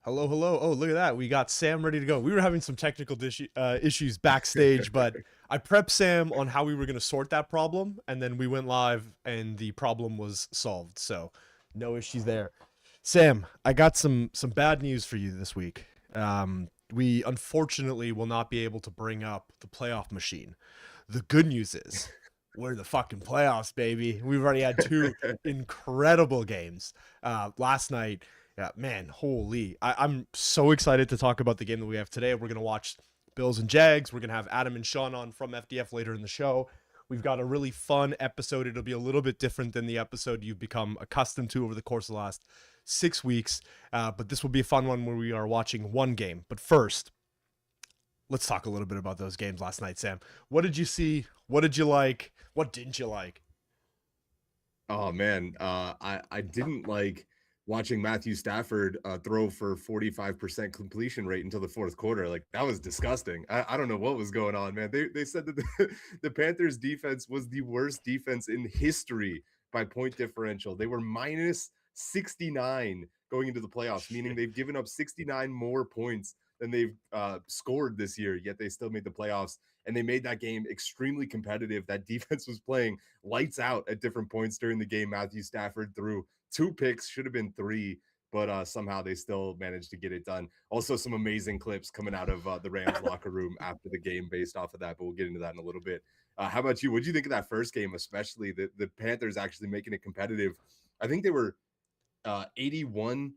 Hello, hello. Oh, look at that. We got Sam ready to go. We were having some technical issues backstage, but I prepped Sam on how we were going to sort that problem, and then we went live and the problem was solved. So, no issues there. Sam, I got some bad news for you this week. We unfortunately will not be able to bring up the playoff machine. The good news is we're in the fucking playoffs, baby. We've already had two incredible games. Last night, yeah, man, holy. I'm so excited to talk about the game that we have today. We're going to watch Bills and Jags. We're going to have Adam and Sean on from FDF later in the show. We've got a really fun episode. It'll be a little bit different than the episode you've become accustomed to over the course of the last 6 weeks. But this will be a fun one where we are watching one game. But first, let's talk a little bit about those games last night, Sam. What did you see? What did you like? What didn't you like? Oh man, I didn't like watching Matthew Stafford throw for 45% completion rate until the fourth quarter. Like that was disgusting. I don't know what was going on, man. They said that the Panthers defense was the worst defense in history by point differential. They were minus 69 going into the playoffs, meaning Shit. they've given up 69 more points than they've scored this year, yet they still made the playoffs. And they made that game extremely competitive. That defense was playing lights out at different points during the game. Matthew Stafford threw two picks, should have been three, but somehow they still managed to get it done. Also, some amazing clips coming out of the Rams locker room after the game based off of that, but we'll get into that in a little bit. How about you? What do you think of that first game, especially the Panthers actually making it competitive? I think they were 81%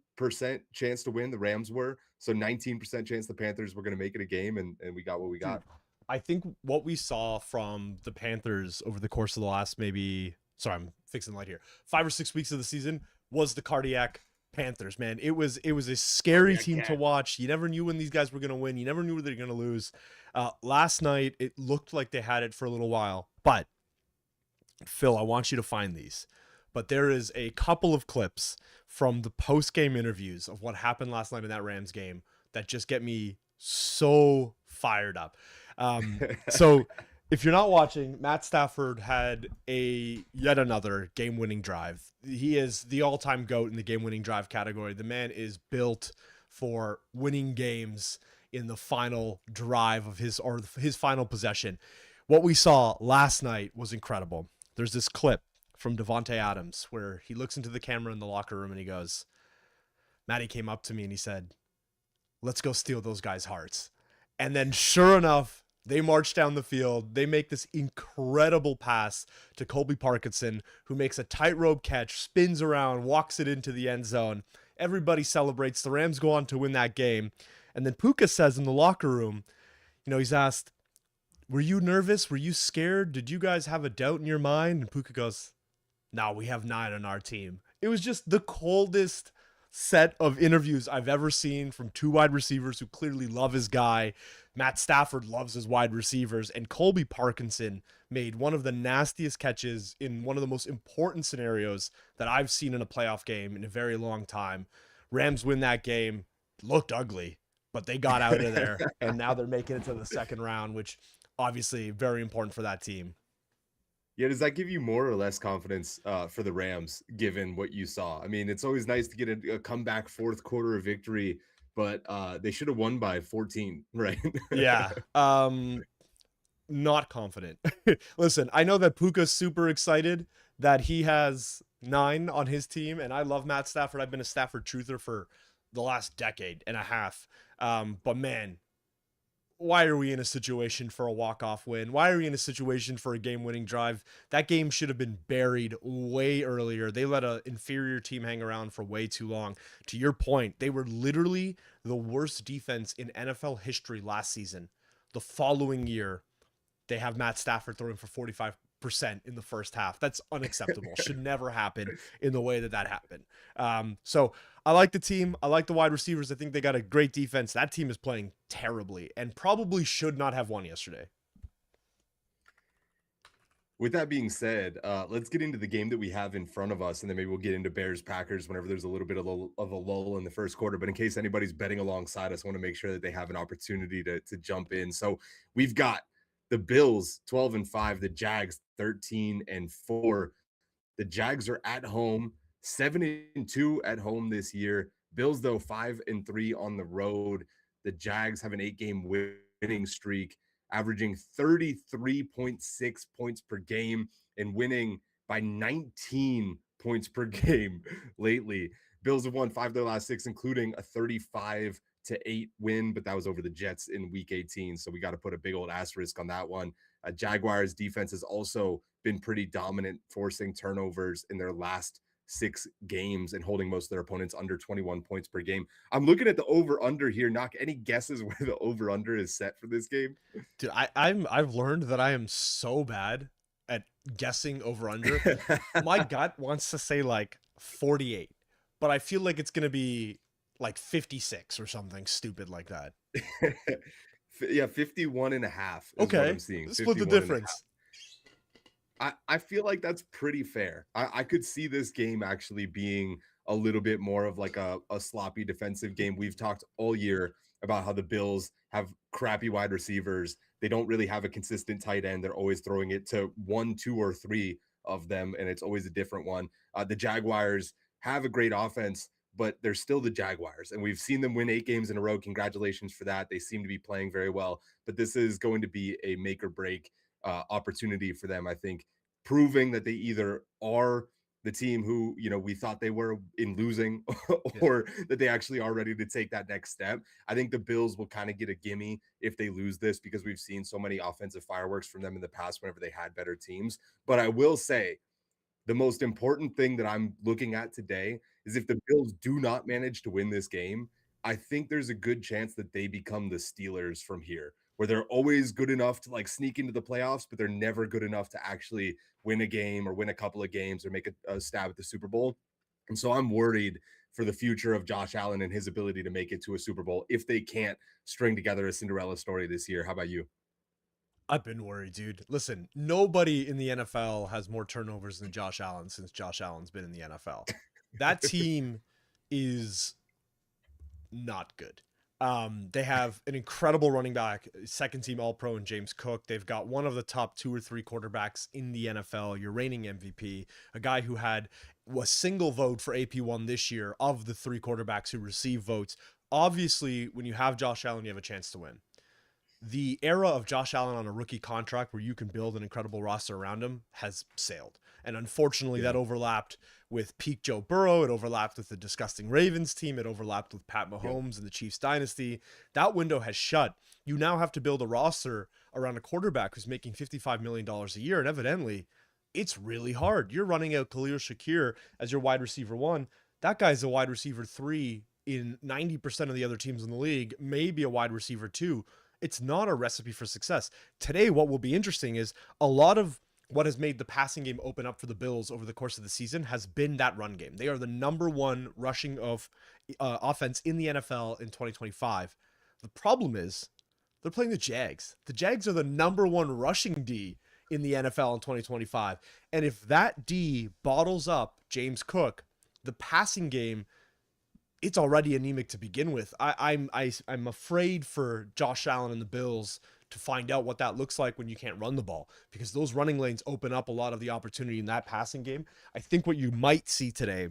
chance to win. The Rams were, so 19% chance the Panthers were going to make it a game, and we got what we got. Dude, I think what we saw from the Panthers over the course of the last I'm fixing the light here, 5 or 6 weeks of the season was the cardiac Panthers, man. It was a scary Cardiac team to cat. watch. You never knew when these guys were going to win. You never knew where they were going to lose. Last night, it looked like they had it for a little while. But, Phil, I want you to find these. But there is a couple of clips from the post-game interviews of what happened last night in that Rams game that just get me so fired up. So if you're not watching, Matt Stafford had a yet another game-winning drive. He is the all-time GOAT in the game-winning drive category. The man is built for winning games in the final drive of his final possession. What we saw last night was incredible. There's this clip from Devonte Adams where he looks into the camera in the locker room and he goes, Matty came up to me and he said, let's go steal those guys' hearts. And then sure enough, they march down the field. They make this incredible pass to Colby Parkinson, who makes a tightrope catch, spins around, walks it into the end zone. Everybody celebrates. The Rams go on to win that game. And then Puka says in the locker room, he's asked, were you nervous? Were you scared? Did you guys have a doubt in your mind? And Puka goes, no, we have 9 on our team. It was just the coldest set of interviews I've ever seen from two wide receivers who clearly love his guy. Matt Stafford loves his wide receivers, and Colby Parkinson made one of the nastiest catches in one of the most important scenarios that I've seen in a playoff game in a very long time. Rams win that game. Looked ugly, but they got out of there, and now they're making it to the second round, which obviously very important for that team. Yeah, does that give you more or less confidence for the Rams, given what you saw? I mean, it's always nice to get a comeback fourth quarter victory, but they should have won by 14, right? Yeah. Not confident. Listen, I know that Puka's super excited that he has 9 on his team, and I love Matt Stafford. I've been a Stafford truther for the last decade and a half. But man, why are we in a situation for a walk-off win? Why are we in a situation for a game-winning drive? That game should have been buried way earlier. They let an inferior team hang around for way too long. To your point, they were literally the worst defense in NFL history last season. The following year, they have Matt Stafford throwing for 45% in the first half. That's unacceptable. Should never happen in the way that happened. So I like the team. I like the wide receivers. I think they got a great defense. That team is playing terribly and probably should not have won yesterday. With that being said, let's get into the game that we have in front of us, and then maybe we'll get into Bears Packers whenever there's a little bit of a lull in the first quarter. But in case anybody's betting alongside us, I want to make sure that they have an opportunity to jump in. So we've got the Bills 12-5, the Jags 13-4. The Jags are at home, 7-2 at home this year. Bills, though, 5-3 on the road. The Jags have an 8-game winning streak, averaging 33.6 points per game and winning by 19 points per game lately. Bills have won 5 of their last 6, including a 35-8 win, but that was over the Jets in week 18. So we got to put a big old asterisk on that one. Jaguars defense has also been pretty dominant, forcing turnovers in their last 6 games and holding most of their opponents under 21 points per game. I'm looking at the over under here. Knock, any guesses where the over under is set for this game? Dude, I've learned that I am so bad at guessing over under. My gut wants to say like 48, but I feel like it's gonna be like 56 or something stupid like that. Yeah, 51 and a half is what Okay, I'm seeing. split the 51 and a half. difference. I feel like that's pretty fair. I could see this game actually being a little bit more of like a sloppy defensive game. We've talked all year about how the Bills have crappy wide receivers. They don't really have a consistent tight end. They're always throwing it to 1, 2, or 3 of them, and it's always a different one. The Jaguars have a great offense, but they're still the Jaguars, and we've seen them win 8 games in a row. Congratulations for that. They seem to be playing very well, but this is going to be a make or break opportunity for them, I think, proving that they either are the team who, we thought they were in losing Yeah. or that they actually are ready to take that next step. I think the Bills will kind of get a gimme if they lose this, because we've seen so many offensive fireworks from them in the past whenever they had better teams. But I will say, the most important thing that I'm looking at today is if the Bills do not manage to win this game, I think there's a good chance that they become the Steelers from here, where they're always good enough to like sneak into the playoffs, but they're never good enough to actually win a game or win a couple of games or make a stab at the Super Bowl. And so I'm worried for the future of Josh Allen and his ability to make it to a Super Bowl if they can't string together a Cinderella story this year. How about you? I've been worried, dude. Listen, nobody in the NFL has more turnovers than Josh Allen since Josh Allen's been in the NFL. That team is not good. They have an incredible running back, second team All Pro, and James Cook. They've got one of the top 2 or 3 quarterbacks in the NFL, your reigning MVP, a guy who had a single vote for AP1 this year of the 3 quarterbacks who receive votes. Obviously, when you have Josh Allen, you have a chance to win. The era of Josh Allen on a rookie contract where you can build an incredible roster around him has sailed. And unfortunately, Yeah. that overlapped with peak Joe Burrow. It overlapped with the disgusting Ravens team. It overlapped with Pat Yeah. Mahomes and the Chiefs dynasty. That window has shut. You now have to build a roster around a quarterback who's making $55 million a year. And evidently, it's really hard. You're running out Khalil Shakir as your wide receiver 1. That guy's a wide receiver 3 in 90% of the other teams in the league, maybe a wide receiver 2. It's not a recipe for success. Today, what will be interesting is a lot of what has made the passing game open up for the Bills over the course of the season has been that run game. They are the number 1 rushing of offense in the NFL in 2025. The problem is they're playing the Jags. The Jags are the number 1 rushing D in the NFL in 2025. And if that D bottles up James Cook, the passing game, it's already anemic to begin with. I'm afraid for Josh Allen and the Bills to find out what that looks like when you can't run the ball, because those running lanes open up a lot of the opportunity in that passing game. I think what you might see today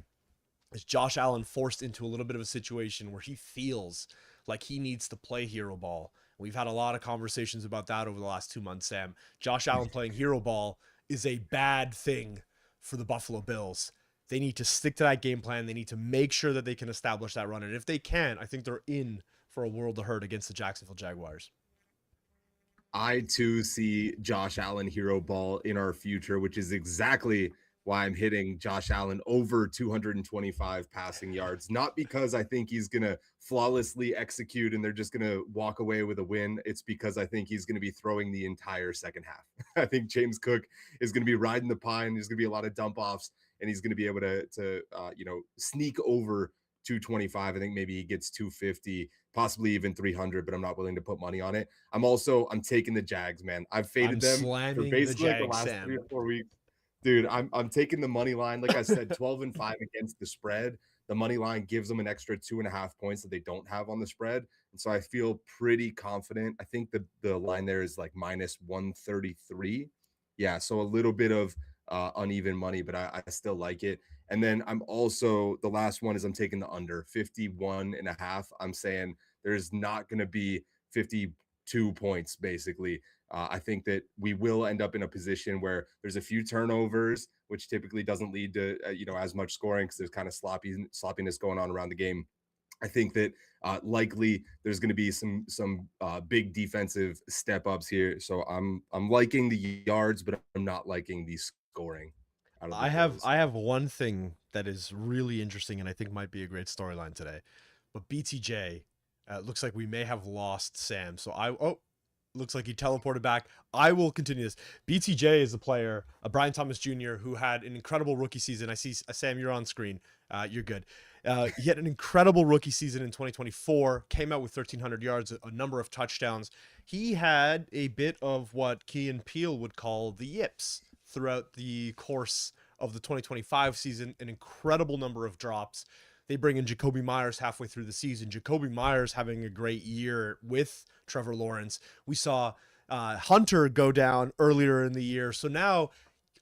is Josh Allen forced into a little bit of a situation where he feels like he needs to play hero ball. We've had a lot of conversations about that over the last 2 months, Sam. Josh Allen playing hero ball is a bad thing for the Buffalo Bills. They need to stick to that game plan. They need to make sure that they can establish that run. And if they can, I think they're in for a world of hurt against the Jacksonville Jaguars. I too see Josh Allen hero ball in our future, which is exactly why I'm hitting Josh Allen over 225 passing yards. Not because I think he's going to flawlessly execute and they're just going to walk away with a win. It's because I think he's going to be throwing the entire second half. I think James Cook is going to be riding the pine. There's going to be a lot of dump offs, and he's going to be able to sneak over 225. I think maybe he gets 250, possibly even 300, but I'm not willing to put money on it. I'm taking the Jags, man. I've faded I'm them for slamming the basically like the Jags, last Sam. 3 or 4 weeks. Dude, I'm taking the money line. Like I said, 12-5 against the spread. The money line gives them an extra 2.5 points that they don't have on the spread. And so I feel pretty confident. I think the line there is like minus 133. Yeah. So a little bit of uneven money, but I still like it. And then I'm also, the last one is I'm taking the under 51.5. I'm saying there's not going to be 52 points basically. I think that we will end up in a position where there's a few turnovers, which typically doesn't lead to as much scoring because there's kind of sloppiness going on around the game. I think that likely there's going to be some big defensive step ups here. So I'm liking the yards, but I'm not liking the scoring out of the Bills. I have one thing that is really interesting and I think might be a great storyline today. But BTJ, looks like we may have lost Sam. So looks like he teleported back. I will continue this. BTJ is a player, Brian Thomas Jr., who had an incredible rookie season. I see Sam, you're on screen. You're good. He had an incredible rookie season in 2024, came out with 1,300 yards, a number of touchdowns. He had a bit of what Key and Peele would call the yips throughout the course of the 2025 season, an incredible number of drops. They bring in Jakobi Meyers halfway through the season. Jakobi Meyers having a great year with Trevor Lawrence. We saw Hunter go down earlier in the year. So now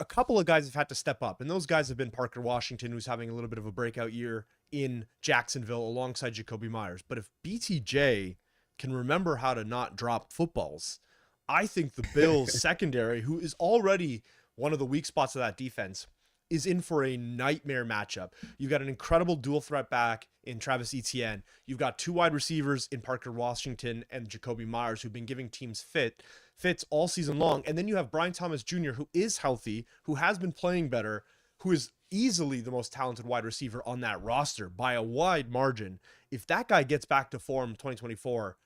a couple of guys have had to step up, and those guys have been Parker Washington, who's having a little bit of a breakout year in Jacksonville alongside Jakobi Meyers. But if BTJ can remember how to not drop footballs, I think the Bills secondary, who is already one of the weak spots of that defense, is in for a nightmare matchup. You've got an incredible dual threat back in Travis Etienne. You've got two wide receivers in Parker Washington and Jakobi Meyers, who've been giving teams fits all season long. And then you have Brian Thomas Jr., who is healthy, who has been playing better, who is easily the most talented wide receiver on that roster by a wide margin. If that guy gets back to form 2024,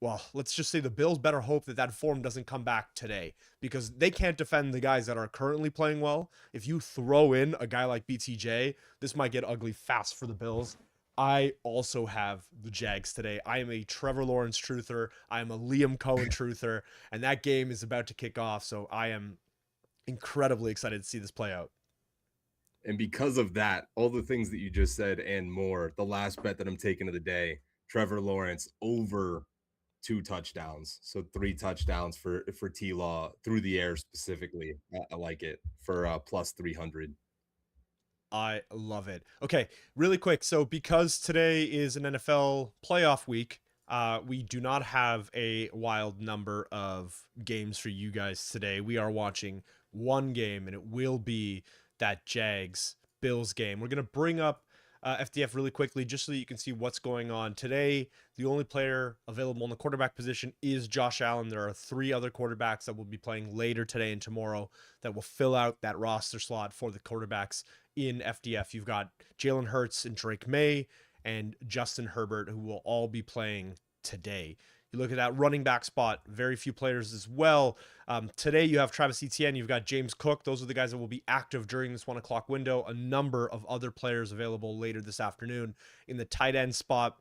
well, let's just say the Bills better hope that that form doesn't come back today, because they can't defend the guys that are currently playing well. If you throw in a guy like BTJ, this might get ugly fast for the Bills. I also have the Jags today. I am a Trevor Lawrence truther. I am a Liam Cohen truther, and that game is about to kick off. So I am incredibly excited to see this play out. And because of that, all the things that you just said and more, the last bet that I'm taking of the day, Trevor Lawrence over 2 touchdowns. So 3 touchdowns for T-Law through the air specifically. I like it for plus 300. I love it. Okay, really quick. So because today is an NFL playoff week, we do not have a wild number of games for you guys today. We are watching one game, and it will be that Jags Bills game. We're going to bring up FDF really quickly just so that you can see what's going on. Today, the only player available in the quarterback position is Josh Allen. There are 3 other quarterbacks that will be playing later today and tomorrow that will fill out that roster slot for the quarterbacks in FDF. You've got Jalen Hurts and Drake May and Justin Herbert, who will all be playing today. You look at that running back spot, very few players as well. Today you have Travis Etienne, you've got James Cook. Those are the guys that will be active during this 1 o'clock window. A number of other players available later this afternoon. In the tight end spot,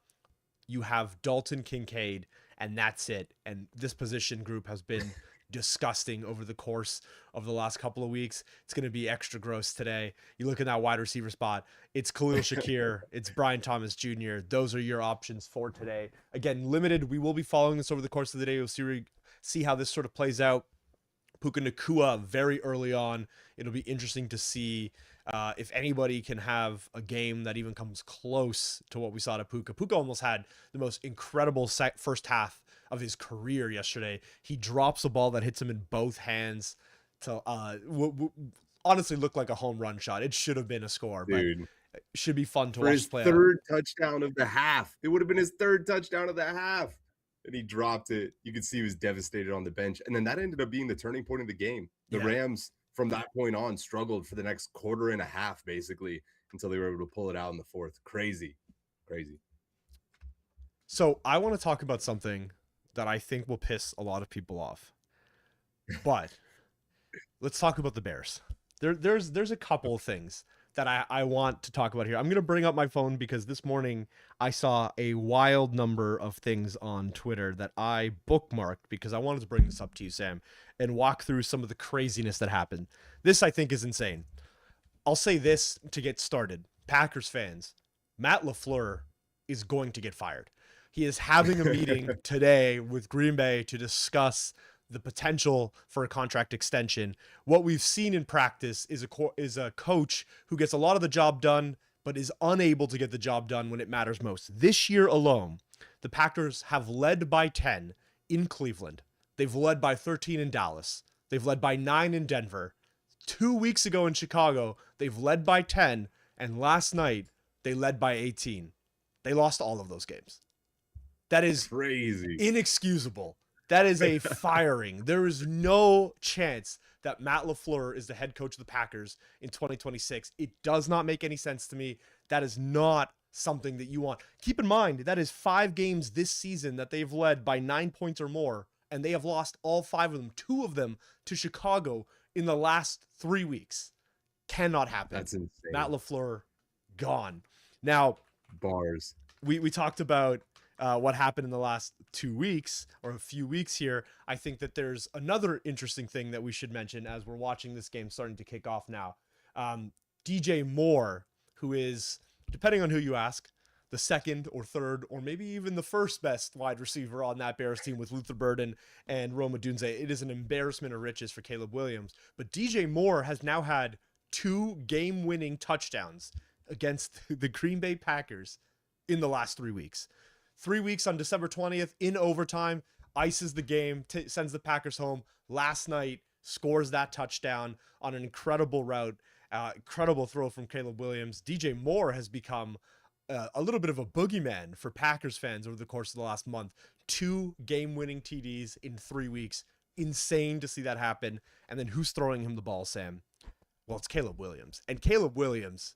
you have Dalton Kincaid, and that's it. And this position group has been disgusting over the course of the last couple of weeks. It's going to be extra gross today. You look at that wide receiver spot, it's Khalil Shakir, it's Brian Thomas Jr. Those are your options for today. Again, limited. We will be following this over the course of the day. We'll see how this sort of plays out. Puka Nacua very early on. It'll be interesting to see if anybody can have a game that even comes close to what we saw to Puka. Puka almost had the most incredible first half of his career yesterday. He drops a ball that hits him in both hands to honestly look like a home run shot. It should have been a score, Dude, but it should be fun to for watch his play third touchdown of the half. It would have been his 3rd touchdown of the half. And he dropped it. You could see he was devastated on the bench. And then that ended up being the turning point of the game. The Rams, from that point on, struggled for the next quarter and a half, basically, until they were able to pull it out in the 4th. Crazy. So I want to talk about something that I think will piss a lot of people off. But let's talk about the Bears. There's a couple of things that I want to talk about here. I'm going to bring up my phone because this morning I saw a wild number of things on Twitter that I bookmarked because I wanted to bring this up to you, Sam, and walk through some of the craziness that happened. This, I think, is insane. I'll say this to get started. Packers fans, Matt LaFleur is going to get fired. He is having a meeting today with Green Bay to discuss the potential for a contract extension. What we've seen in practice is a coach who gets a lot of the job done, but is unable to get the job done when it matters most. This year alone, the Packers have led by 10 in Cleveland. They've led by 13 in Dallas. They've led by 9 in Denver. 2 weeks ago in Chicago, they've led by 10. And last night, they led by 18. They lost all of those games. That is Crazy. inexcusable. That is a firing. There is no chance that Matt LaFleur is the head coach of the Packers in 2026. It does not make any sense to me. That is not something that you want. Keep in mind, that is 5 games this season that they've led by 9 points or more, and they have lost all 5 of them, 2 of them to Chicago in the last 3 weeks. Cannot happen. That's insane. Matt LaFleur, gone. Now, Bars. we talked about what happened in the last 2 weeks or a few weeks here. I think that there's another interesting thing that we should mention as we're watching this game starting to kick off now. DJ Moore, who is, depending on who you ask, the second or third or maybe even the first best wide receiver on that Bears team with Luther Burden and Rome Odunze. It is an embarrassment of riches for Caleb Williams. But DJ Moore has now had 2 game-winning touchdowns against the Green Bay Packers in the last 3 weeks. 3 weeks on December 20th in overtime, ices the game, sends the Packers home. Last night, scores that touchdown on an incredible route, incredible throw from Caleb Williams. DJ Moore has become a little bit of a boogeyman for Packers fans over the course of the last month. 2 game-winning TDs in 3 weeks. Insane to see that happen. And then who's throwing him the ball, Sam? Well, it's Caleb Williams. And Caleb Williams,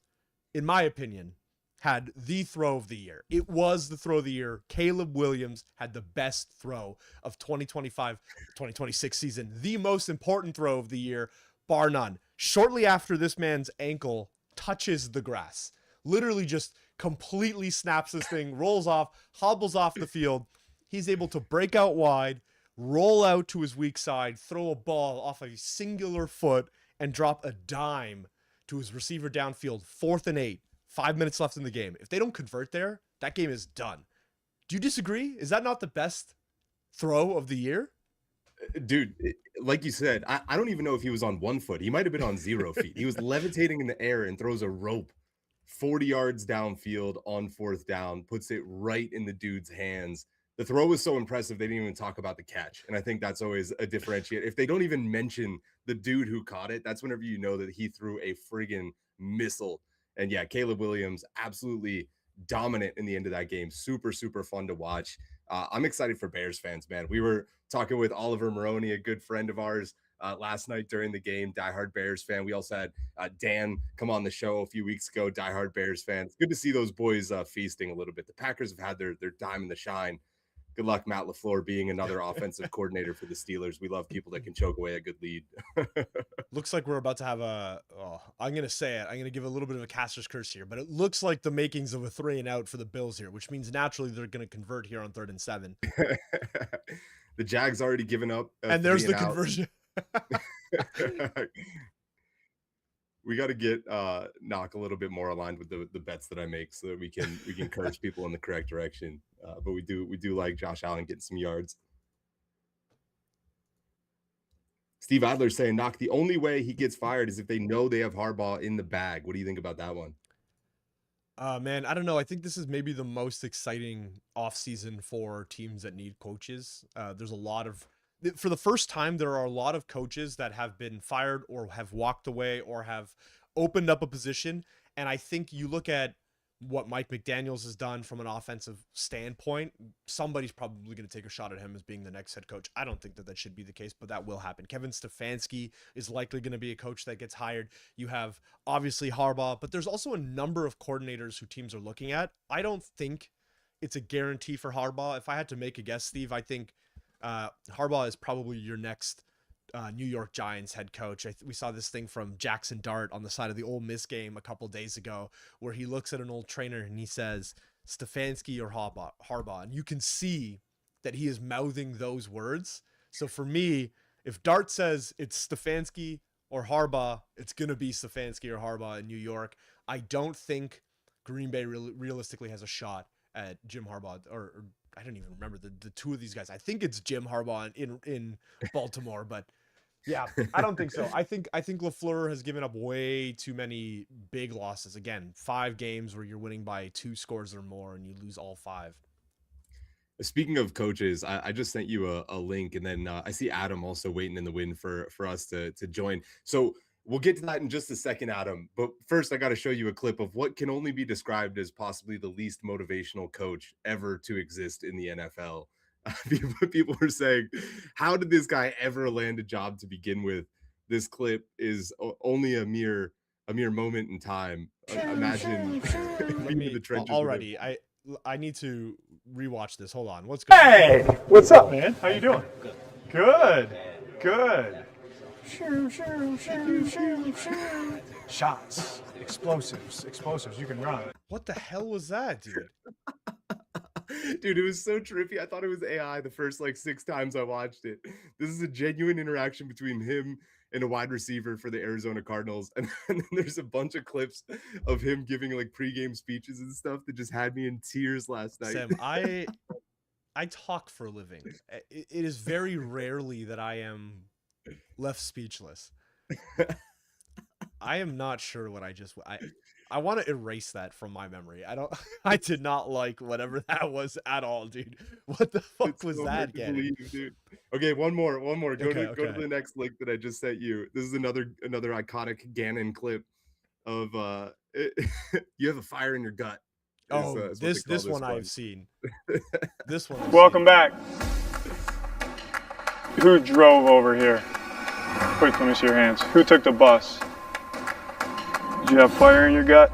in my opinion, had the throw of the year. It was the throw of the year. Caleb Williams had the best throw of 2025-2026 season. The most important throw of the year, bar none. Shortly after this man's ankle touches the grass, literally just completely snaps this thing, rolls off, hobbles off the field. He's able to break out wide, roll out to his weak side, throw a ball off a singular foot, and drop a dime to his receiver downfield. 4th and 8. 5 minutes left in the game. If they don't convert there, that game is done. Do you disagree? Is that not the best throw of the year? Dude, like you said, I don't even know if he was on 1 foot. He might have been on 0 feet. He was levitating in the air and throws a rope 40 yards downfield on 4th down, puts it right in the dude's hands. The throw was so impressive, they didn't even talk about the catch. And I think that's always a differentiator. If they don't even mention the dude who caught it, that's whenever you know that he threw a friggin' missile. And yeah, Caleb Williams, absolutely dominant in the end of that game. Super, super fun to watch. I'm excited for Bears fans, man. We were talking with Oliver Maroney, a good friend of ours, last night during the game, diehard Bears fan. We also had Dan come on the show a few weeks ago, diehard Bears fan. It's good to see those boys feasting a little bit. The Packers have had their time in the shine. Good luck, Matt LaFleur, being another offensive coordinator for the Steelers. We love people that can choke away a good lead. Looks like we're about to have I'm going to say it. I'm going to give a little bit of a caster's curse here, but it looks like the makings of a 3 and out for the Bills here, which means naturally they're going to convert here on 3rd and 7. The Jags already given up. And there's the conversion. We got to get Knock a little bit more aligned with the bets that I make so that we can encourage people in the correct direction. But we do like Josh Allen getting some yards. Steve Adler saying, Knock, the only way he gets fired is if they know they have Harbaugh in the bag. What do you think about that one? Man, I don't know. I think this is maybe the most exciting offseason for teams that need coaches. There's a lot of, for the first time, there are a lot of coaches that have been fired or have walked away or have opened up a position. And I think you look at what Mike McDaniels has done from an offensive standpoint, somebody's probably going to take a shot at him as being the next head coach. I don't think that should be the case, but that will happen. Kevin Stefanski is likely going to be a coach that gets hired. You have obviously Harbaugh, but there's also a number of coordinators who teams are looking at. I don't think it's a guarantee for Harbaugh. If I had to make a guess, Steve, I think Harbaugh is probably your next New York Giants head coach. We saw this thing from Jackson Dart on the side of the Ole Miss game a couple days ago, where he looks at an old trainer and he says, Stefanski or Harbaugh. And you can see that he is mouthing those words. So for me, if Dart says it's Stefanski or Harbaugh, it's going to be Stefanski or Harbaugh in New York. I don't think Green Bay realistically has a shot at Jim Harbaugh or I don't even remember the two of these guys. I think it's Jim Harbaugh in Baltimore, but yeah, I don't think so. I think LaFleur has given up way too many big losses. Again, 5 games where you're winning by 2 scores or more and you lose all 5. Speaking of coaches, I just sent you a link, and then I see Adam also waiting in the wind for us to join. So we'll get to that in just a second, Adam. But first, I got to show you a clip of what can only be described as possibly the least motivational coach ever to exist in the NFL. People were saying, "How did this guy ever land a job to begin with?" This clip is only a mere moment in time. Imagine Let being in me the trenches with him. already. I need to rewatch this. Hold on. What's going on? Hey, what's up, man? How you doing? Good. Good. Shoo, shoo, shoo, shoo, shoo. Shots, explosives. You can run. What the hell was that, dude? Dude, it was so trippy. I thought it was AI the first like 6 times I watched it. This is a genuine interaction between him and a wide receiver for the Arizona Cardinals. And then there's a bunch of clips of him giving like pregame speeches and stuff that just had me in tears last night. Sam, I talk for a living. It is very rarely that I am left speechless. I am not sure what I want to erase that from my memory. I did not like whatever that was at all, dude. What the fuck It's was so that, hard to Gannon? believe, dude. Okay, one more. Go to Okay. the next link that I just sent you. This is another iconic Gannon clip of you have a fire in your gut. Oh, Is what they call this one I've seen. This one. Welcome back. Who drove over here? Quick, let me see your hands. Who took the bus? Did you have fire in your gut?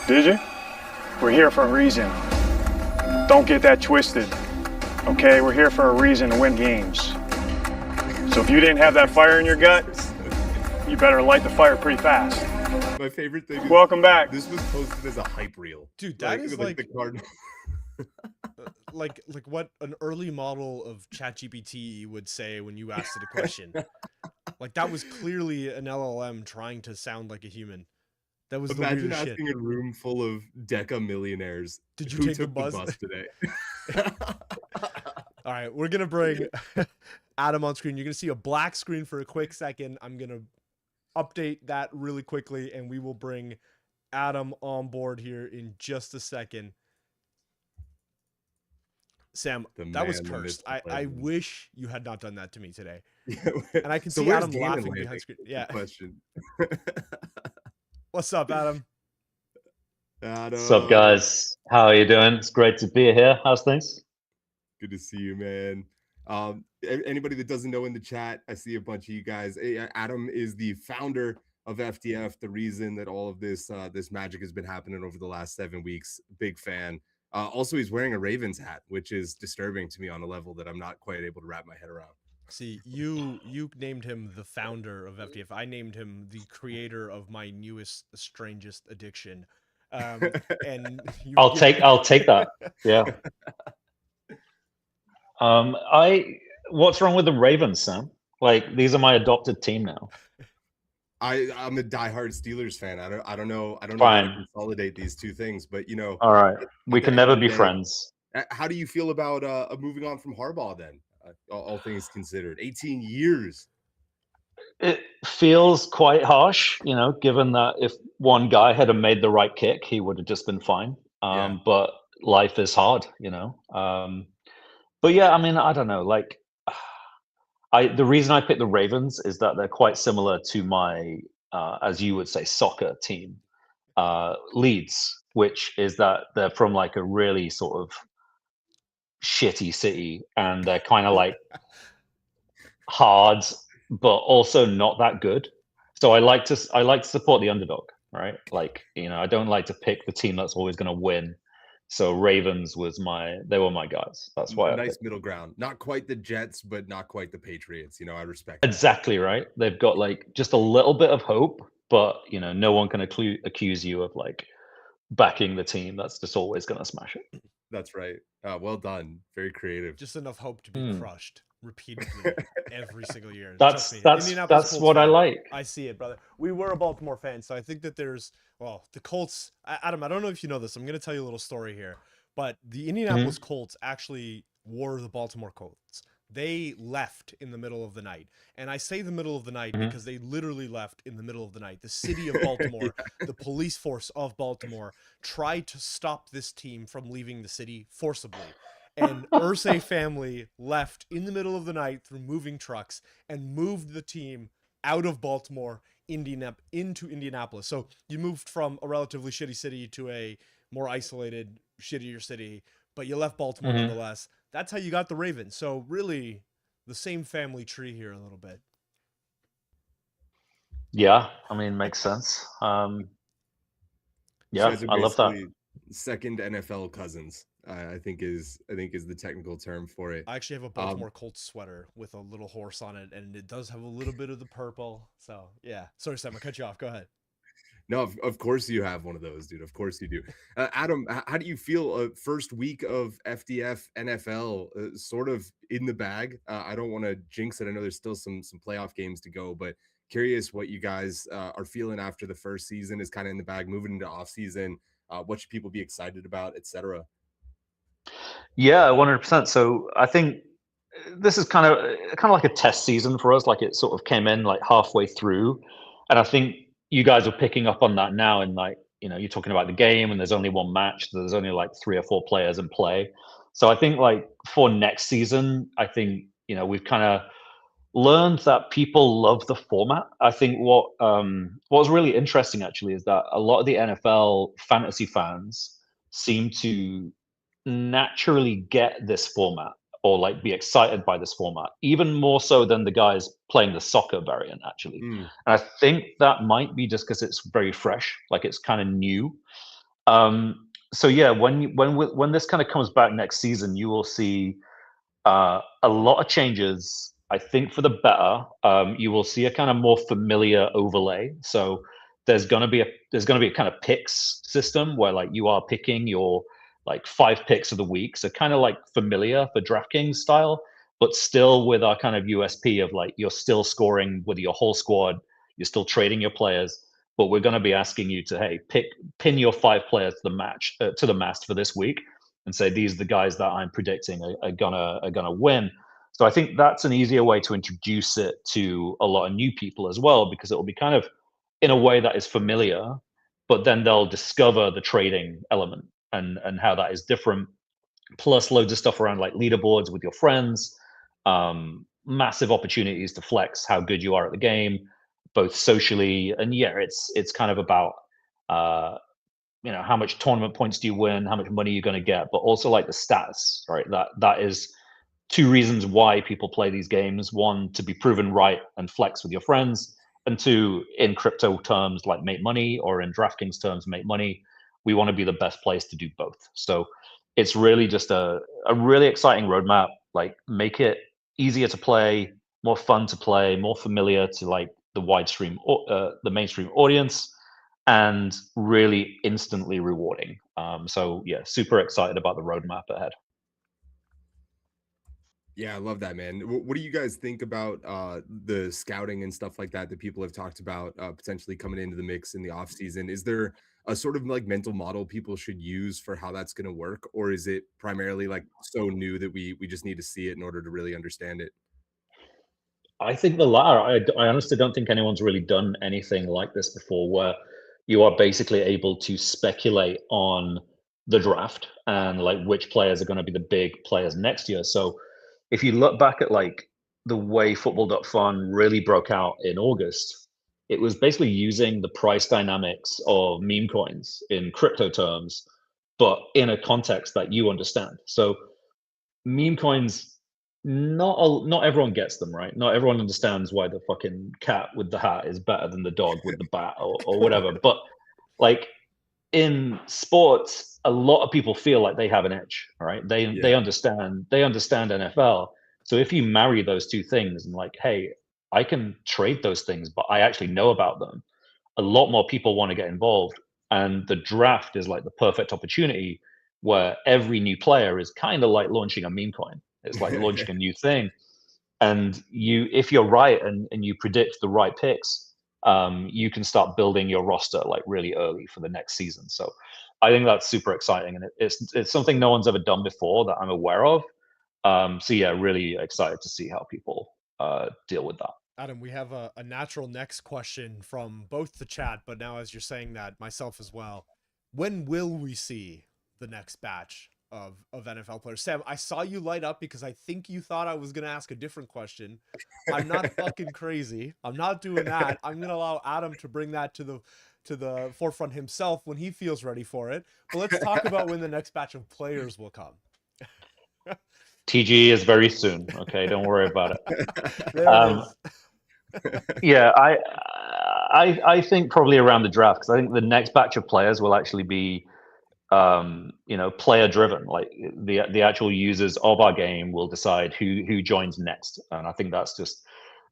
Did you? We're here for a reason. Don't get that twisted. Okay, we're here for a reason to win games. So if you didn't have that fire in your gut, you better light the fire pretty fast. My favorite thing is Welcome back. this was posted as a hype reel. Dude, that is like the Cardinal. like what an early model of ChatGPT would say when you asked it a question. Like that was clearly an LLM trying to sound like a human. That was Imagine the weirdest asking shit. a room full of Deca millionaires. Did you who take the took bus? today? All right, we're gonna bring Adam on screen. You're gonna see a black screen for a quick second. I'm gonna update that really quickly, and we will bring Adam on board here in just a second. Sam, that was cursed. I wish you had not done that to me today. And I can see Adam laughing behind screen. Yeah. Question. What's up, Adam? What's up, guys? How are you doing? It's great to be here. How's things? Good to see you, man. Anybody that doesn't know in the chat, I see a bunch of you guys. Adam is the founder of FTF, the reason that all of this magic has been happening over the last 7 weeks. Big fan. Also, he's wearing a Ravens hat, which is disturbing to me on a level that I'm not quite able to wrap my head around. See, you named him the founder of FTF. I named him the creator of my newest, strangest addiction. And I'll take that. Yeah. What's wrong with the Ravens, Sam? Like, these are my adopted team now. I'm a diehard Steelers fan. I don't know how to consolidate these two things, but you know. All right, we can never be friends. How do you feel about moving on from Harbaugh then? All things considered, 18 years. It feels quite harsh, you know, given that if one guy had made the right kick, he would have just been fine. Yeah. But life is hard, you know. But yeah, I mean, I don't know. Like, the reason I picked the Ravens is that they're quite similar to my, as you would say, soccer team, Leeds, which is that they're from like a really sort of shitty city, and they're kind of like hard, but also not that good. So I like to support the underdog, right? Like, you know, I don't like to pick the team that's always going to win. So Ravens they were my guys. That's why nice middle ground. Not quite the Jets, but not quite the Patriots. You know, I respect exactly that. Right. They've got like just a little bit of hope, but you know, no one can accuse you of like backing the team that's just always going to smash it. That's right. Well done. Very creative. just enough hope to be crushed. repeatedly every single year. Trust That's me, that's Indianapolis that's Colts what I fan. like. I see it, brother. We were a Baltimore fan, so I think that there's the Colts. Adam, I don't know if you know this. I'm going to tell you a little story here, but the Indianapolis Mhm. Colts actually were the Baltimore Colts. They left in the middle of the night. And I say the middle of the night Mhm. because they literally left in the middle of the night. The city of Baltimore, Yeah. the police force of Baltimore tried to stop this team from leaving the city forcibly. And Ursay family left in the middle of the night through moving trucks and moved the team out of Baltimore into Indianapolis. So you moved from a relatively shitty city to a more isolated, shittier city, but you left Baltimore Mhm. nonetheless. That's how you got the Ravens. So really, the same family tree here a little bit. Yeah, I mean, makes sense. You Yeah, guys are I love that. basically second NFL cousins. I think is the technical term for it. I actually have a Um, Baltimore Colts sweater with a little horse on it, and it does have a little bit of the purple. So yeah. Sorry, Sam, I cut you off. Go ahead. no, of course you have one of those, dude. Of course you do. Adam, how do you feel? First week of FDF NFL, sort of in the bag. I don't want to jinx it. I know there's still some playoff games to go, but curious what you guys are feeling after the first season is kind of in the bag, moving into off season. What should people be excited about, etc. Yeah, 100%. So I think this is kind of like a test season for us. Like it sort of came in like halfway through, and I think you guys are picking up on that now. And like you're talking about the game, and there's only one match. So there's only like 3 or 4 players in play. So I think like for next season, I think we've kind of learned that people love the format. I think what was really interesting actually is that a lot of the NFL fantasy fans seem to naturally get this format or like be excited by this format even more so than the guys playing the soccer variant actually. Mm. And I think that might be just because it's very fresh, like it's kind of new. So yeah, when this kind of comes back next season, you will see a lot of changes, I think, for the better. You will see a kind of more familiar overlay. So there's gonna be a kind of picks system where like you are picking your like 5 picks of the week. So kind of like familiar for DraftKings style, but still with our kind of USP of like you're still scoring with your whole squad, you're still trading your players, but we're going to be asking you to pin your 5 players to the match to the mast for this week and say these are the guys that I'm predicting are gonna win. So I think that's an easier way to introduce it to a lot of new people as well, because it will be kind of in a way that is familiar, but then they'll discover the trading element and how that is different. Plus loads of stuff around like leaderboards with your friends, massive opportunities to flex how good you are at the game, both socially and yeah, it's kind of about uh, how much tournament points do you win, how much money you're going to get, but also like the stats, right? That is 2 reasons why people play these games: one, to be proven right and flex with your friends, and two, in crypto terms, like make money, or in DraftKings terms, make money. We want to be the best place to do both. So it's really just a really exciting roadmap. Like make it easier to play, more fun to play, more familiar to like the mainstream audience, and really instantly rewarding. So yeah, super excited about the roadmap ahead. Yeah, I love that, man. What do you guys think about the scouting and stuff like that that people have talked about potentially coming into the mix in the off season? Is there a sort of like mental model people should use for how that's going to work, or is it primarily like so new that we just need to see it in order to really understand it? I think the latter. I honestly don't think anyone's really done anything like this before, where you are basically able to speculate on the draft and like which players are going to be the big players next year. So if you look back at like the way football.fun really broke out in August, it was basically using the price dynamics of meme coins in crypto terms, but in a context that you understand. So meme coins, not everyone gets them, right? Not everyone understands why the fucking cat with the hat is better than the dog with the bat, or whatever. But like in sports, a lot of people feel like they have an edge, all right? They Yeah. understand NFL. So if you marry those two things and like, hey, I can trade those things, but I actually know about them, a lot more people want to get involved. And the draft is like the perfect opportunity where every new player is kind of like launching a meme coin. It's like launching a new thing. And if you're right and you predict the right picks, you can start building your roster like really early for the next season. So I think that's super exciting, and it's something no one's ever done before that I'm aware of. So yeah, really excited to see how people deal with that. Adam, we have a natural next question from both the chat, but now as you're saying that, myself as well. When will we see the next batch of NFL players? Sam, I saw you light up because I think you thought I was going to ask a different question. I'm not fucking crazy. I'm not doing that. I'm going to allow Adam to bring that to the forefront himself when he feels ready for it. But let's talk about when the next batch of players will come. TG is very soon. Okay, don't worry about it. There it is. Yeah, I think probably around the draft, because I think the next batch of players will actually be player driven. Like the actual users of our game will decide who joins next, and I think that's just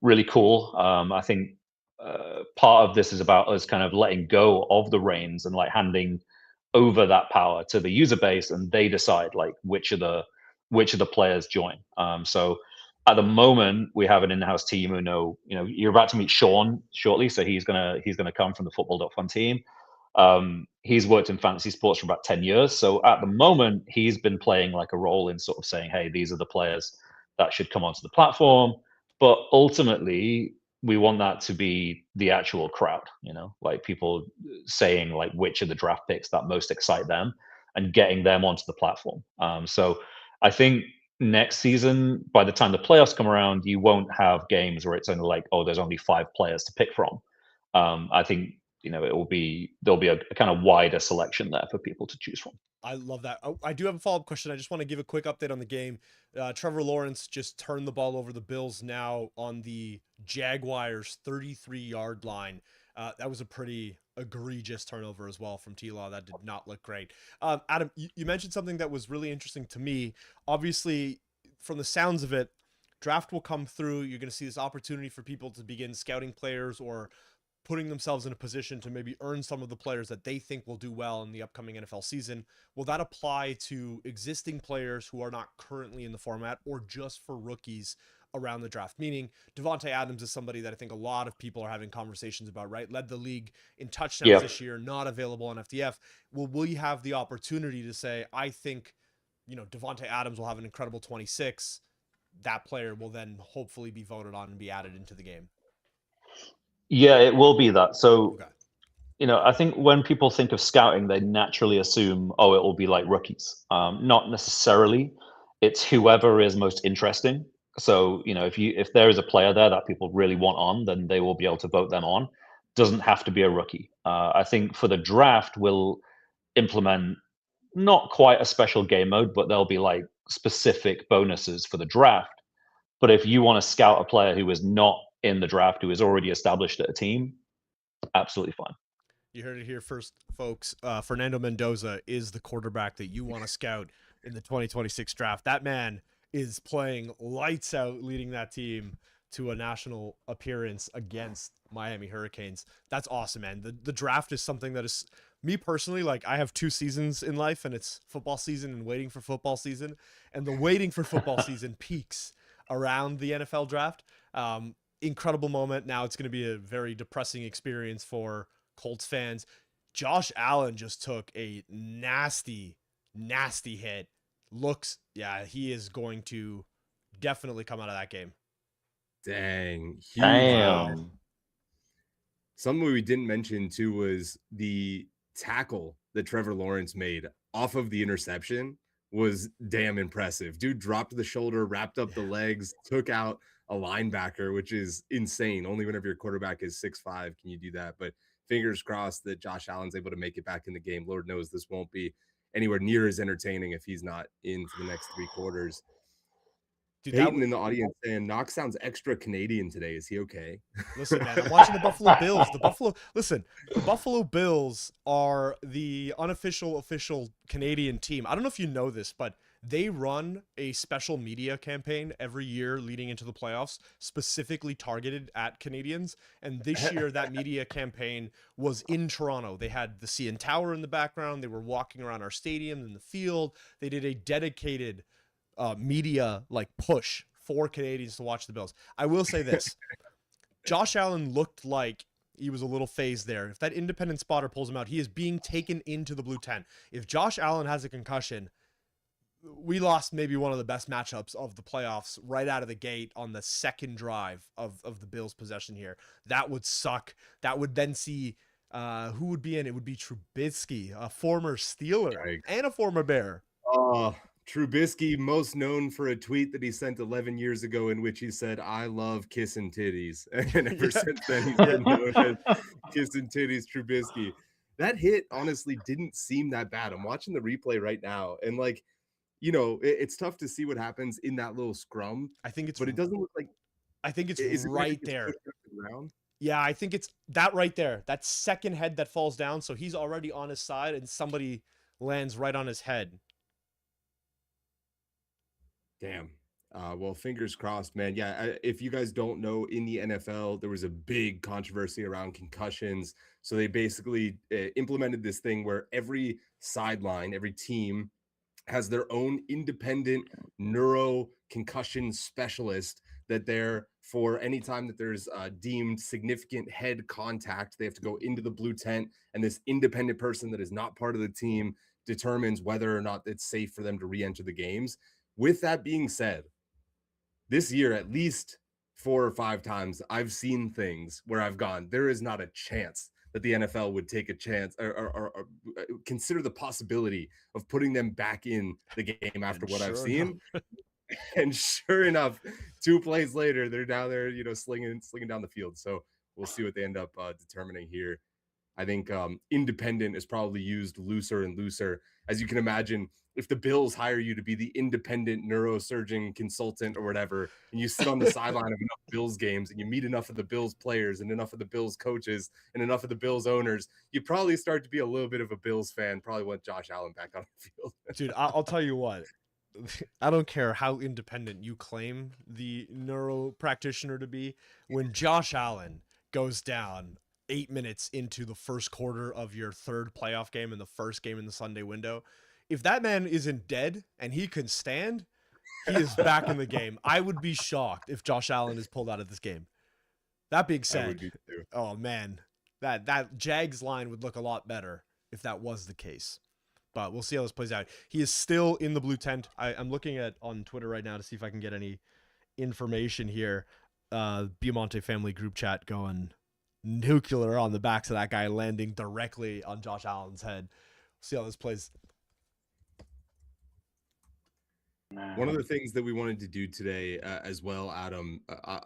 really cool. I think part of this is about us kind of letting go of the reins and like handing over that power to the user base, and they decide like which of the players join. So at the moment, we have an in-house team who know, you're about to meet Sean shortly, so he's gonna come from the Football.Fun team. He's worked in fantasy sports for about 10 years. So at the moment, he's been playing like a role in sort of saying, hey, these are the players that should come onto the platform. But ultimately, we want that to be the actual crowd, like people saying like which of the draft picks that most excite them and getting them onto the platform. So I think next season, by the time the playoffs come around, you won't have games where it's only like, oh, there's only 5 players to pick from. I think there'll be a kind of wider selection there for people to choose from. I love that. Oh, I do have a follow-up question. I just want to give a quick update on the game. Trevor Lawrence just turned the ball over the Bills now on the Jaguars 33-yard line. That was a pretty egregious turnover as well from T-Law. That did not look great. Adam, you mentioned something that was really interesting to me. Obviously, from the sounds of it, draft will come through. You're going to see this opportunity for people to begin scouting players or putting themselves in a position to maybe earn some of the players that they think will do well in the upcoming NFL season. Will that apply to existing players who are not currently in the format or just for rookies around the draft? Meaning Devontae Adams is somebody that I think a lot of people are having conversations about, right? Led the league in touchdowns this year, not available on FDF. Will you have the opportunity to say, I think, Devontae Adams will have an incredible 26. That player will then hopefully be voted on and be added into the game. Yeah, it will be that. So, Okay. I think when people think of scouting, they naturally assume, oh, it will be like rookies. Not necessarily. It's whoever is most interesting. So, if there is a player there that people really want on, then they will be able to vote them on. Doesn't have to be a rookie. I think for the draft, we'll implement not quite a special game mode, but there'll be like specific bonuses for the draft. But if you want to scout a player who is not in the draft, who is already established at a team, absolutely fine. You heard it here first, folks. Fernando Mendoza is the quarterback that you want to scout in the 2026 draft. That man is playing lights out, leading that team to a national appearance against Miami Hurricanes. That's awesome, man. The draft is something that is, me personally, like I have 2 seasons in life, and it's football season and waiting for football season. And the waiting for football season peaks around the NFL draft. Incredible moment. Now it's going to be a very depressing experience for Colts fans. Josh Allen just took a nasty hit. He is going to definitely come out of that game. Dang. Damn. Something we didn't mention too was the tackle that Trevor Lawrence made off of the interception was damn impressive. Dude dropped the shoulder, wrapped up the legs, took out a linebacker, which is insane. Only whenever your quarterback is 6'5" can you do that. But fingers crossed that Josh Allen's able to make it back in the game. Lord knows this won't be anywhere near as entertaining if he's not in for the next 3 quarters. Dude, Peyton in the audience saying Knox sounds extra Canadian today. Is he okay? Listen, man, I'm watching the Buffalo Bills. The Buffalo Bills are the unofficial official Canadian team. I don't know if you know this, but they run a special media campaign every year leading into the playoffs, specifically targeted at Canadians. And this year, that media campaign was in Toronto. They had the CN Tower in the background. They were walking around our stadium in the field. They did a dedicated media like push for Canadians to watch the Bills. I will say this. Josh Allen looked like he was a little phased there. If that independent spotter pulls him out, he is being taken into the blue tent. If Josh Allen has a concussion, we lost maybe one of the best matchups of the playoffs right out of the gate on the second drive of the Bills' possession here. That would suck. That would then see who would be in. It would be Trubisky, a former Steeler and a former Bear. Trubisky, most known for a tweet that he sent 11 years ago in which he said, "I love kissing titties." And ever since then, he's been known as kissing titties Trubisky. That hit honestly didn't seem that bad. I'm watching the replay right now, and like, you know, it's tough to see what happens in that little scrum. I think it's, but it doesn't look like. I think it's Is it right there. Around? Yeah, I think it's that right there. That second head that falls down. So he's already on his side, and somebody lands right on his head. Damn. Well, fingers crossed, man. Yeah, if you guys don't know, in the NFL, there was a big controversy around concussions. So they basically implemented this thing where every sideline, every team has their own independent neuro concussion specialist that they're for any time that there's deemed significant head contact, they have to go into the blue tent, and this independent person that is not part of the team determines whether or not it's safe for them to re-enter the games. With that being said, this year, at least 4 or 5 times, I've seen things where I've gone, there is not a chance that the NFL would take a chance or consider the possibility of putting them back in the game after what I've seen. And sure enough, 2 plays later, they're down there, you know, slinging down the field. So we'll see what they end up determining here. I think independent is probably used looser and looser. As you can imagine, if the Bills hire you to be the independent neurosurgeon consultant or whatever, and you sit on the sideline of enough Bills games and you meet enough of the Bills players and enough of the Bills coaches and enough of the Bills owners, you probably start to be a little bit of a Bills fan, probably want Josh Allen back on the field. Dude, I'll tell you what. I don't care how independent you claim the neuro practitioner to be. When Josh Allen goes down 8 minutes into the first quarter of your third playoff game and the first game in the Sunday window, if that man isn't dead and he can stand, he is back in the game. I would be shocked if Josh Allen is pulled out of this game. That being said, oh man, that Jags line would look a lot better if that was the case. But we'll see how this plays out. He is still in the blue tent. I'm looking at on Twitter right now to see if I can get any information here. Biamonte family group chat going nuclear on the backs of that guy landing directly on Josh Allen's head. See how this plays. One of the things that we wanted to do today as well, Adam,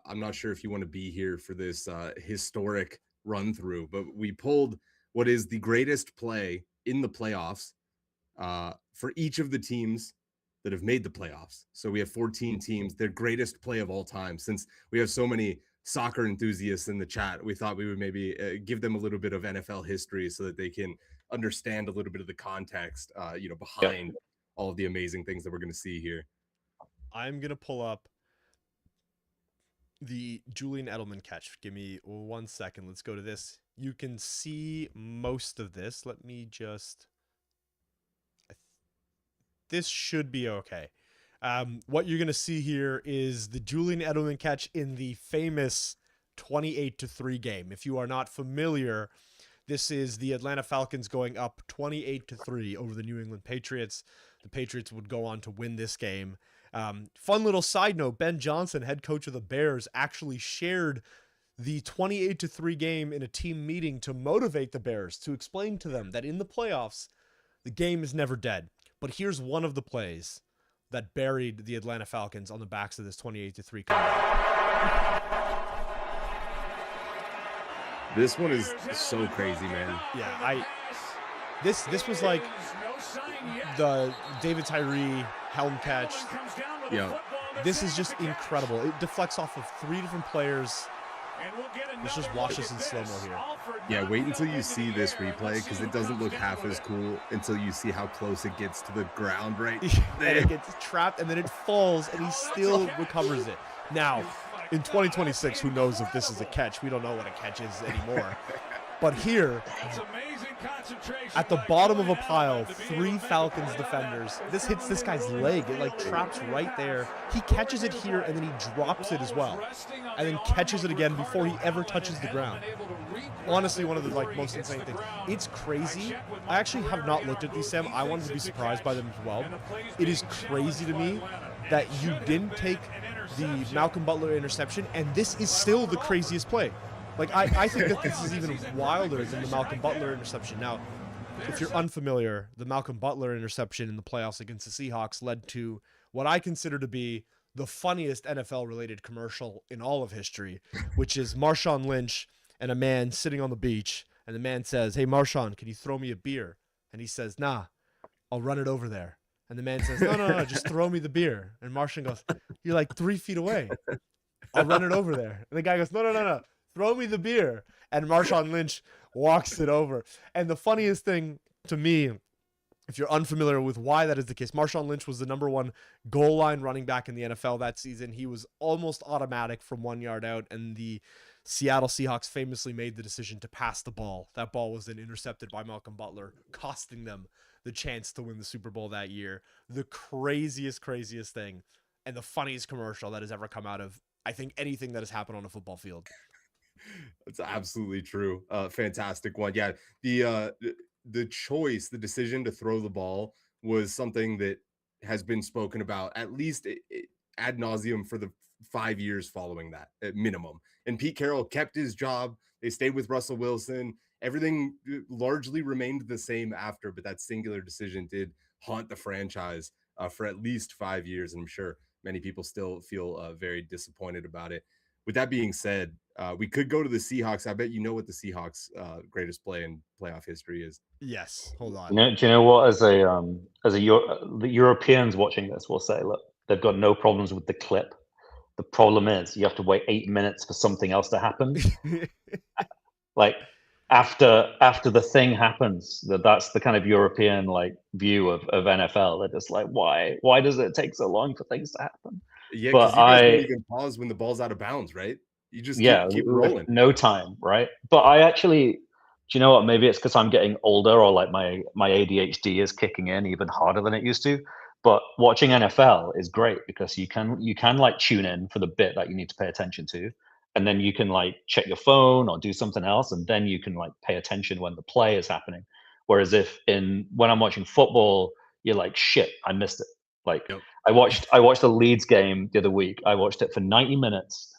I'm not sure if you want to be here for this historic run through, but we pulled what is the greatest play in the playoffs for each of the teams that have made the playoffs. So we have 14 teams, their greatest play of all time. Since we have so many soccer enthusiasts in the chat, we thought we would maybe give them a little bit of NFL history so that they can understand a little bit of the context, behind all of the amazing things that we're going to see here. I'm going to pull up the Julian Edelman catch. Give me 1 second. Let's go to this. You can see most of this. Let me just... This should be okay. What you're going to see here is the Julian Edelman catch in the famous 28-3 game. If you are not familiar, this is the Atlanta Falcons going up 28-3 over the New England Patriots. The Patriots would go on to win this game. Fun little side note, Ben Johnson, head coach of the Bears, actually shared the 28-3 game in a team meeting to motivate the Bears, to explain to them that in the playoffs, the game is never dead. But here's one of the plays that buried the Atlanta Falcons on the backs of this 28-3 comeback. This one is so crazy, man. Yeah, this was like the David Tyree helm catch. Yeah. This is just incredible. It deflects off of 3 different players. Let's just watch this in slow-mo here. Yeah, wait until you see this replay, because it doesn't look half as cool until you see how close it gets to the ground right there. And it gets trapped, and then it falls, and he still recovers it. Now, in 2026, who knows if this is a catch? We don't know what a catch is anymore. But here, At the bottom of a pile, 3 Falcons defenders. This hits this guy's leg. It like traps right there. He catches it here and then he drops it as well. And then catches it again before he ever touches the ground. Honestly, one of the like most insane things. It's crazy. I actually have not looked at these, Sam. I wanted to be surprised by them as well. It is crazy to me that you didn't take the Malcolm Butler interception, and this is still the craziest play. Like, I think that this is even wilder than the Malcolm Butler interception. Now, if you're unfamiliar, the Malcolm Butler interception in the playoffs against the Seahawks led to what I consider to be the funniest NFL-related commercial in all of history, which is Marshawn Lynch and a man sitting on the beach, and the man says, "Hey, Marshawn, can you throw me a beer?" And he says, "Nah, I'll run it over there." And the man says, no, just throw me the beer. And Marshawn goes, "You're like 3 feet away. I'll run it over there." And the guy goes, no, throw me the beer. And Marshawn Lynch walks it over. And the funniest thing to me, if you're unfamiliar with why that is the case, Marshawn Lynch was the #1 goal line running back in the NFL that season. He was almost automatic from 1 yard out, and the Seattle Seahawks famously made the decision to pass the ball. That ball was then intercepted by Malcolm Butler, costing them the chance to win the Super Bowl that year. The craziest thing, and the funniest commercial that has ever come out of, I think, anything that has happened on a football field. That's absolutely true. Fantastic one. Yeah, the choice, the decision to throw the ball was something that has been spoken about at least ad nauseum for the 5 years following that at minimum. And Pete Carroll kept his job. They stayed with Russell Wilson. Everything largely remained the same after, but that singular decision did haunt the franchise for at least 5 years. And I'm sure many people still feel very disappointed about it. With that being said, we could go to the Seahawks. I bet you know what the Seahawks' greatest play in playoff history is. Yes, hold on. Do you know what? The Europeans watching this will say, look, they've got no problems with the clip. The problem is you have to wait 8 minutes for something else to happen. Like after the thing happens, that's the kind of European like view of NFL. They're just like, why does it take so long for things to happen? Yeah, because you guys don't even pause when the ball's out of bounds, right? You just keep rolling. No time, right? But I actually, do you know what? Maybe it's because I'm getting older, or like my ADHD is kicking in even harder than it used to. But watching NFL is great because you can like tune in for the bit that you need to pay attention to, and then you can like check your phone or do something else, and then you can like pay attention when the play is happening. Whereas when I'm watching football, you're like, shit, I missed it. Like Yep. I watched the Leeds game the other week. I watched it for 90 minutes,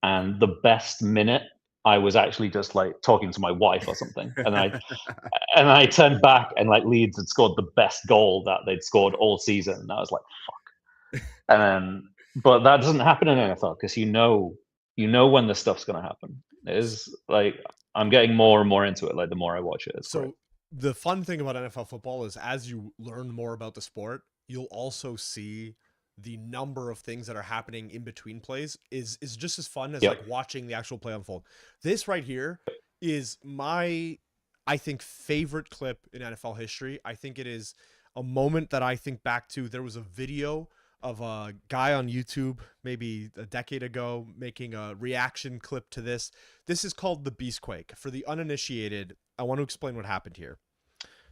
and the best minute I was actually just like talking to my wife or something, and I turned back and like Leeds had scored the best goal that they'd scored all season, and I was like, fuck. But that doesn't happen in NFL because you know when this stuff's gonna happen. It is like I'm getting more and more into it. Like the more I watch it, it's great. The fun thing about NFL football is as you learn more about the sport, you'll also see the number of things that are happening in between plays is just as fun as like watching the actual play unfold. This right here is my, I think, favorite clip in NFL history. I think it is a moment that I think back to. There was a video of a guy on YouTube maybe a decade ago making a reaction clip to this. This is called the Beastquake. For the uninitiated, I want to explain what happened here.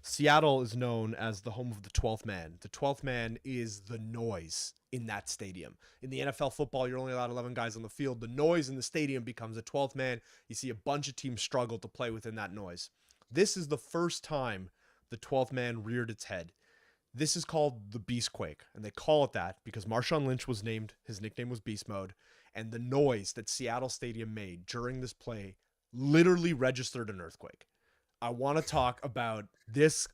Seattle is known as the home of the 12th man. The 12th man is the noise in that stadium. In the NFL football, you're only allowed 11 guys on the field. The noise in the stadium becomes a 12th man. You see a bunch of teams struggle to play within that noise. This is the first time the 12th man reared its head. This is called the Beastquake, and they call it that because Marshawn Lynch was named. His nickname was Beast Mode, and the noise that Seattle Stadium made during this play literally registered an earthquake. I want to talk about this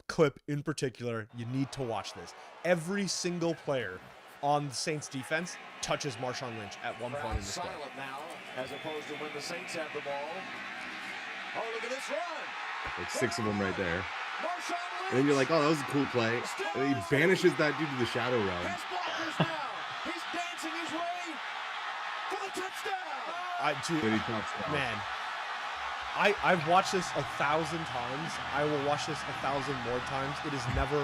clip in particular. You need to watch this. Every single player on the Saints defense touches Marshawn Lynch at one point in this play. Now, as opposed to when the Saints have the ball. Oh, look at this run! Like 6 of them right there. And then you're like, oh, that was a cool play. And he banishes that dude to the shadow realm. He's dancing his way for the touchdown. Man, I've watched this 1,000 times. I will watch this 1,000 more times. It is never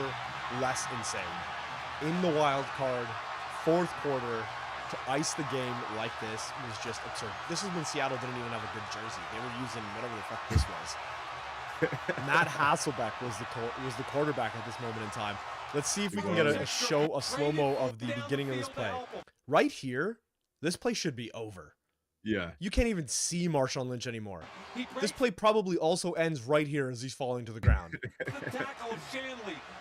less insane. In the wild card, fourth quarter, to ice the game like this was just absurd. This is when Seattle didn't even have a good jersey. They were using whatever the fuck this was. Matt Hasselbeck was the quarterback at this moment in time. Let's see if we can get a slow-mo of the beginning of this play. Right here, this play should be over. Yeah. You can't even see Marshawn Lynch anymore. This play probably also ends right here as he's falling to the ground.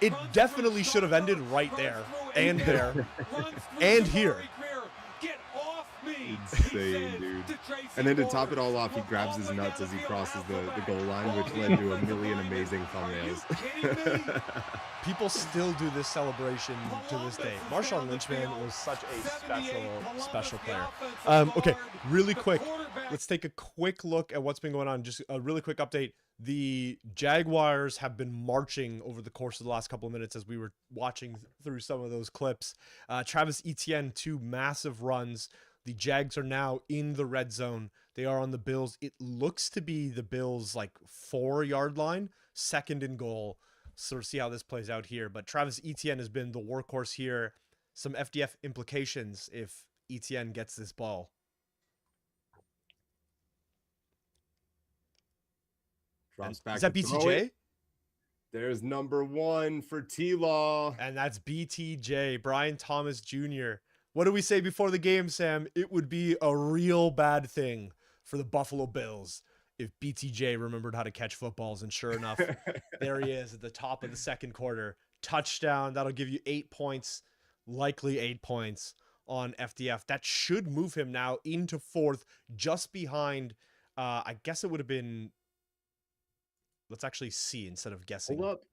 It definitely should have ended right there, and here. Insane, dude. And then to top it all off, he grabs his nuts as he crosses the goal line, which led to a million amazing thumbnails. People still do this celebration to this day. Marshawn Lynch, man, was such a special player. Okay, really quick. Let's take a quick look at what's been going on. Just a really quick update. The Jaguars have been marching over the course of the last couple of minutes as we were watching through some of those clips. Travis Etienne, 2 massive runs. The Jags are now in the red zone. They are on the Bills. It looks to be the Bills' 4-yard line, 2nd and goal. Sort of see how this plays out here. But Travis Etienne has been the workhorse here. Some FDF implications if Etienne gets this ball. Drops back. Is that BTJ? There's number 1 for T-Law. And that's BTJ, Brian Thomas Jr. What did we say before the game, Sam? It would be a real bad thing for the Buffalo Bills if BTJ remembered how to catch footballs. And sure enough, there he is at the top of the second quarter. Touchdown. That'll give you 8 points, likely 8 points on FDF. That should move him now into 4th, just behind, I guess it would have been, let's actually see instead of guessing. Hold up.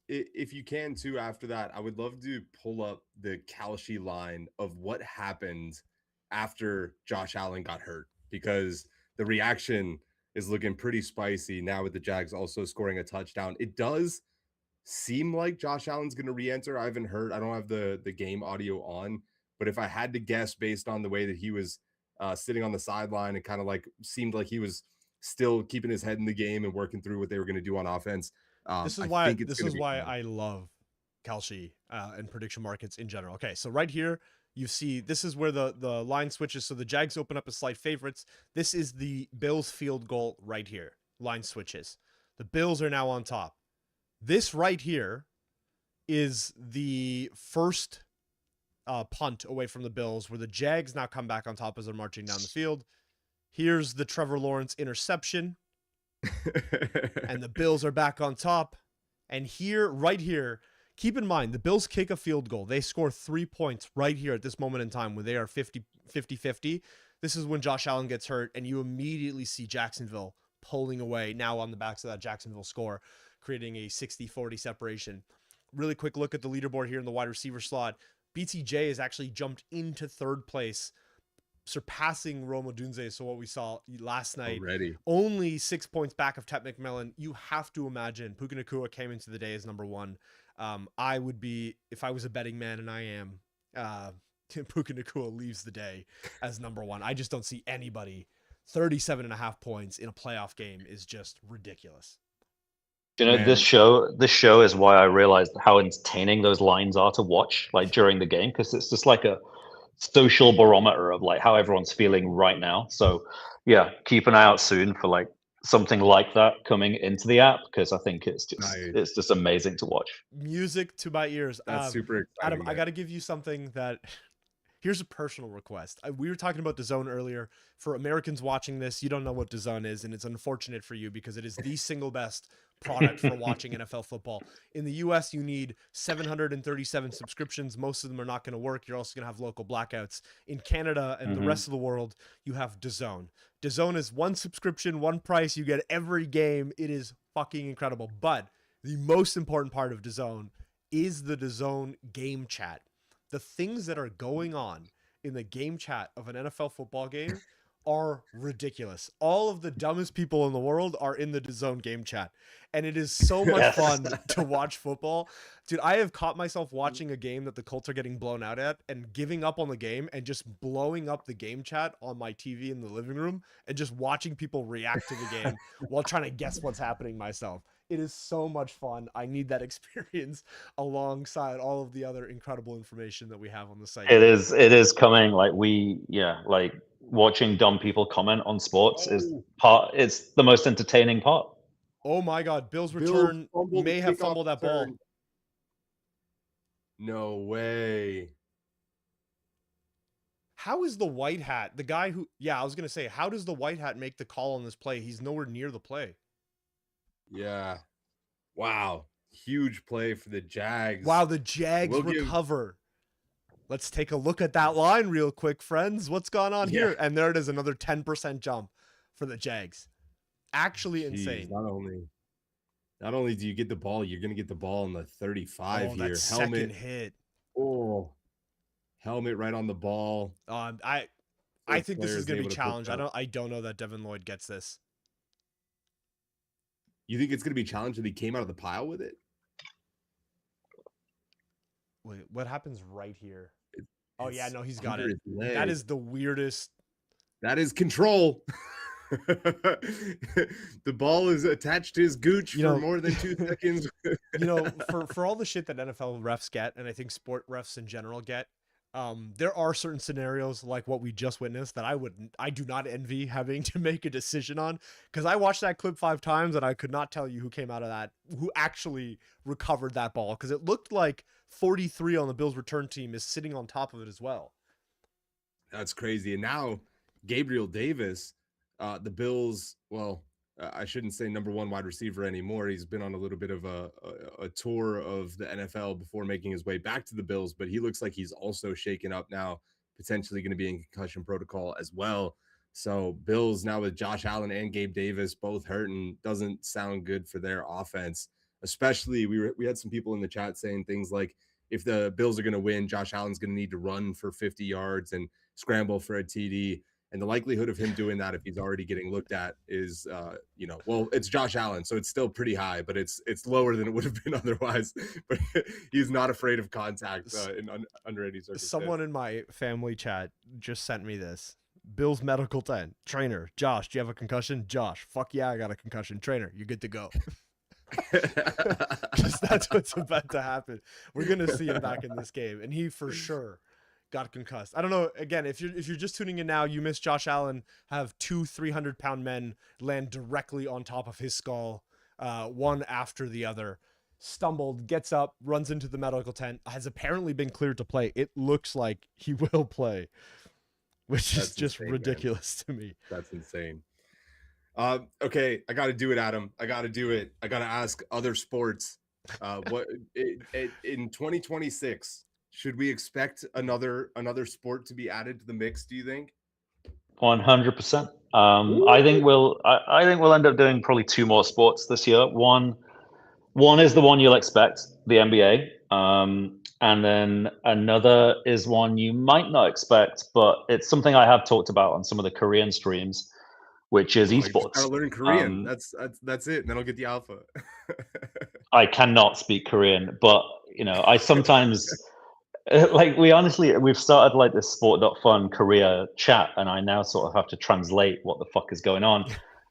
If you can too, after that, I would love to pull up the Kalshi line of what happened after Josh Allen got hurt, because the reaction is looking pretty spicy now with the Jags also scoring a touchdown. It does seem like Josh Allen's going to re-enter. I haven't heard. I don't have the game audio on, but if I had to guess based on the way that he was sitting on the sideline, it kind of seemed like he was still keeping his head in the game and working through what they were going to do on offense. This is why I love Kalshi and prediction markets in general. Okay, so right here, you see this is where the line switches. So the Jags open up as slight favorites. This is the Bills field goal right here. Line switches. The Bills are now on top. This right here is the first punt away from the Bills, where the Jags now come back on top as they're marching down the field. Here's the Trevor Lawrence interception. And the Bills are back on top. And here, right here, keep in mind, the Bills kick a field goal. They score 3 points right here at this moment in time when they are 50-50. This is when Josh Allen gets hurt, and you immediately see Jacksonville pulling away now on the backs of that Jacksonville score, creating a 60-40 separation. Really quick look at the leaderboard here in the wide receiver slot. BTJ has actually jumped into 3rd place, surpassing Rome Odunze. So what we saw last night, already only 6 points back of Tet McMillan. You have to imagine Puka Nacua came into the day as number 1. I would be, if I was a betting man, and I am, Puka Nacua leaves the day as number 1. I just don't see anybody. 37.5 points in a playoff game is just ridiculous. You know, this show is why I realized how entertaining those lines are to watch, during the game, because it's just like a social barometer of how everyone's feeling right now. So yeah, keep an eye out soon for something like that coming into the app, because I think it's just amazing to watch. Music to my ears. That's super exciting, Adam, man. I got to give you something that here's a personal request. We were talking about DAZN earlier. For Americans watching this, you don't know what DAZN is, and it's unfortunate for you because it is the single best product for watching NFL football. In the US, you need 737 subscriptions. Most of them are not going to work. You're also going to have local blackouts. In Canada and the rest of the world, you have DAZN. DAZN is 1 subscription, 1 price. You get every game. It is fucking incredible. But the most important part of DAZN is the DAZN game chat. The things that are going on in the game chat of an NFL football game are ridiculous. All of the dumbest people in the world are in the DAZN game chat, and it is so much fun to watch football. Dude, I have caught myself watching a game that the Colts are getting blown out at and giving up on the game and just blowing up the game chat on my TV in the living room and just watching people react to the game while trying to guess what's happening myself. It is so much fun. I need that experience alongside all of the other incredible information that we have on the site. It is coming. Watching dumb people comment on sports it's the most entertaining part. Oh my God. Bills Bills return fumbled may the have kickoff fumbled that ball. return. No way. How is the white hat, the guy who, yeah, I was going to say, how does the white hat make the call on this play? He's nowhere near the play. Yeah. Wow. Huge play for the Jags. Wow, the Jags We'll give- recover. Let's take a look at that line real quick, friends. What's going on here? And there it is, another 10% jump for the Jags. Actually Jeez, insane. Not only do you get the ball, you're going to get the ball in the 35 Oh, here. that second hit. Oh, helmet right on the ball. I Both think this is players going to able be to pick challenged. up. I don't know that Devin Lloyd gets this. You think it's going to be challenged if he came out of the pile with it? Wait, what happens right here? Oh yeah, no, he's got under it. his leg. That is the weirdest. That is control. The ball is attached to his gooch for more than 2 seconds. For all the shit that NFL refs get, and I think sport refs in general get, there are certain scenarios like what we just witnessed that I do not envy having to make a decision on, because I watched that clip 5 times and I could not tell you who came out of that, who actually recovered that ball, because it looked like 43 on the Bills return team is sitting on top of it as well. That's crazy. And now Gabriel Davis, the Bills, I shouldn't say number 1 wide receiver anymore. He's been on a little bit of a tour of the NFL before making his way back to the Bills, but he looks like he's also shaken up now, potentially going to be in concussion protocol as well. So Bills now with Josh Allen and Gabe Davis both hurting doesn't sound good for their offense. Especially we had some people in the chat saying things like, if the Bills are going to win, Josh Allen's going to need to run for 50 yards and scramble for a TD. And the likelihood of him doing that, if he's already getting looked at, is, it's Josh Allen, so it's still pretty high, but it's lower than it would have been otherwise. But he's not afraid of contact under any circumstance. Someone in my family chat just sent me this. Bill's medical trainer, Josh, do you have a concussion? Josh, fuck yeah, I got a concussion. Trainer, you're good to go. Because that's what's about to happen. We're gonna see him back in this game, and he for sure got concussed. I don't know. Again, if you're just tuning in now, you missed Josh Allen have 2 300-pound men land directly on top of his skull, one after the other. Stumbled, gets up, runs into the medical tent, has apparently been cleared to play. It looks like he will play, which is just insane, ridiculous to me. That's insane. Okay, I got to do it, Adam. I got to do it. I got to ask other sports. What in 2026 should we expect another sport to be added to the mix? Do you think? 100%. I think we'll end up doing probably 2 more sports this year. One is the one you'll expect, the NBA. And then another is one you might not expect, but it's something I have talked about on some of the Korean streams, which is esports. I gotta learn Korean. That's it. And then I'll get the alpha. I cannot speak Korean, but I sometimes we've started like this sport.fun Korea chat, and I now sort of have to translate what the fuck is going on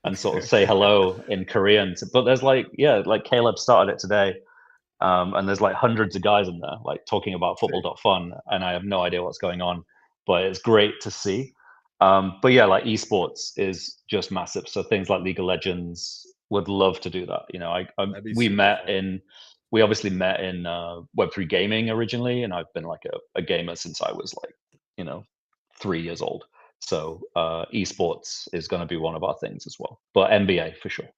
and sort of say hello in Korean. But there's like Caleb started it today. And there's like hundreds of guys in there like talking about football.fun, and I have no idea what's going on, but it's great to see. But yeah, like esports is just massive. So things like League of Legends, would love to do that. We obviously met in Web3 gaming originally, and I've been like a gamer since I was like 3 years old. So esports is going to be one of our things as well, but NBA for sure.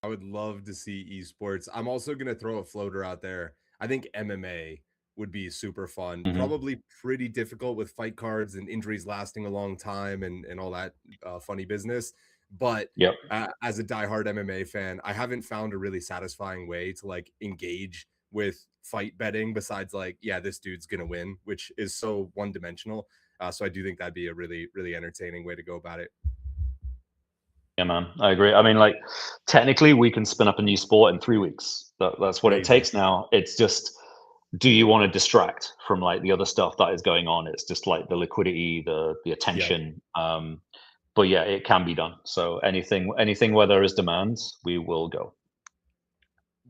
I would love to see esports. I'm also going to throw a floater out there. I think MMA would be super fun. Mm-hmm. Probably pretty difficult with fight cards and injuries lasting a long time and all that funny business. But yep. As a diehard MMA fan, I haven't found a really satisfying way to like engage with fight betting besides like, yeah, this dude's going to win, which is so one-dimensional. So I do think that'd be a really, really entertaining way to go about it. Yeah, man, I agree. I mean, like, technically, we can spin up a new sport in 3 weeks. That's what it takes now. It's just, do you want to distract from like the other stuff that is going on? It's just like the liquidity, the attention. Yeah. But yeah, it can be done. So anything where there is demand, we will go.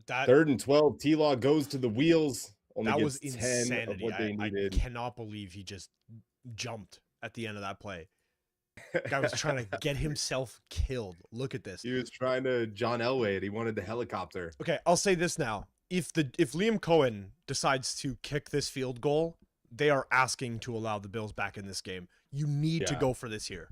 That 3rd and 12, T-Law goes to the wheels. That was insanity. I cannot believe he just jumped at the end of that play. Guy was trying to get himself killed. Look at this. He was trying to John Elway it. He wanted the helicopter. Okay, I'll say this now. If Liam Cohen decides to kick this field goal, they are asking to allow the Bills back in this game. You need to Yeah. go for this here.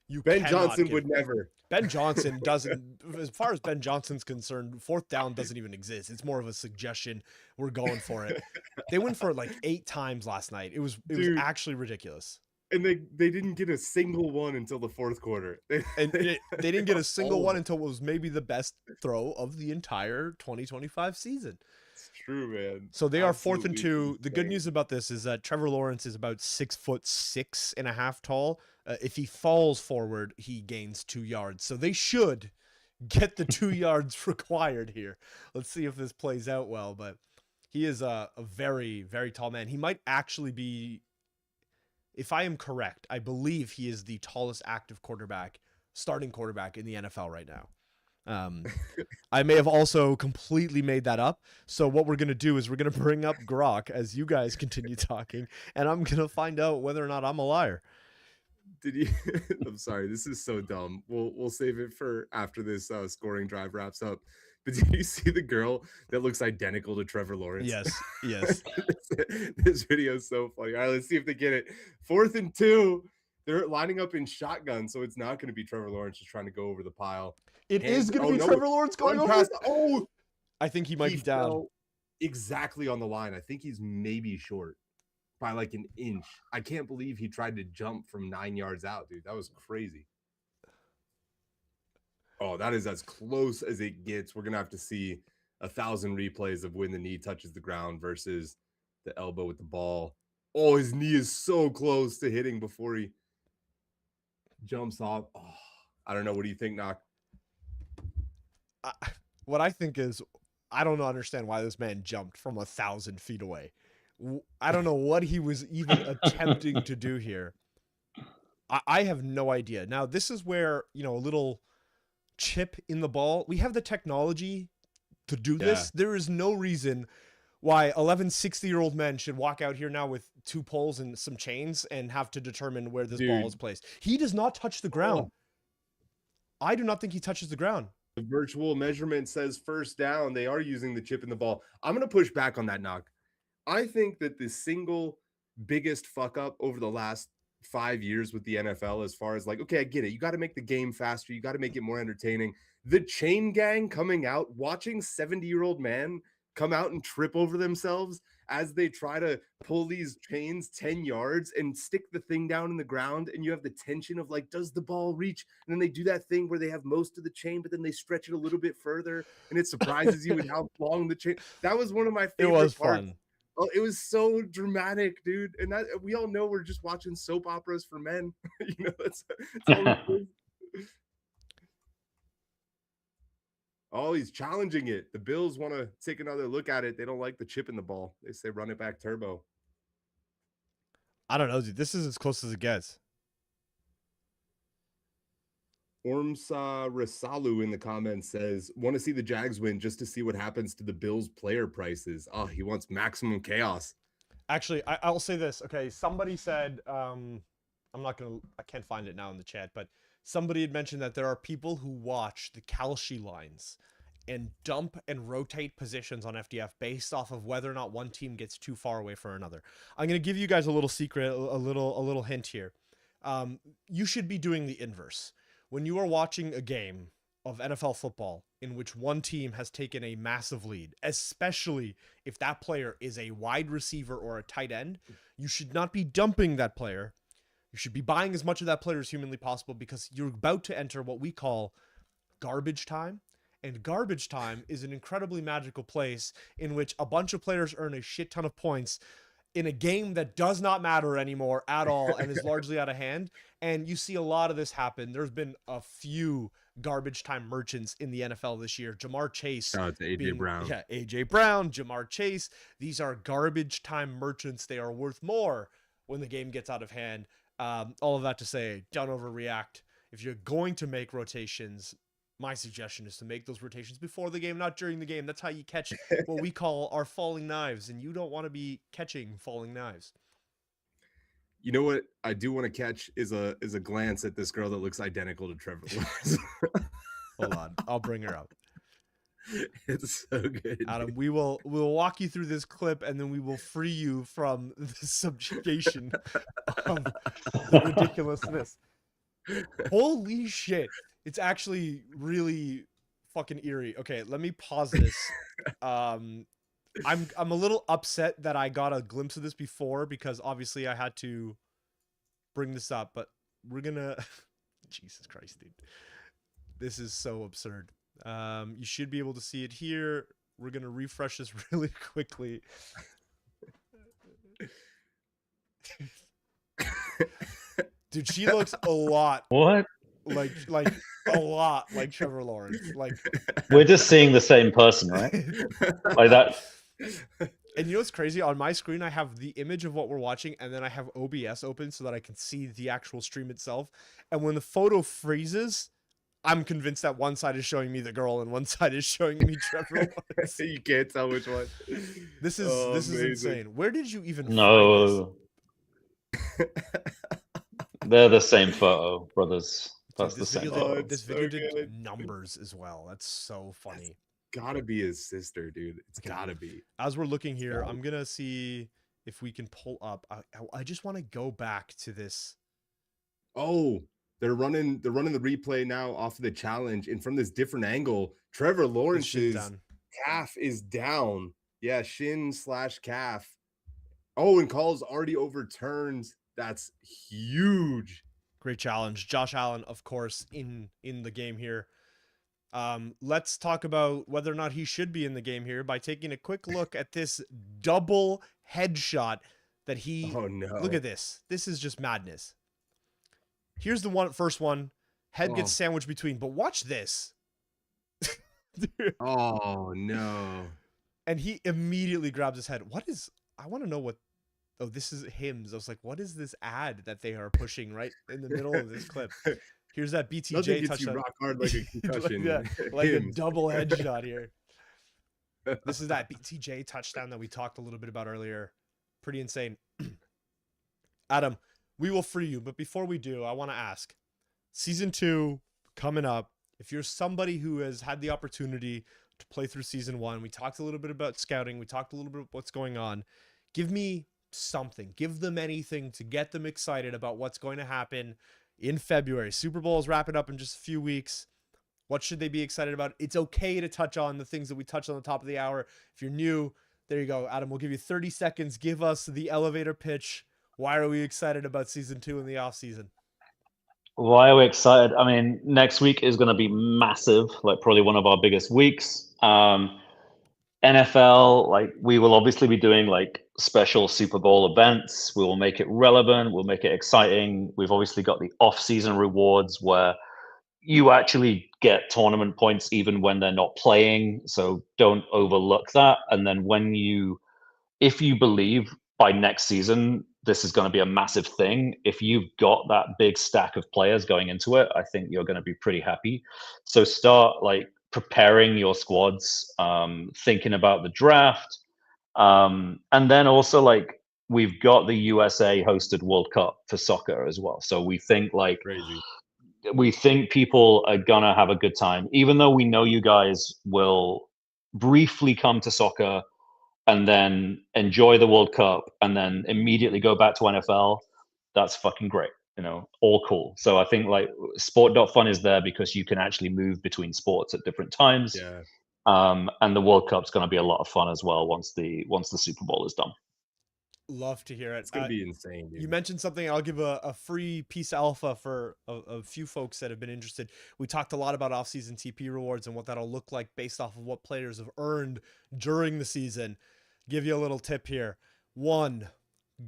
You Ben cannot Johnson give- would never. Ben Johnson doesn't, as far as Ben Johnson's concerned, fourth down doesn't even exist. It's more of a suggestion. We're going for it. They went for it like 8 times last night. It was Dude. actually ridiculous. And they didn't get a single one until the fourth quarter. And they didn't get a single all one of until it was maybe the best throw of the entire 2025 season. It's true, man. So they are 4th and Absolutely 2. The good insane. news about this is that Trevor Lawrence is about 6'6.5" tall. If he falls forward, he gains 2 yards. So they should get the 2 yards required here. Let's see if this plays out well. But he is a very, very tall man. He might actually be, if I am correct, I believe he is the tallest active quarterback, starting quarterback in the NFL right now. I may have also completely made that up. So what we're going to do is we're going to bring up Grok as you guys continue talking, and I'm going to find out whether or not I'm a liar. Did you? I'm sorry. This is so dumb. We'll save it for after this scoring drive wraps up. But did you see the girl that looks identical to Trevor Lawrence? Yes, yes. This video is so funny. All right, let's see if they get it. 4th and 2. They're lining up in shotgun, so it's not going to be Trevor Lawrence just trying to go over the pile. It Hands- is going to oh, be no, Trevor Lawrence going Run over. past. Oh, I think he might be down. fell exactly on the line. I think he's maybe short by like an inch. I can't believe he tried to jump from 9 yards out, dude. That was crazy. Oh, that is as close as it gets. We're gonna have to see 1,000 replays of when the knee touches the ground versus the elbow with the ball. Oh, his knee is so close to hitting before he jumps off. Oh, I don't know. What do you think, Knock? What I think is, I don't understand why this man jumped from 1,000 feet away. I don't know what he was even attempting to do here. I have no idea. Now, this is where, a little chip in the ball. We have the technology to do this. There is no reason why 11 60-year-old men should walk out here now with 2 poles and some chains and have to determine where this ball is placed. He does not touch the ground. I do not think he touches the ground. The virtual measurement says first down. They are using the chip in the ball. I'm going to push back on that, Knock. I think that the single biggest fuck up over the last 5 years with the NFL, as far as like, okay, I get it. You got to make the game faster. You got to make it more entertaining. The chain gang coming out, watching 70-year-old man come out and trip over themselves as they try to pull these chains 10 yards and stick the thing down in the ground. And you have the tension of like, does the ball reach? And then they do that thing where they have most of the chain, but then they stretch it a little bit further. And it surprises you with how long the chain. That was one of my favorite It was parts. fun. Oh, it was so dramatic, dude. And that we all know we're just watching soap operas for men. That's all it is. Oh, he's challenging it. The Bills want to take another look at it. They don't like the chip in the ball. They say run it back turbo. I don't know, dude. This is as close as it gets. Ormsa Rasalu in the comments says, want to see the Jags win just to see what happens to the Bills player prices. Oh, he wants maximum chaos. Actually, I'll say this. Okay, somebody said, I can't find it now in the chat, but somebody had mentioned that there are people who watch the Kalshi lines and dump and rotate positions on FDF based off of whether or not one team gets too far away from another. I'm going to give you guys a little secret, a little hint here. You should be doing the inverse. When you are watching a game of NFL football in which one team has taken a massive lead, especially if that player is a wide receiver or a tight end, you should not be dumping that player. You should be buying as much of that player as humanly possible, because you're about to enter what we call garbage time. And garbage time is an incredibly magical place in which a bunch of players earn a shit ton of points in a game that does not matter anymore at all and is largely out of hand. And you see a lot of this happen. There's been a few garbage time merchants in the NFL this year. Jamar Chase. Oh, it's AJ Brown. Yeah, AJ Brown, Jamar Chase. These are garbage time merchants. They are worth more when the game gets out of hand. All of that to say, don't overreact. If you're going to make rotations, my suggestion is to make those rotations before the game, not during the game. That's how you catch what we call our falling knives, and you don't want to be catching falling knives. You know what I do want to catch is a glance at this girl that looks identical to Trevor Lawrence. Hold on, I'll bring her up. It's so good. Adam, we'll walk you through this clip, and then we will free you from the subjugation of the ridiculousness. Holy shit. It's actually really fucking eerie. Okay, let me pause this. I'm a little upset that I got a glimpse of this before, because obviously I had to bring this up, but we're gonna Jesus Christ, dude. This is so absurd. You should be able to see it here. We're gonna refresh this really quickly. Dude, she looks a lot What? like a lot like Trevor Lawrence. Like, We're just seeing the same person, right? Like that. and you know what's crazy? On my screen, I have the image of what we're watching, and then I have OBS open so that I can see the actual stream itself. And when the photo freezes, I'm convinced that one side is showing me the girl and one side is showing me Trevor Lawrence. You can't tell which one. This is insane. Where did you even find No. They're the same photo, brothers. That's this? the Dude, same photo. this so video did good. numbers as well. That's so funny. Gotta be his sister, dude. It's gotta be. As we're looking here, I'm gonna see if we can pull up. I just want to go back to this. Oh, they're running the replay now off of the challenge, and from this different angle, Trevor Lawrence's calf is down. Yeah, shin/calf. Oh, and call's already overturned. That's huge. Great challenge. Josh Allen, of course, in the game here. Let's talk about whether or not he should be in the game here by taking a quick look at this double headshot that he. Oh no! Look at this. This is just madness. Here's the first one. Head gets sandwiched between, but watch this. Oh no! And he immediately grabs his head. What is? I want to know what. Oh, this is hymns. I was like, what is this ad that they are pushing right in the middle of this clip? Here's that BTJ touchdown. Rock hard like a concussion. like a double headshot here. This is that BTJ touchdown that we talked a little bit about earlier. Pretty insane. Adam, we will free you, but before we do, I want to ask, season 2 coming up. If you're somebody who has had the opportunity to play through season 1, we talked a little bit about scouting. We talked a little bit about what's going on. Give me something. Give them anything to get them excited about what's going to happen in February. Super Bowl is wrapping up in just a few weeks. What should they be excited about? It's okay to touch on the things that we touched on the top of the hour. If you're new, there you go. Adam, we'll give you 30 seconds. Give us the elevator pitch. Why are we excited about season 2 in the off season? Why are we excited? I mean, next week is going to be massive, like probably one of our biggest weeks. NFL, like we will obviously be doing like special Super Bowl events. We will make it relevant. We'll make it exciting. We've obviously got the off-season rewards where you actually get tournament points even when they're not playing. So don't overlook that. And then if you believe by next season, this is going to be a massive thing. If you've got that big stack of players going into it, I think you're going to be pretty happy. So start like preparing your squads, thinking about the draft. And then also like we've got the USA hosted World Cup for soccer as well. So we think like Crazy. We think people are gonna have a good time, even though we know you guys will briefly come to soccer and then enjoy the World Cup and then immediately go back to NFL. That's fucking great. All cool. So I think like sport.fun is there because you can actually move between sports at different times. Yeah. And the World Cup's going to be a lot of fun as well once the Super Bowl is done. Love to hear it. It's gonna be insane, dude. You mentioned something. I'll give a free piece alpha for a few folks that have been interested. We talked a lot about off-season TP rewards and what that'll look like based off of what players have earned during the season. Give you a little tip here. 1,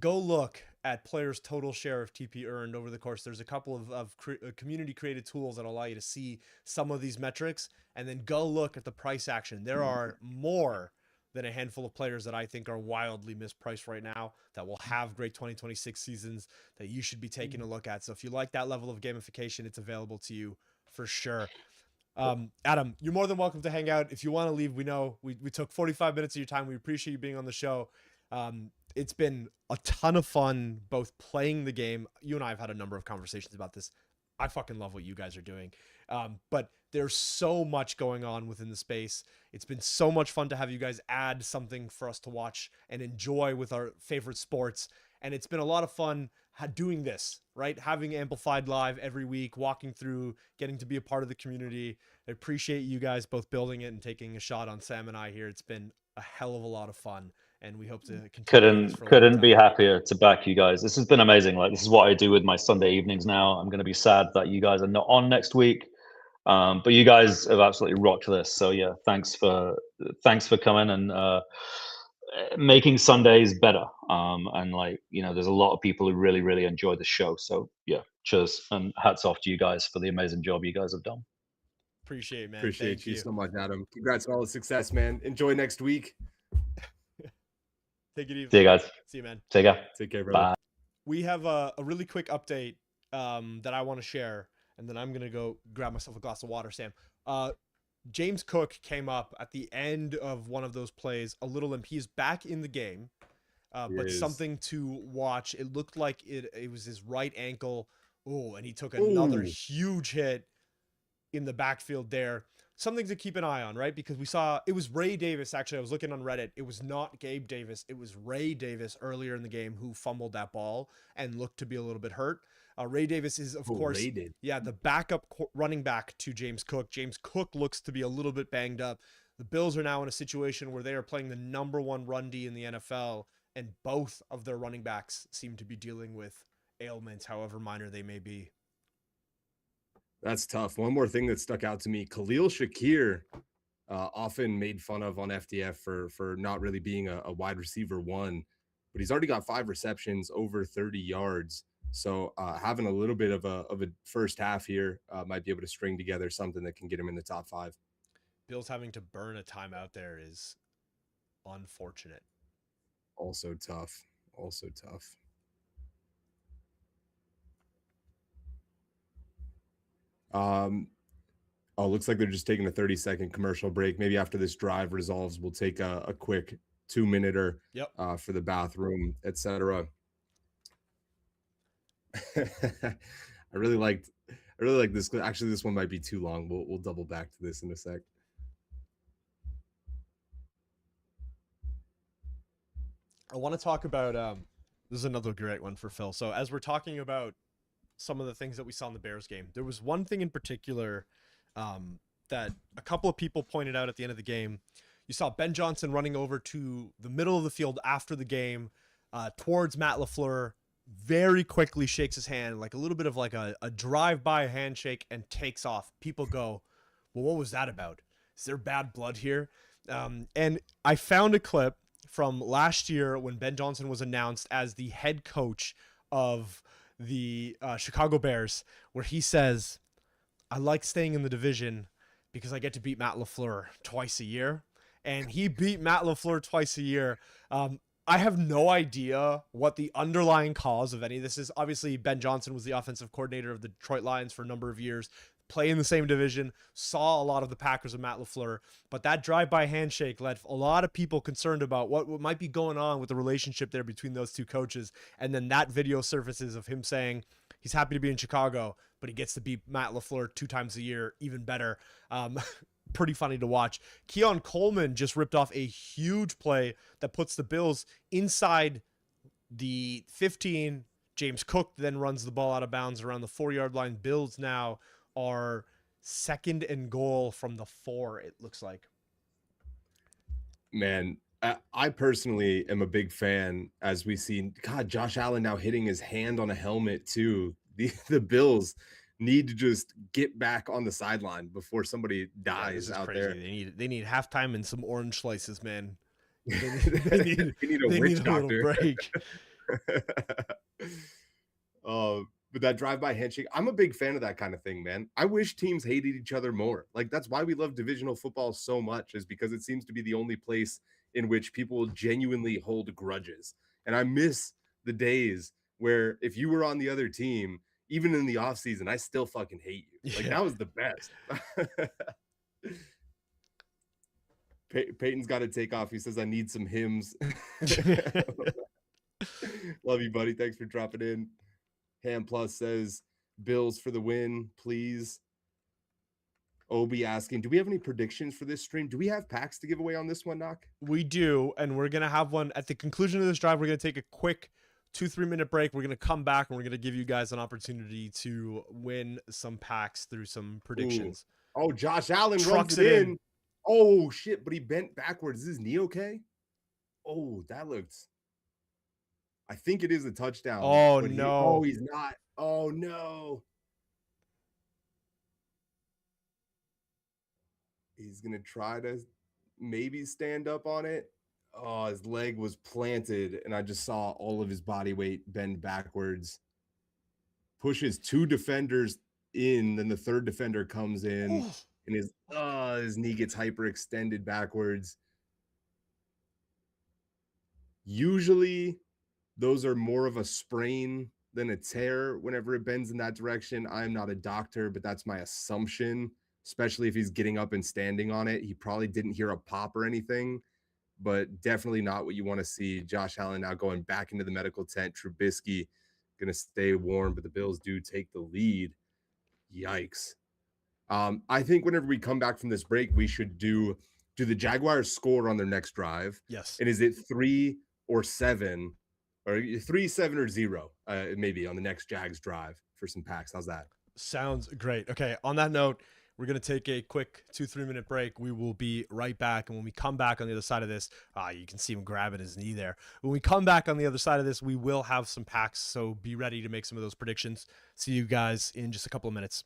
go look at players' total share of TP earned over the course. There's a couple of community-created tools that allow you to see some of these metrics, and then go look at the price action. There are more than a handful of players that I think are wildly mispriced right now that will have great 2026 seasons that you should be taking a look at. So if you like that level of gamification, it's available to you for sure. Adam, you're more than welcome to hang out. If you want to leave, we know we took 45 minutes of your time. We appreciate you being on the show. it's been a ton of fun both playing the game. You and I have had a number of conversations about this. I fucking love what you guys are doing. But there's so much going on within the space. It's been so much fun to have you guys add something for us to watch and enjoy with our favorite sports. And it's been a lot of fun doing this, right? Having Amplified Live every week, walking through, getting to be a part of the community. I appreciate you guys both building it and taking a shot on Sam and I here. It's been a hell of a lot of fun, and we hope to continue doing this for a long Couldn't time. be happier to back you guys. This has been amazing. Like, this is what I do with my Sunday evenings now. I'm going to be sad that you guys are not on next week, but you guys have absolutely rocked this. So yeah, thanks for coming and making Sundays better. And like, there's a lot of people who really enjoy the show. So yeah, cheers and hats off to you guys for the amazing job you guys have done. Appreciate it, man. Appreciate Thank you so much, Adam. Congrats on all the success, man. Enjoy next week. Take it easy. See you guys. See you, man. Take care. Take care, brother. Bye. We have a really quick update that I want to share, and then I'm going to go grab myself a glass of water, Sam. James Cook came up at the end of one of those plays, a little limp. He's back in the game, but something to watch. It looked like it was his right ankle. Oh, and he took another huge hit in the backfield there. Something to keep an eye on, right? Because we saw it was Ray Davis. Actually, I was looking on Reddit. It was not Gabe Davis. It was Ray Davis earlier in the game who fumbled that ball and looked to be a little bit hurt. Ray Davis is, of course, the backup running back to James Cook. James Cook looks to be a little bit banged up. The Bills are now in a situation where they are playing the #1 run D in the NFL, and both of their running backs seem to be dealing with ailments, however minor they may be. That's tough. One more thing that stuck out to me: Khalil Shakir, often made fun of on FDF for not really being a wide receiver one, but he's already got 5 receptions, over 30 yards. So having a little bit of a first half here might be able to string together something that can get him in the top 5. Bills having to burn a timeout there is unfortunate. Also tough. Also tough. Looks like they're just taking a 30-second commercial break. Maybe after this drive resolves, we'll take a quick 2-minute for the bathroom, etc. I really like this. Actually, this one might be too long. We'll double back to this in a sec. I want to talk about this is another great one for Phil. So as we're talking about some of the things that we saw in the Bears game, there was one thing in particular that a couple of people pointed out at the end of the game. You saw Ben Johnson running over to the middle of the field after the game towards Matt LaFleur, very quickly shakes his hand, like a little bit of like a drive-by handshake, and takes off. People go, well, what was that about? Is there bad blood here? And I found a clip from last year when Ben Johnson was announced as the head coach of the Chicago Bears, where he says, I like staying in the division because I get to beat Matt LaFleur twice a year. And he beat Matt LaFleur twice a year. I have no idea what the underlying cause of any of this is. Obviously, Ben Johnson was the offensive coordinator of the Detroit Lions for a number of years, play in the same division, saw a lot of the Packers of Matt LaFleur, but that drive-by handshake left a lot of people concerned about what might be going on with the relationship there between those two coaches. And then that video surfaces of him saying he's happy to be in Chicago, but he gets to beat Matt LaFleur 2 times a year, even better. Pretty funny to watch. Keon Coleman just ripped off a huge play that puts the Bills inside the 15. James Cook then runs the ball out of bounds around the 4-yard line. Bills now are 2nd and goal from the 4, it looks like. Man, I personally am a big fan, as we see, God, Josh Allen now hitting his hand on a helmet too. The Bills need to just get back on the sideline before somebody dies out crazy. there. They need halftime and some orange slices, man. They need a witch doctor. Break. But that drive-by handshake, I'm a big fan of that kind of thing, man. I wish teams hated each other more. Like, that's why we love divisional football so much, is because it seems to be the only place in which people genuinely hold grudges. And I miss the days where if you were on the other team, even in the offseason, I still fucking hate you. Like, that was the best. Peyton's got to take off. He says, I need some hymns. Love you, buddy. Thanks for dropping in. Ham Plus says Bills for the win, please. Obi asking, do we have any predictions for this stream? Do we have packs to give away on this one, Knock? We do, and we're gonna have one at the conclusion of this drive. We're gonna take a quick 2-3 minute break. We're gonna come back and we're gonna give you guys an opportunity to win some packs through some predictions. Ooh. Oh, Josh Allen Trucks runs it it in. Oh shit! But he bent backwards. Is his knee okay? Oh, that looked. I think it is a touchdown. Oh but no! he's not. Oh no! He's gonna try to maybe stand up on it. Oh, his leg was planted, and I just saw all of his body weight bend backwards. Pushes 2 defenders in, then the 3rd defender comes in, and his knee gets hyperextended backwards. Usually, those are more of a sprain than a tear whenever it bends in that direction. I'm not a doctor, but that's my assumption, especially if he's getting up and standing on it. He probably didn't hear a pop or anything, but definitely not what you want to see. Josh Allen now going back into the medical tent. Trubisky going to stay warm, but the Bills do take the lead. Yikes. I think whenever we come back from this break, we should do the Jaguars score on their next drive? Yes. And is it 3 or 7 or 3, 7 or 0? Maybe on the next Jags drive for some packs. How's that? Sounds great. Okay, on that note, we're going to take a quick 2-3 minute break. We will be right back. And when we come back on the other side of this, you can see him grabbing his knee there. When we come back on the other side of this, we will have some packs. So be ready to make some of those predictions. See you guys in just a couple of minutes.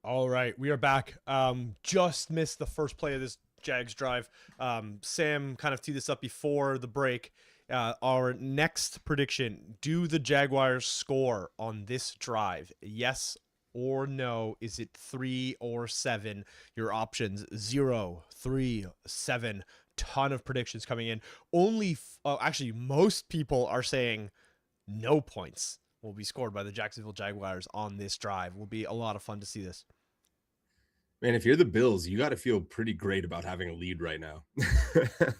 All right, we are back. Just missed the first play of this Jags drive. Sam kind of teed this up before the break. Our next prediction: do the Jaguars score on this drive? Yes or no? Is it 3 or 7? Your options: 0, 3, 7. Ton of predictions coming in. Actually, most people are saying no points will be scored by the Jacksonville Jaguars on this drive. Will be a lot of fun to see this. Man, if you're the Bills, you got to feel pretty great about having a lead right now.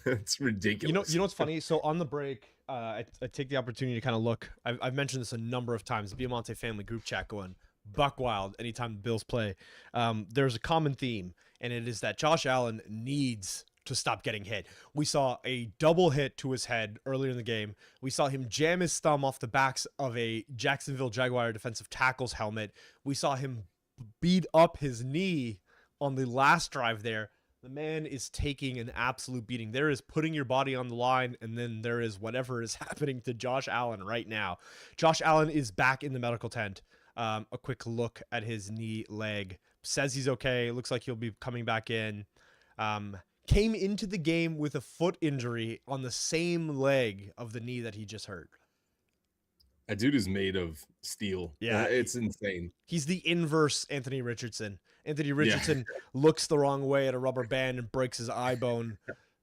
It's ridiculous. You know what's funny? So on the break, I take the opportunity to kind of look. I've mentioned this a number of times. The Biamonte family group chat going buck wild anytime the Bills play. There's a common theme, and it is that Josh Allen needs to stop getting hit. We saw a double hit to his head earlier in the game. We saw him jam his thumb off the backs of a Jacksonville Jaguar defensive tackle's helmet. We saw him beat up his knee on the last drive there. The man is taking an absolute beating. There is putting your body on the line, and then there is whatever is happening to Josh Allen right now. Josh Allen is back in the medical tent. A quick look at his knee leg. Says he's okay. Looks like he'll be coming back in. Came into the game with a foot injury on the same leg of the knee that he just hurt. That dude is made of steel. Yeah, it's insane. He's the inverse Anthony Richardson. Anthony Richardson looks the wrong way at a rubber band and breaks his eye bone.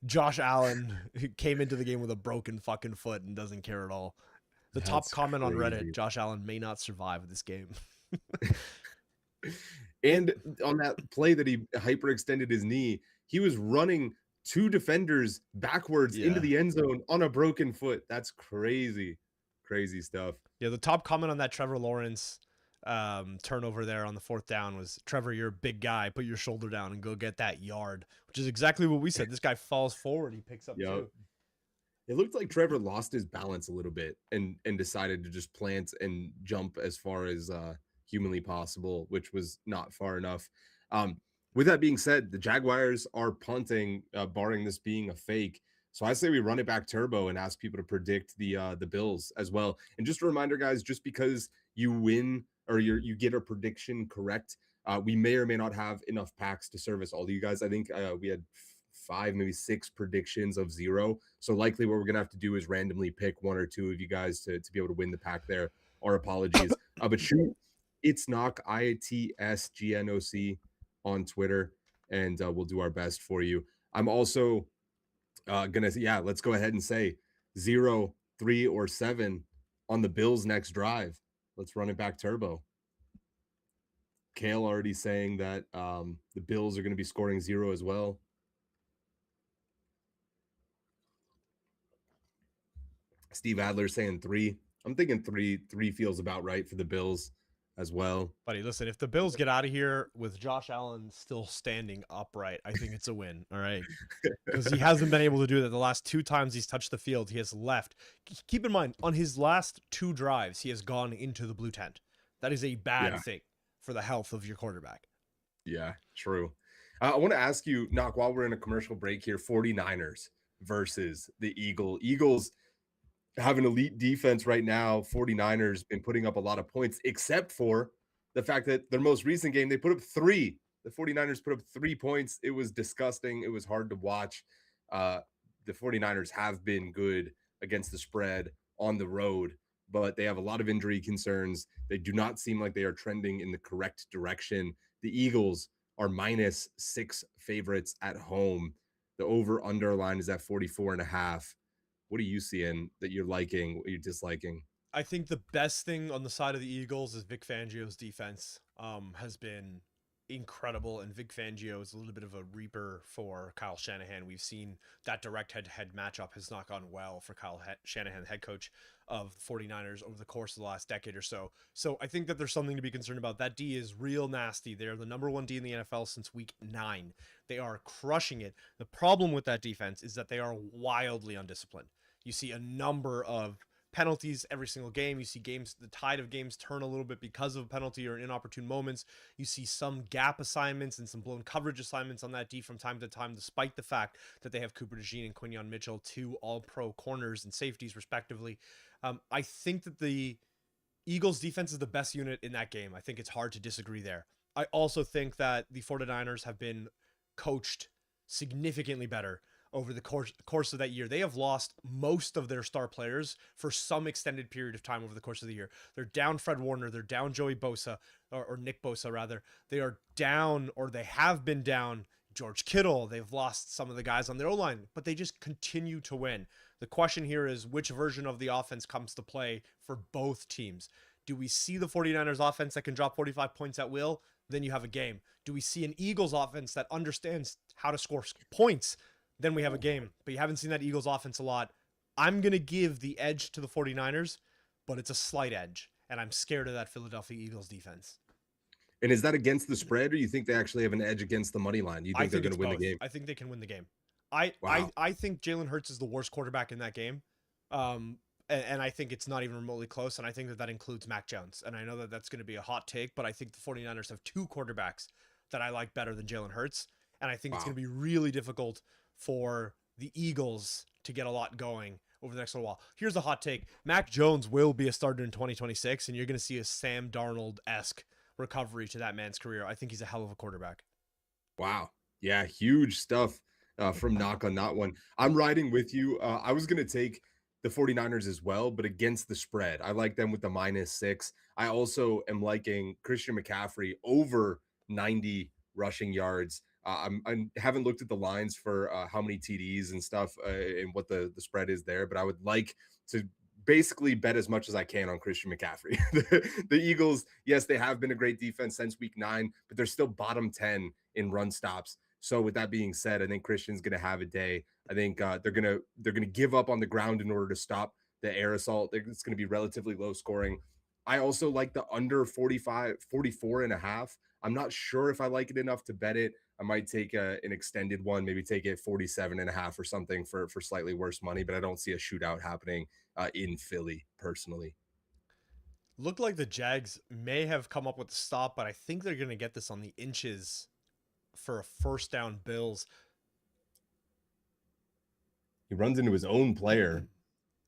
Josh Allen came into the game with a broken fucking foot and doesn't care at all. The top comment on Reddit: Josh Allen may not survive this game. And on that play that he hyperextended his knee, he was running 2 defenders backwards into the end zone on a broken foot. That's crazy. Crazy stuff. Yeah, the top comment on that Trevor Lawrence turnover there on the 4th down was, Trevor, you're a big guy. Put your shoulder down and go get that yard, which is exactly what we said. This guy falls forward. He picks up too. It looked like Trevor lost his balance a little bit and decided to just plant and jump as far as humanly possible, which was not far enough. With that being said, the Jaguars are punting, barring this being a fake. So I say we run it back turbo and ask people to predict the Bills as well. And just a reminder, guys, just because you win or you get a prediction correct, we may or may not have enough packs to service all of you guys. I think we had 5, maybe 6 predictions of 0. So likely what we're going to have to do is randomly pick 1 or 2 of you guys to be able to win the pack there. Our apologies. But shoot, it's knock, ITSGNOC on Twitter, and we'll do our best for you. I'm also let's go ahead and say 0, 3, or 7 on the Bills' next drive. Let's run it back turbo. Kale already saying that the Bills are going to be scoring 0 as well. Steve Adler saying 3. I'm thinking 3 feels about right for the Bills as well. Buddy, listen, if the Bills get out of here with Josh Allen still standing upright, I think it's a win. All right. Because he hasn't been able to do that. The last 2 times he's touched the field, he has left. Keep in mind, on his last 2 drives, he has gone into the blue tent. That is a bad thing for the health of your quarterback. Yeah, true. I want to ask you, Knock, while we're in a commercial break here, 49ers versus the Eagles have an elite defense right now. 49ers been putting up a lot of points, except for the fact that their most recent game, they put up 3. The 49ers put up 3 points. It was disgusting. It was hard to watch. The 49ers have been good against the spread on the road, but they have a lot of injury concerns. They do not seem like they are trending in the correct direction. The Eagles are -6 favorites at home. The over-under line is at 44.5. What are you seeing that you're liking? What are you disliking? I think the best thing on the side of the Eagles is Vic Fangio's defense has been incredible, and Vic Fangio is a little bit of a reaper for Kyle Shanahan. We've seen that direct head-to-head matchup has not gone well for Kyle Shanahan, head coach of the 49ers, over the course of the last decade or so. So I think that there's something to be concerned about. That D is real nasty. They're the number 1 D in the NFL since week 9. They are crushing it. The problem with that defense is that they are wildly undisciplined. You see a number of penalties every single game. You see the tide of games turn a little bit because of a penalty or inopportune moments. You see some gap assignments and some blown coverage assignments on that D from time to time, despite the fact that they have Cooper DeJean and Quinyon Mitchell, 2 all-pro corners and safeties respectively. I think that the Eagles defense is the best unit in that game. I think it's hard to disagree there. I also think that the 49ers have been coached significantly better over the course of that year. They have lost most of their star players for some extended period of time over the course of the year. They're down Fred Warner, they're down Joey Bosa, or Nick Bosa rather. They are down, or they have been down, George Kittle. They've lost some of the guys on their O-line, but they just continue to win. The question here is which version of the offense comes to play for both teams. Do we see the 49ers offense that can drop 45 points at will? Then you have a game. Do we see an Eagles offense that understands how to score points? Then we have a game. But you haven't seen that Eagles offense a lot. I'm going to give the edge to the 49ers, but it's a slight edge. And I'm scared of that Philadelphia Eagles defense. And is that against the spread, or you think they actually have an edge against the money line? You think they're going to win the game? I think they can win the game. Wow. I think Jalen Hurts is the worst quarterback in that game. And I think it's not even remotely close. And I think that includes Mac Jones. And I know that that's going to be a hot take, but I think the 49ers have two quarterbacks that I like better than Jalen Hurts. And I think it's going to be really difficult for the Eagles to get a lot going over the next little while. Here's a hot take. Mac Jones will be a starter in 2026, and you're going to see a Sam Darnold-esque recovery to that man's career. I think he's a hell of a quarterback. Wow. Yeah, huge stuff from Knock on that one. I'm riding with you. I was going to take the 49ers as well, but against the spread. I like them with the -6. I also am liking Christian McCaffrey over 90 rushing yards. I haven't looked at the lines for how many TDs and stuff and what the spread is there, but I would like to basically bet as much as I can on Christian McCaffrey. The Eagles, yes, they have been a great defense since week 9, but they're still bottom 10 in run stops. So with that being said, I think Christian's going to have a day. I think they're going to give up on the ground in order to stop the air assault. It's going to be relatively low scoring. I also like the under 44 and a half. I'm not sure if I like it enough to bet it. I might take an extended one, maybe take it 47 and a half or something for slightly worse money, but I don't see a shootout happening in Philly personally. Looked like the Jags may have come up with the stop, but I think they're going to get this on the inches for a first down Bills. He runs into his own player,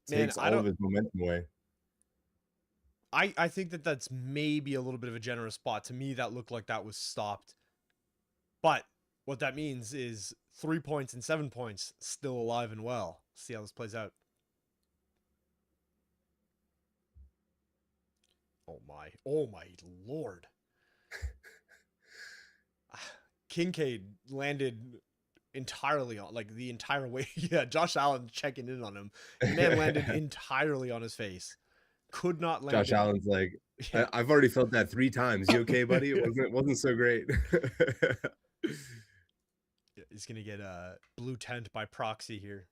takes Man, all of his momentum away. I think that that's maybe a little bit of a generous spot. To me, that looked like that was stopped. But what that means is 3 points and 7 points still alive and well. See how this plays out. Oh my Lord. Kincaid landed entirely on, like, the entire way. Yeah, Josh Allen checking in on him. The man landed entirely on his face. Could not land. Josh Allen's like, Yeah. I've already felt that 3 times. You okay, buddy? It wasn't so great. He's gonna get a blue tent by proxy here.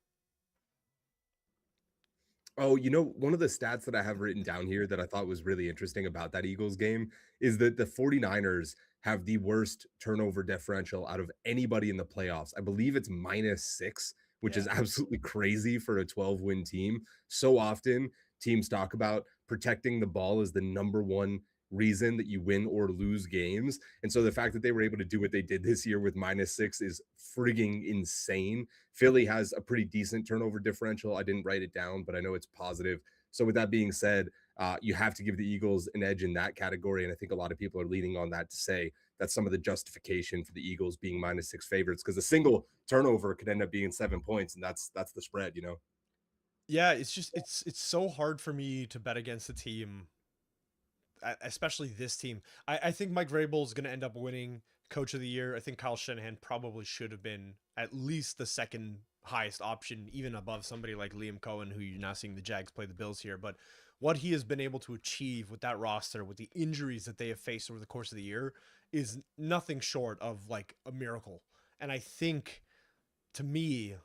Oh, one of the stats that I have written down here that I thought was really interesting about that Eagles game is that the 49ers have the worst turnover differential out of anybody in the playoffs. I believe it's -6, which is absolutely crazy for a 12-win team. So often teams talk about protecting the ball as the number one reason that you win or lose games. And so the fact that they were able to do what they did this year with -6 is frigging insane. Philly has a pretty decent turnover differential. I didn't write it down, but I know it's positive. So with that being said, you have to give the Eagles an edge in that category. And I think a lot of people are leaning on that to say that's some of the justification for the Eagles being -6 favorites, because a single turnover could end up being 7 points. And that's the spread, Yeah, it's just it's so hard for me to bet against a team, especially this team. I think Mike Vrabel is going to end up winning Coach of the Year. I think Kyle Shanahan probably should have been at least the second highest option, even above somebody like Liam Cohen, who you're now seeing the Jags play the Bills here. But what he has been able to achieve with that roster, with the injuries that they have faced over the course of the year, is nothing short of like a miracle. And I think, to me,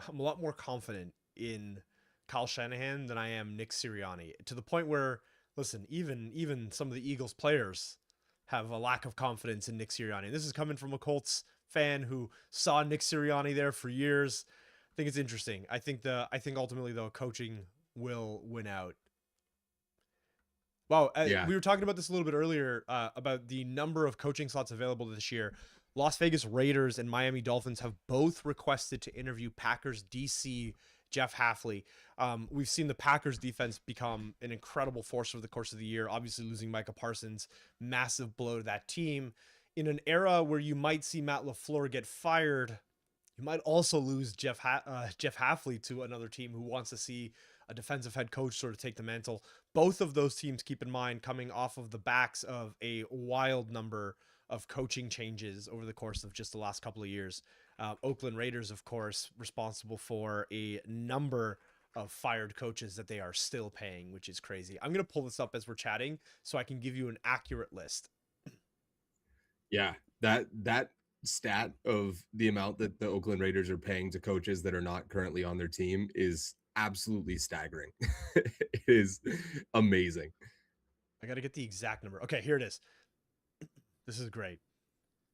I'm a lot more confident in Kyle Shanahan than I am Nick Sirianni, to the point where, listen, even some of the Eagles players have a lack of confidence in Nick Sirianni. This is coming from a Colts fan who saw Nick Sirianni there for years. I think it's interesting. I think ultimately, though, coaching will win out. Wow, we were talking about this a little bit earlier about the number of coaching slots available this year. Las Vegas Raiders and Miami Dolphins have both requested to interview Packers DC Jeff Hafley. We've seen the Packers defense become an incredible force over the course of the year. Obviously losing Micah Parsons, massive blow to that team. In an era where you might see Matt LaFleur get fired, you might also lose Jeff Hafley to another team who wants to see a defensive head coach sort of take the mantle. Both of those teams, keep in mind, coming off of the backs of a wild number of coaching changes over the course of just the last couple of years. Oakland Raiders, of course, responsible for a number of fired coaches that they are still paying, which is crazy. I'm going to pull this up as we're chatting so I can give you an accurate list. Yeah, that stat of the amount that the Oakland Raiders are paying to coaches that are not currently on their team is absolutely staggering. It is amazing. I got to get the exact number. Okay, here it is. This is great.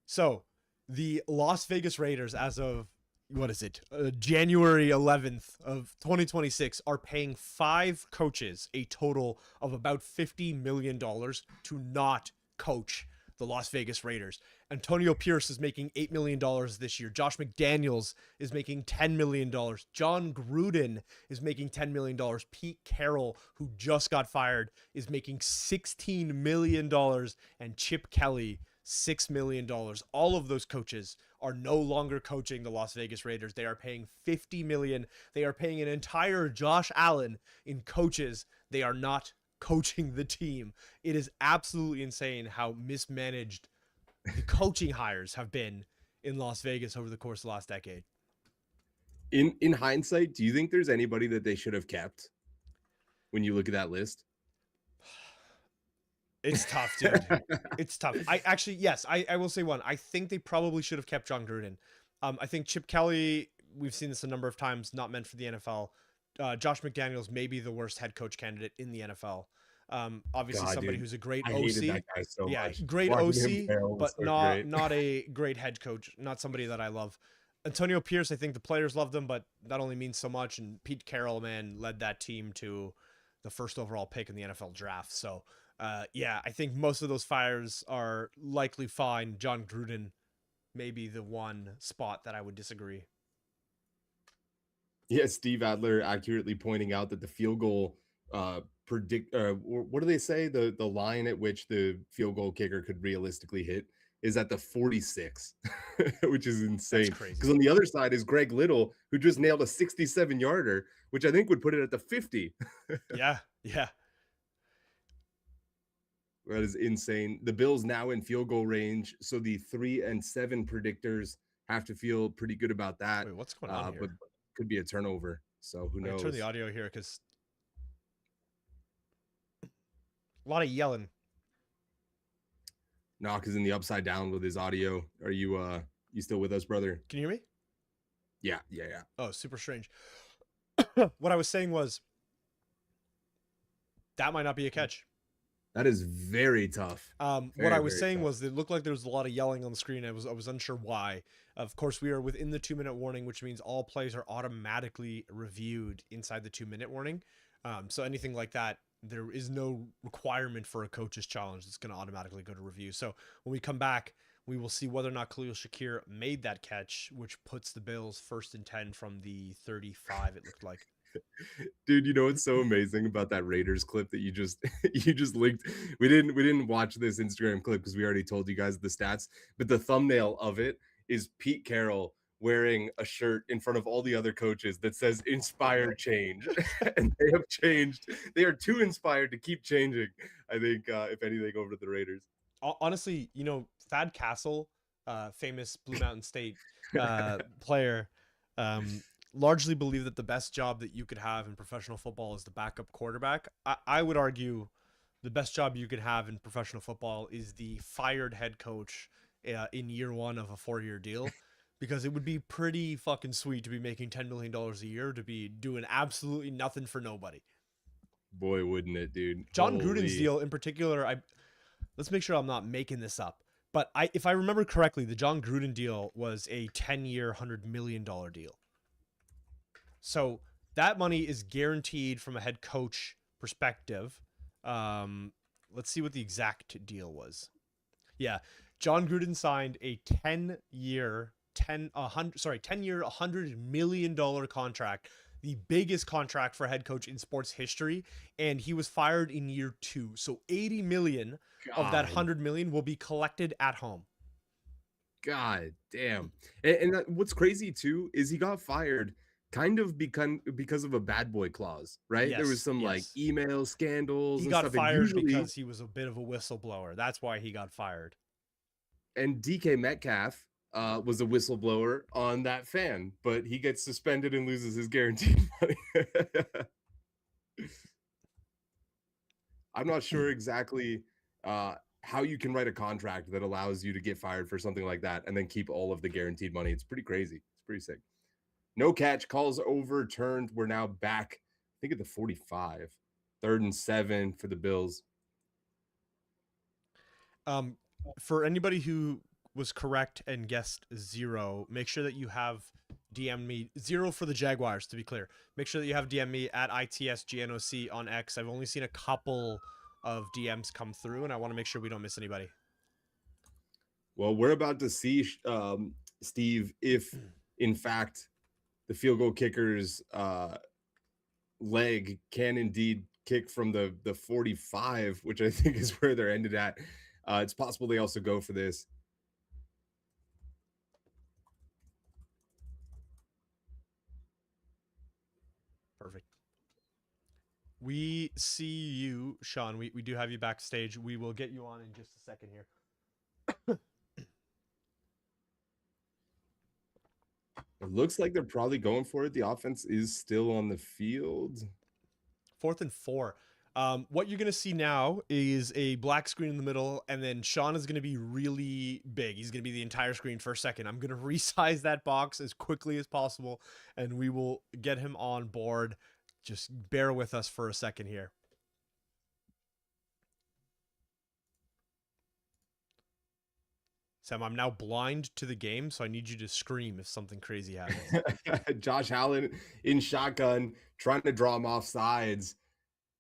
So the Las Vegas Raiders, as of, what is it, January 11th of 2026, are paying 5 coaches a total of about $50 million to not coach the Las Vegas Raiders. Antonio Pierce is making $8 million this year. Josh McDaniels is making $10 million. John Gruden is making $10 million. Pete Carroll, who just got fired, is making $16 million. And Chip Kelly, $6 million. All of those coaches are no longer coaching the Las Vegas Raiders. They are paying $50 million. They are paying an entire Josh Allen in coaches. They are not coaching the team. It is absolutely insane how mismanaged the coaching hires have been in Las Vegas over the course of the last decade. In hindsight, do you think there's anybody that they should have kept when you look at that list? It's tough, dude. It's tough. I will say one. I think they probably should have kept John Gruden. I think Chip Kelly, we've seen this a number of times, not meant for the NFL. Josh McDaniels may be the worst head coach candidate in the NFL. Obviously somebody who's a great I OC. hated that guy so much. Great Watching him OC, fail was but so great. not a great head coach. Not somebody that I love. Antonio Pierce, I think the players loved him, but that only means so much. And Pete Carroll, man, led that team to the first overall pick in the NFL draft. So, I think most of those fires are likely fine. John Gruden may be the one spot that I would disagree. Yeah, Steve Adler accurately pointing out that the field goal what do they say? The line at which the field goal kicker could realistically hit is at the 46, which is insane. That's crazy. Because on the other side is Greg Little, who just nailed a 67-yarder, which I think would put it at the 50. Yeah. That is insane. The Bills now in field goal range, so the 3 and 7 predictors have to feel pretty good about that. Wait, what's going on here? But could be a turnover. So who knows? Turn the audio here because a lot of yelling. No, because in the upside down with his audio. Are you still with us, brother? Can you hear me? Yeah. Oh, super strange. What I was saying was that might not be a catch. That is very tough. What I was saying was it looked like there was a lot of yelling on the screen. I was unsure why. Of course, we are within the 2-minute warning, which means all plays are automatically reviewed inside the 2-minute warning. So anything like that, there is no requirement for a coach's challenge. It's going to automatically go to review. So when we come back, we will see whether or not Khalil Shakir made that catch, which puts the Bills 1st and 10 from the 35, it looked like. Dude, you know what's so amazing about that Raiders clip that you just linked? We didn't watch this Instagram clip because we already told you guys the stats, but the thumbnail of it is Pete Carroll wearing a shirt in front of all the other coaches that says inspire change. And they have changed. They are too inspired to keep changing, I think, if anything, over to the Raiders. Honestly, Thad Castle, famous Blue Mountain State player, largely believe that the best job that you could have in professional football is the backup quarterback. I would argue the best job you could have in professional football is the fired head coach in year 1 of a 4-year deal, because it would be pretty fucking sweet to be making $10 million a year to be doing absolutely nothing for nobody. Boy, wouldn't it, dude? John Gruden's deal in particular, let's make sure I'm not making this up, but if I remember correctly, the John Gruden deal was a 10-year, $100 million deal. So that money is guaranteed from a head coach perspective. Let's see what the exact deal was. Yeah, John Gruden signed a 10-year, $100 million contract the biggest contract for a head coach in sports history, and he was fired in year 2. So 80 million of that God. 100 million will be collected at home. God damn. And what's crazy too is he got fired kind of because of a bad boy clause, right? There was Yes, some like yes. email scandals He and got stuff. And fired usually, because he was a bit of a whistleblower. That's why he got fired. and DK Metcalf was a whistleblower on that fan, but he gets suspended and loses his guaranteed money. I'm not sure exactly how you can write a contract that allows you to get fired for something like that and then keep all of the guaranteed money. It's pretty crazy. It's pretty sick. No catch, calls overturned. We're now back, I think, at the 45. 3rd and 7 for the Bills. For anybody who was correct and guessed 0, make sure that you have DM me 0 for the Jaguars, to be clear. Make sure that you have DM me at ITSGNOC on X. I've only seen a couple of DMs come through, and I want to make sure we don't miss anybody. Well, we're about to see, Steve, if in fact the field goal kicker's leg can indeed kick from the 45, which I think is where they're ended at. It's possible they also go for this. Perfect. We see you, Sean. We do have you backstage. We will get you on in just a second here. It looks like they're probably going for it. The offense is still on the field. 4th and 4. What you're going to see now is a black screen in the middle, and then Sean is going to be really big. He's going to be the entire screen for a second. I'm going to resize that box as quickly as possible, and we will get him on board. Just bear with us for a second here. Sam, I'm now blind to the game, so I need you to scream if something crazy happens. Josh Allen in shotgun, trying to draw him off sides,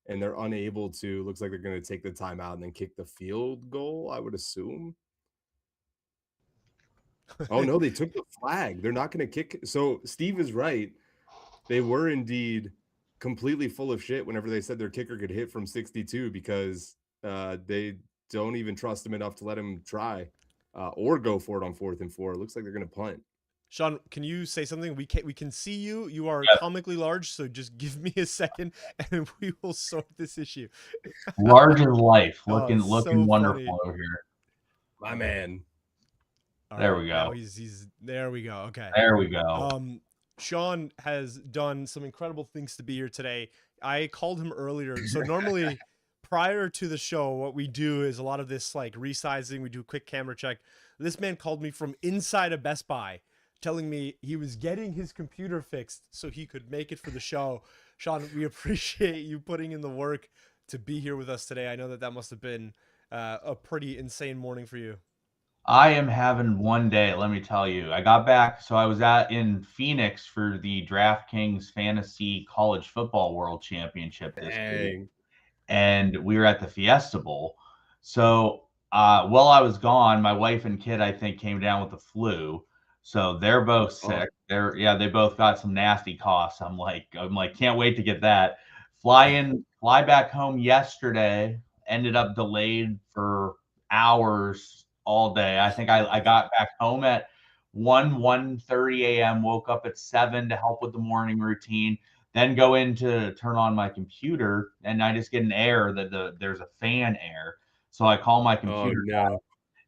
and they're unable to. Looks like they're going to take the timeout and then kick the field goal, I would assume. Oh, no, they took the flag. They're not going to kick. So Steve is right. They were indeed completely full of shit whenever they said their kicker could hit from 62 because they don't even trust him enough to let him try or go for it on 4th and 4. It looks like they're going to punt. Sean, can you say something? We can see you. You are comically large, so just give me a second, and we will sort this issue. Large as life, looking so wonderful funny. over here. My man. There we go. Now he's there. We go. Okay. There we go. Sean has done some incredible things to be here today. I called him earlier. So normally prior to the show, what we do is a lot of this like resizing. We do a quick camera check. This man called me from inside of Best Buy, telling me he was getting his computer fixed so he could make it for the show. Sean, we appreciate you putting in the work to be here with us today. I know that must have been a pretty insane morning for you. I am having one day, let me tell you. I got back, so I was in Phoenix for the DraftKings Fantasy College Football World Championship this week, and we were at the Fiesta Bowl. So while I was gone, my wife and kid, I think, came down with the flu. So they're both sick. They both got some nasty coughs. I'm like, can't wait to get that. Fly back home yesterday. Ended up delayed for hours all day. I think I got back home at 1:30 a.m. Woke up at 7 to help with the morning routine. Then go in to turn on my computer, and I just get an error that there's a fan error. So I call my computer guy.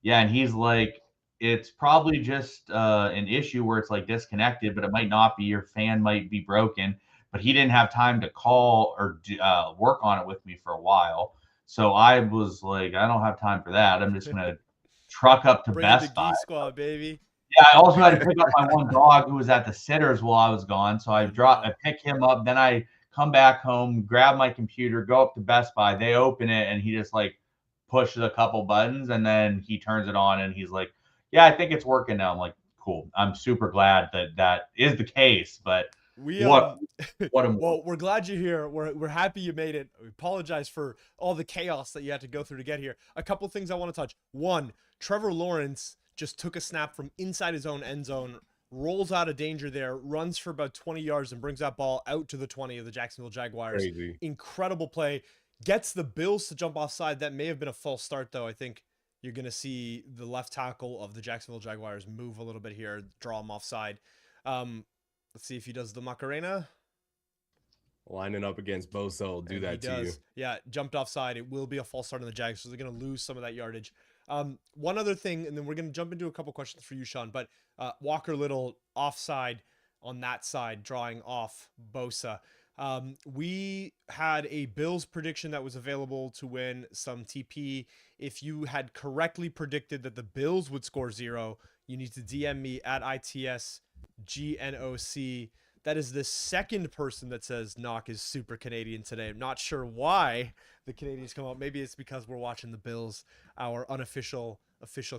Yeah, and he's like, it's probably just an issue where it's like disconnected, but it might not be. Your fan might be broken. But he didn't have time to call or work on it with me for a while. So I was like, I don't have time for that. I'm just gonna truck up to Best Buy. Squad, baby. Yeah, I also had to pick up my one dog who was at the sitters while I was gone. So I pick him up, then I come back home, grab my computer, go up to Best Buy. They open it, and he just like pushes a couple buttons, and then he turns it on, and he's like, "Yeah, I think it's working now." I'm like, "Cool." I'm super glad that is the case, but well, we're glad you're here. We're happy you made it. We apologize for all the chaos that you had to go through to get here. A couple things I want to touch. One, Trevor Lawrence just took a snap from inside his own end zone rolls out of danger there, runs for about 20 yards and brings that ball out to the 20 of the Jacksonville Jaguars. Crazy. Incredible play. Gets the Bills to jump offside. That may have been a false start, though. I think you're going to see the left tackle of the Jacksonville Jaguars move a little bit here, draw him offside. Let's see if he does the Macarena. Lining up against Bosa will do that to you. Yeah, jumped offside. It will be a false start on the Jags, so they're going to lose some of that yardage. One other thing, and then we're going to jump into a couple questions for you, Sean, but Walker Little offside on that side, drawing off Bosa. We had a Bills prediction that was available to win some TP. If you had correctly predicted that the Bills would score 0, you need to DM me at ITSGNOC. That is the second person that says Knock is super Canadian today. I'm not sure why the Canadians come out. Maybe it's because we're watching the Bills, our official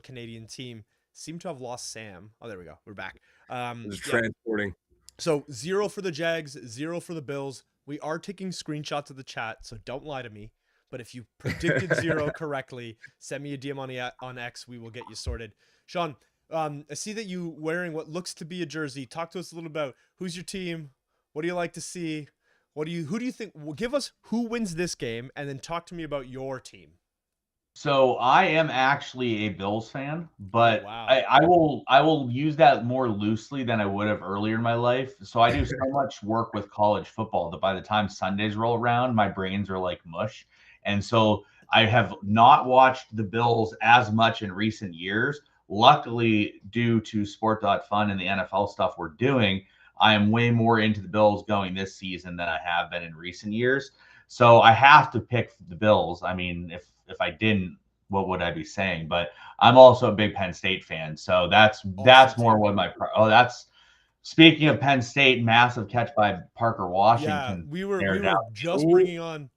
Canadian team. Seem to have lost Sam. Oh, there we go. We're back. Transporting. So 0 for the Jags, 0 for the Bills. We are taking screenshots of the chat, so don't lie to me. But if you predicted 0 correctly, send me a DM on X. We will get you sorted. Sean, I see that you wearing what looks to be a jersey. Talk to us a little about who's your team. What do you like to see? Who do you think? Well, give us who wins this game, and then talk to me about your team. So I am actually a Bills fan, but wow. I will use that more loosely than I would have earlier in my life. So I do so much work with college football that by the time Sundays roll around, my brains are like mush. And so I have not watched the Bills as much in recent years. Luckily, due to Sport.fun and the NFL stuff we're doing, I am way more into the Bills going this season than I have been in recent years. So I have to pick the Bills. I mean, if I didn't, what would I be saying? But I'm also a big Penn State fan. So that's more what that's speaking of Penn State, massive catch by Parker Washington. Yeah, we were just bringing on.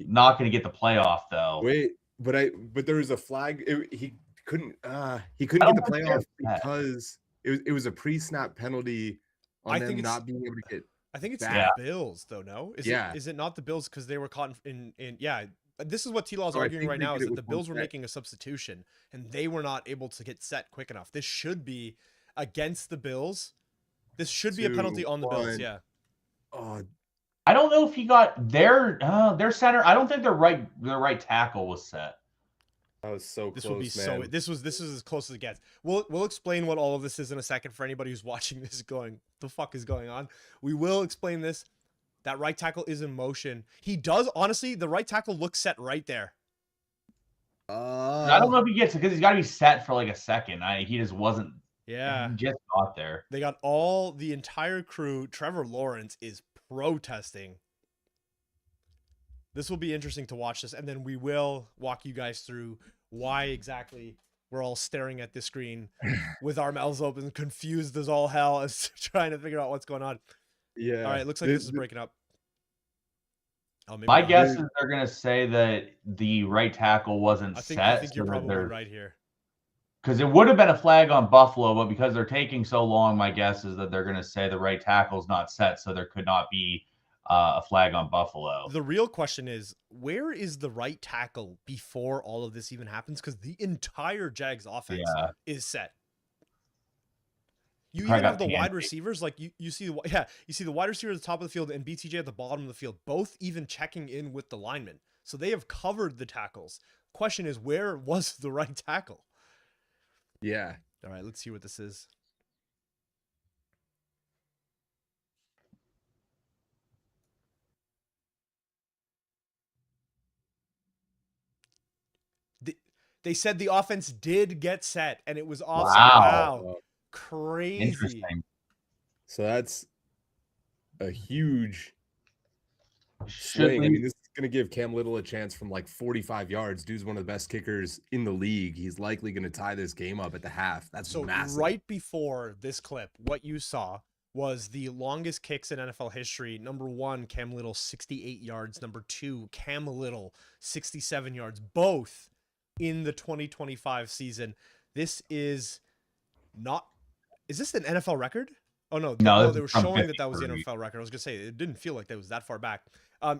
Not going to get the playoff though. Wait, but there was a flag. He couldn't get the playoff because it was a pre-snap penalty on them not being able to get. I think it's the Bills though. No, is it not the Bills because they were caught in yeah. This is what T-Law is arguing right now, is that the Bills were making a substitution and they were not able to get set quick enough. This should be against the Bills. This should be a penalty on the Bills. Yeah. Oh, I don't know if he got their center. I don't think their right tackle was set. That was so close. This will be man. this is as close as it gets. We'll explain what all of this is in a second for anybody who's watching this going, the fuck is going on? We will explain this. That right tackle is in motion. He does, honestly, the right tackle looks set right there. I don't know if he gets it because he's got to be set for like a second. He just wasn't. Yeah. He just got there. They got the entire crew. Trevor Lawrence is protesting. This will be interesting to watch this, and then we will walk you guys through why exactly we're all staring at this screen with our mouths open, confused as all hell, as trying to figure out what's going on. Yeah. All right, looks like this is breaking up. Oh, my guess is they're going to say that the right tackle wasn't set. I think you're probably right here. Because it would have been a flag on Buffalo, but because they're taking so long, my guess is that they're going to say the right tackle's not set, so there could not be a flag on Buffalo. The real question is, where is the right tackle before all of this even happens? Because the entire Jags offense is set. You even have the wide receivers, like you see the wide receiver at the top of the field and BTJ at the bottom of the field, both even checking in with the linemen. So they have covered the tackles. Question is, where was the right tackle? Yeah. All right, let's see what this is. They said the offense did get set and it was offside. Wow. Crazy. Interesting. So that's a huge swing. I mean, this is going to give Cam Little a chance from like 45 yards. Dude's one of the best kickers in the league. He's likely going to tie this game up at the half. That's massive. Right before this clip, what you saw was the longest kicks in NFL history. Number 1, Cam Little, 68 yards. Number 2, Cam Little, 67 yards. Both in the 2025 season. This is not... Is this an NFL record? Oh, no. No, they were showing that was the NFL record. I was going to say, it didn't feel like that was that far back.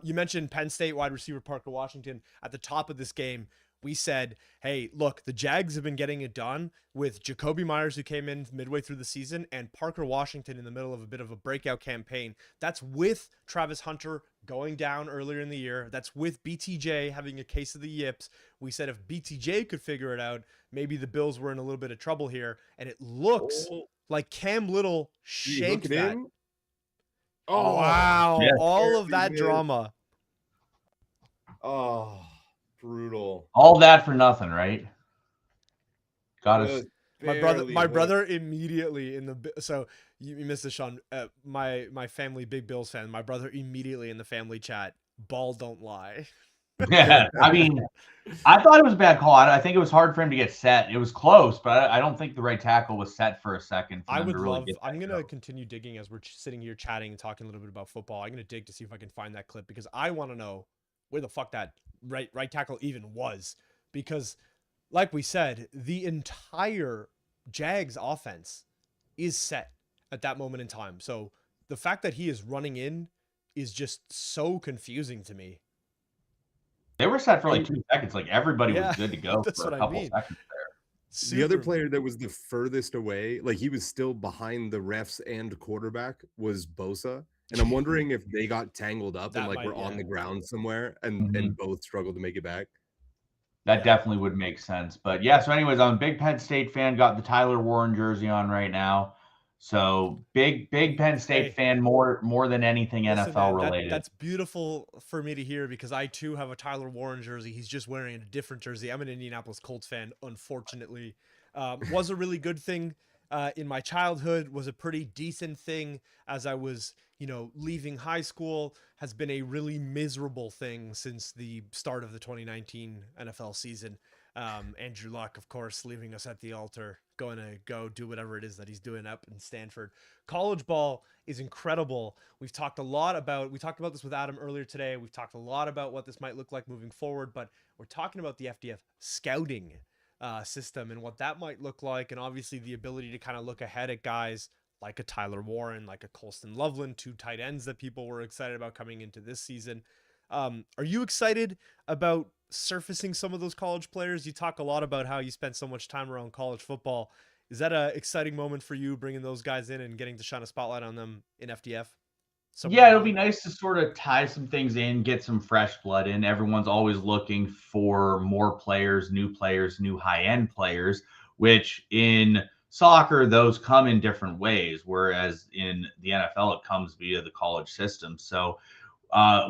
You mentioned Penn State wide receiver Parker Washington at the top of this game. we said, hey, look, the Jags have been getting it done with Jacoby Myers, who came in midway through the season, and Parker Washington in the middle of a bit of a breakout campaign. That's with Travis Hunter going down earlier in the year. That's with BTJ having a case of the yips. We said if BTJ could figure it out, maybe the Bills were in a little bit of trouble here. And it looks like Cam Little Did he hook shanked it that. in? Oh, wow. Yeah. All of that Barely missed. drama. Oh, brutal. All that for nothing, right? Got us. Just My barely hooked. brother immediately in the, so you missed this, Sean. My family, big Bills fan. My brother immediately in the family chat, ball don't lie. Yeah, I mean, I thought it was a bad call. I think it was hard for him to get set. It was close, but I don't think the right tackle was set for a second. For I them would to really love, get I'm that going to go. continue digging as we're sitting here chatting and talking a little bit about football. I'm going to dig to see if I can find that clip because I want to know where the fuck that right tackle even was. Because like we said, the entire Jags offense is set at that moment in time. So the fact that he is running in is just so confusing to me. They were set for like 2 seconds. Like everybody Yeah, was good to go that's for what a I couple mean. seconds. The other Super- player that was the furthest away, like he was still behind the refs and quarterback, was Bosa. And I'm wondering if they got tangled up and That like might- were on yeah. the ground somewhere and Mhm. both struggled to make it back. That Yeah. definitely would make sense. But yeah, so anyways, I'm a big Penn State fan. Got the Tyler Warren jersey on right now. So big Penn State Hey. fan, more than anything Listen, NFL man, related. that's beautiful for me to hear because I too have a Tyler Warren jersey. He's just wearing a different jersey. I'm an Indianapolis Colts fan, unfortunately. Was a really good thing in my childhood, was a pretty decent thing as I was, leaving high school, has been a really miserable thing since the start of the 2019 NFL season. Andrew Luck, of course, leaving us at the altar, going to go do whatever it is that he's doing up in Stanford. College ball is incredible. We talked about this with Adam earlier today. We've talked a lot about what this might look like moving forward, but we're talking about the FDF scouting system and what that might look like. And obviously the ability to kind of look ahead at guys like a Tyler Warren, like a Colston Loveland, 2 tight ends that people were excited about coming into this season. Are you excited about surfacing some of those college players? You talk a lot about how you spent so much time around college football. Is that an exciting moment for you, bringing those guys in and getting to shine a spotlight on them in FDF? Yeah, it'll be nice to sort of tie some things in, get some fresh blood in. Everyone's always looking for more players, new high-end players, which in soccer, those come in different ways, whereas in the NFL, it comes via the college system. So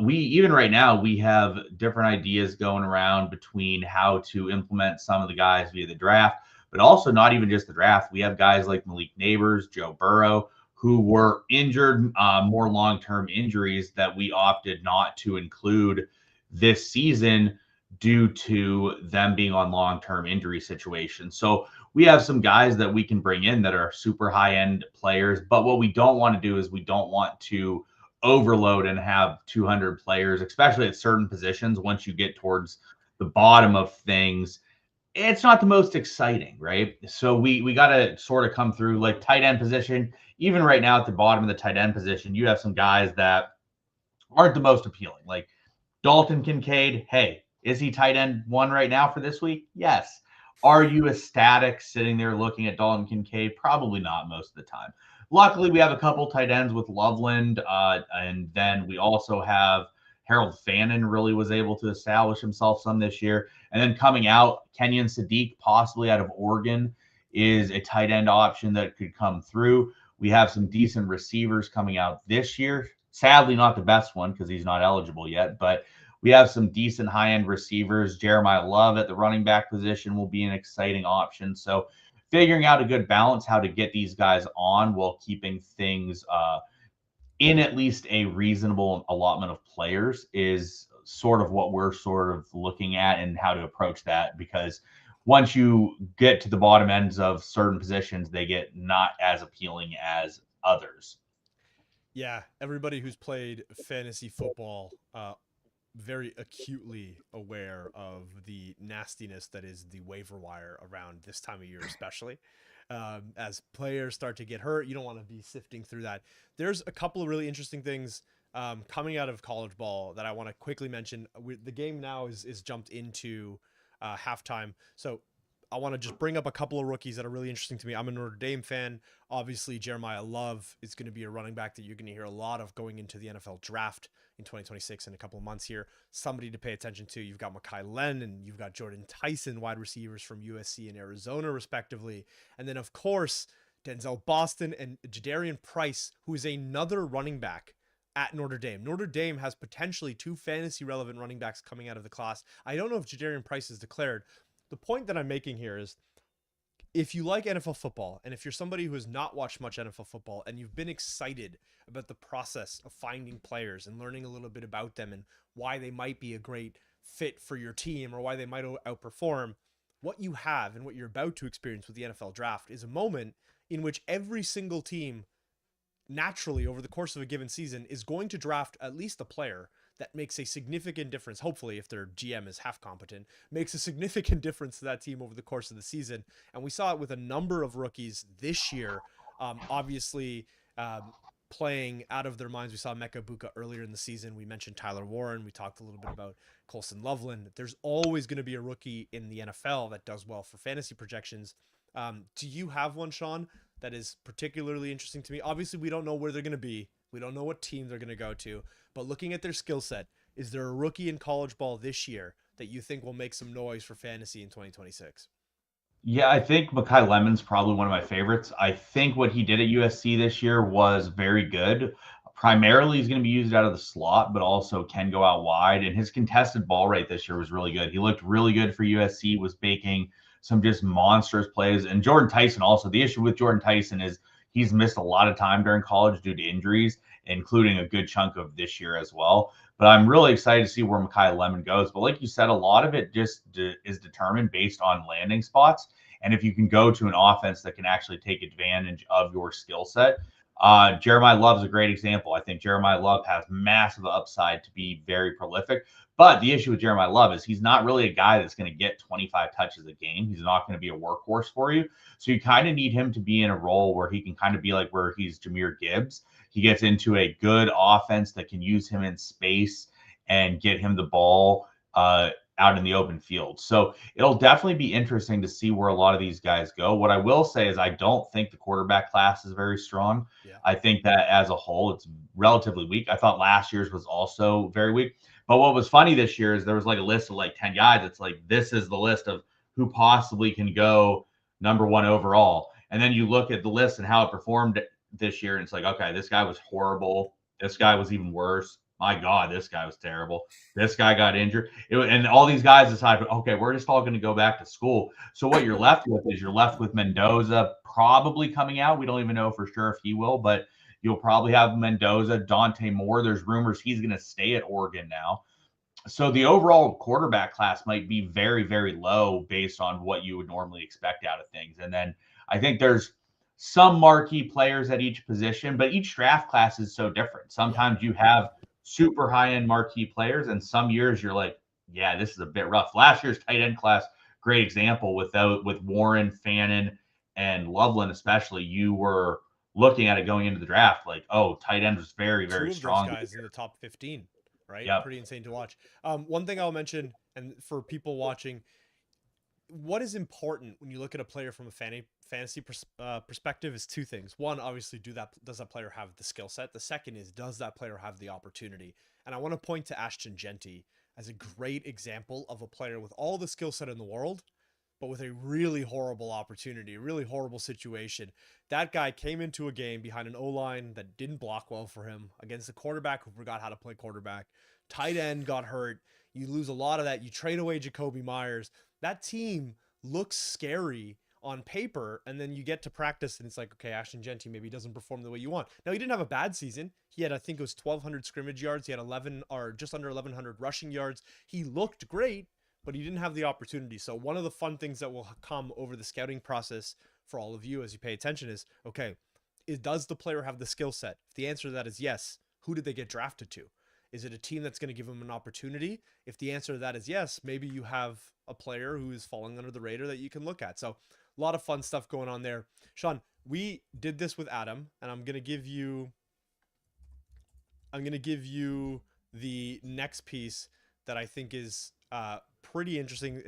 even right now, we have different ideas going around between how to implement some of the guys via the draft, but also not even just the draft. We have guys like Malik Neighbors, Joe Burrow, who were injured, more long-term injuries that we opted not to include this season due to them being on long-term injury situations. So we have some guys that we can bring in that are super high-end players, but what we don't want to do is we don't want to overload and have 200 players, especially at certain positions. Once you get towards the bottom of things, it's not the most exciting, right? So we got to sort of come through like tight end position. Even right now at the bottom of the tight end position, you have some guys that aren't the most appealing. Like Dalton Kincaid, hey, is he tight end 1 right now for this week? Yes. Are you ecstatic sitting there looking at Dalton Kincaid? Probably not most of the time. Luckily, we have a couple tight ends with Loveland, and then we also have Harold Fannin really was able to establish himself some this year. And then coming out, Kenyon Sadiq, possibly out of Oregon, is a tight end option that could come through. We have some decent receivers coming out this year. Sadly, not the best one because he's not eligible yet, but we have some decent high-end receivers. Jeremiah Love at the running back position will be an exciting option. So figuring out a good balance, how to get these guys on while keeping things in at least a reasonable allotment of players is sort of what we're sort of looking at and how to approach that. Because once you get to the bottom ends of certain positions, they get not as appealing as others. Yeah, everybody who's played fantasy football, very acutely aware of the nastiness that is the waiver wire around this time of year, especially. As players start to get hurt, you don't want to be sifting through that. There's a couple of really interesting things coming out of college ball that I want to quickly mention. The game now is jumped into halftime. So I want to just bring up a couple of rookies that are really interesting to me. I'm a Notre Dame fan. Obviously, Jeremiah Love is going to be a running back that you're going to hear a lot of going into the NFL draft in 2026 in a couple of months here. Somebody to pay attention to. You've got Mekhi Len and you've got Jordan Tyson, wide receivers from USC and Arizona, respectively. And then, of course, Denzel Boston and Jadarian Price, who is another running back at Notre Dame. Notre Dame has potentially 2 fantasy relevant running backs coming out of the class. I don't know if Jadarian Price is declared. The point that I'm making here is if you like NFL football and if you're somebody who has not watched much NFL football and you've been excited about the process of finding players and learning a little bit about them and why they might be a great fit for your team or why they might outperform, what you have and what you're about to experience with the NFL draft is a moment in which every single team naturally over the course of a given season is going to draft at least a player that makes a significant difference. Hopefully, if their GM is half competent, makes a significant difference to that team over the course of the season. And we saw it with a number of rookies this year. Obviously, playing out of their minds. We saw Mecca Buka earlier in the season. We mentioned Tyler Warren. We talked a little bit about Colson Loveland. There's always going to be a rookie in the NFL that does well for fantasy projections. Do you have one, Sean, that is particularly interesting to me? Obviously, we don't know where they're going to be. We don't know what team they're going to go to. But looking at their skill set, is there a rookie in college ball this year that you think will make some noise for fantasy in 2026? Yeah, I think Mekhi Lemon's probably one of my favorites. I think what he did at USC this year was very good. Primarily, he's going to be used out of the slot, but also can go out wide. And his contested ball rate this year was really good. He looked really good for USC, was making some just monstrous plays. And Jordan Tyson also. The issue with Jordan Tyson is he's missed a lot of time during college due to injuries, including a good chunk of this year as well. But I'm really excited to see where Mekhi Lemon goes. But like you said, a lot of it just is determined based on landing spots. And if you can go to an offense that can actually take advantage of your skill set, Jeremiah Love's a great example. I think Jeremiah Love has massive upside to be very prolific. But the issue with Jeremiah Love is he's not really a guy that's going to get 25 touches a game. He's not going to be a workhorse for you. So you kind of need him to be in a role where he can kind of be like where he's Jahmyr Gibbs. He gets into a good offense that can use him in space and get him the ball out in the open field. So it'll definitely be interesting to see where a lot of these guys go. What I will say is I don't think the quarterback class is very strong. Yeah. I think that as a whole, it's relatively weak. I thought last year's was also very weak. But what was funny this year is there was like a list of like 10 guys. It's like, this is the list of who possibly can go number 1 overall. And then you look at the list and how it performed this year. And it's like, okay, this guy was horrible. This guy was even worse. My God, this guy was terrible. This guy got injured. And all these guys decided, okay, we're just all going to go back to school. So what you're left with is you're left with Mendoza probably coming out. We don't even know for sure if he will, but you'll probably have Mendoza, Dante Moore. There's rumors he's going to stay at Oregon now. So the overall quarterback class might be very, very low based on what you would normally expect out of things. And then I think there's some marquee players at each position, but each draft class is so different. Sometimes you have super high-end marquee players, and some years you're like, yeah, this is a bit rough. Last year's tight end class, great example with Warren, Fannin, and Loveland especially. You were looking at it going into the draft like, oh, tight end was very, very strong. 2 of those guys in the top 15, right? Yep. Pretty insane to watch. One thing I'll mention, and for people watching, what is important when you look at a player from a fantasy perspective is 2 things. One, obviously, does that player have the skill set? The second is, does that player have the opportunity? And I want to point to Ashton Genty as a great example of a player with all the skill set in the world, but with a really horrible opportunity, a really horrible situation. That guy came into a game behind an O-line that didn't block well for him against a quarterback who forgot how to play quarterback. Tight end got hurt. You lose a lot of that. You trade away Jacoby Myers. That team looks scary on paper, and then you get to practice and it's like, okay, Ashton Genty maybe doesn't perform the way you want. Now, he didn't have a bad season. He had, I think it was 1,200 scrimmage yards. He had 11 or just under 1,100 rushing yards. He looked great, but he didn't have the opportunity. So one of the fun things that will come over the scouting process for all of you as you pay attention is, okay, does the player have the skill set? If the answer to that is yes, who did they get drafted to? Is it a team that's going to give him an opportunity? If the answer to that is yes, maybe you have a player who is falling under the radar that you can look at. So a lot of fun stuff going on there. Sean, we did this with Adam, and I'm going to give you the next piece that I think is pretty interesting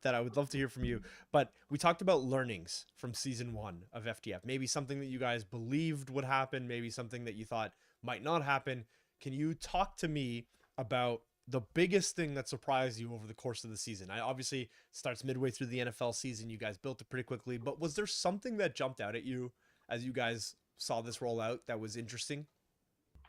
that I would love to hear from you. But we talked about learnings from season 1 of FTF. Maybe something that you guys believed would happen, maybe something that you thought might not happen. Can you talk to me about the biggest thing that surprised you over the course of the season? I obviously starts midway through the NFL season. You guys built it pretty quickly, but was there something that jumped out at you as you guys saw this roll out that was interesting?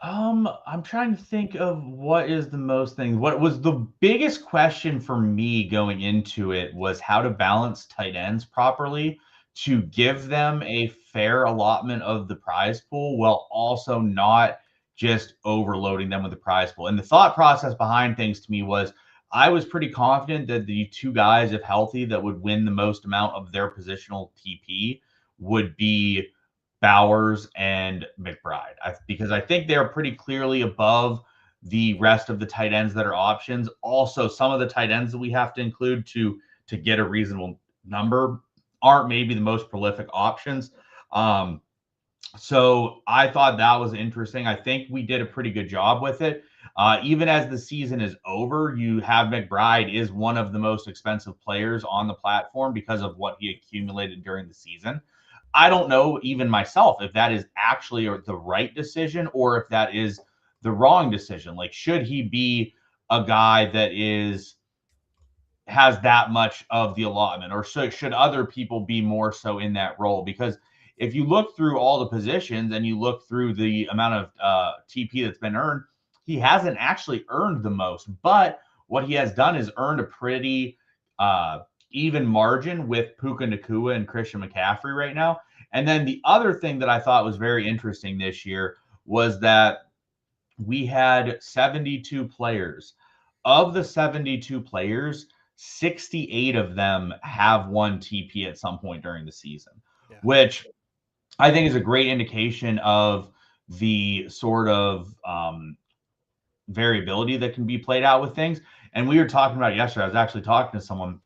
I'm trying to think of what is the most thing. What was the biggest question for me going into it was how to balance tight ends properly to give them a fair allotment of the prize pool while also not just overloading them with the prize pool. And the thought process behind things to me was I was pretty confident that the two guys, if healthy, that would win the most amount of their positional TP would be Bowers and McBride, because I think they are pretty clearly above the rest of the tight ends that are options. Also, some of the tight ends that we have to include to get a reasonable number aren't maybe the most prolific options. So I thought that was interesting. I think we did a pretty good job with it. Even as the season is over, you have McBride is one of the most expensive players on the platform because of what he accumulated during the season. I don't know even myself if that is actually the right decision or if that is the wrong decision. Like, should he be a guy that has that much of the allotment, or should other people be more so in that role? Because if you look through all the positions and you look through the amount of TP that's been earned, he hasn't actually earned the most. But what he has done is earned a pretty even margin with Puka Nakua and Christian McCaffrey right now. And then the other thing that I thought was very interesting this year was that we had 72 players. Of the 72 players, 68 of them have won TP at some point during the season, Yeah. which I think is a great indication of the sort of variability that can be played out with things. And we were talking about it yesterday. I was actually talking to someone.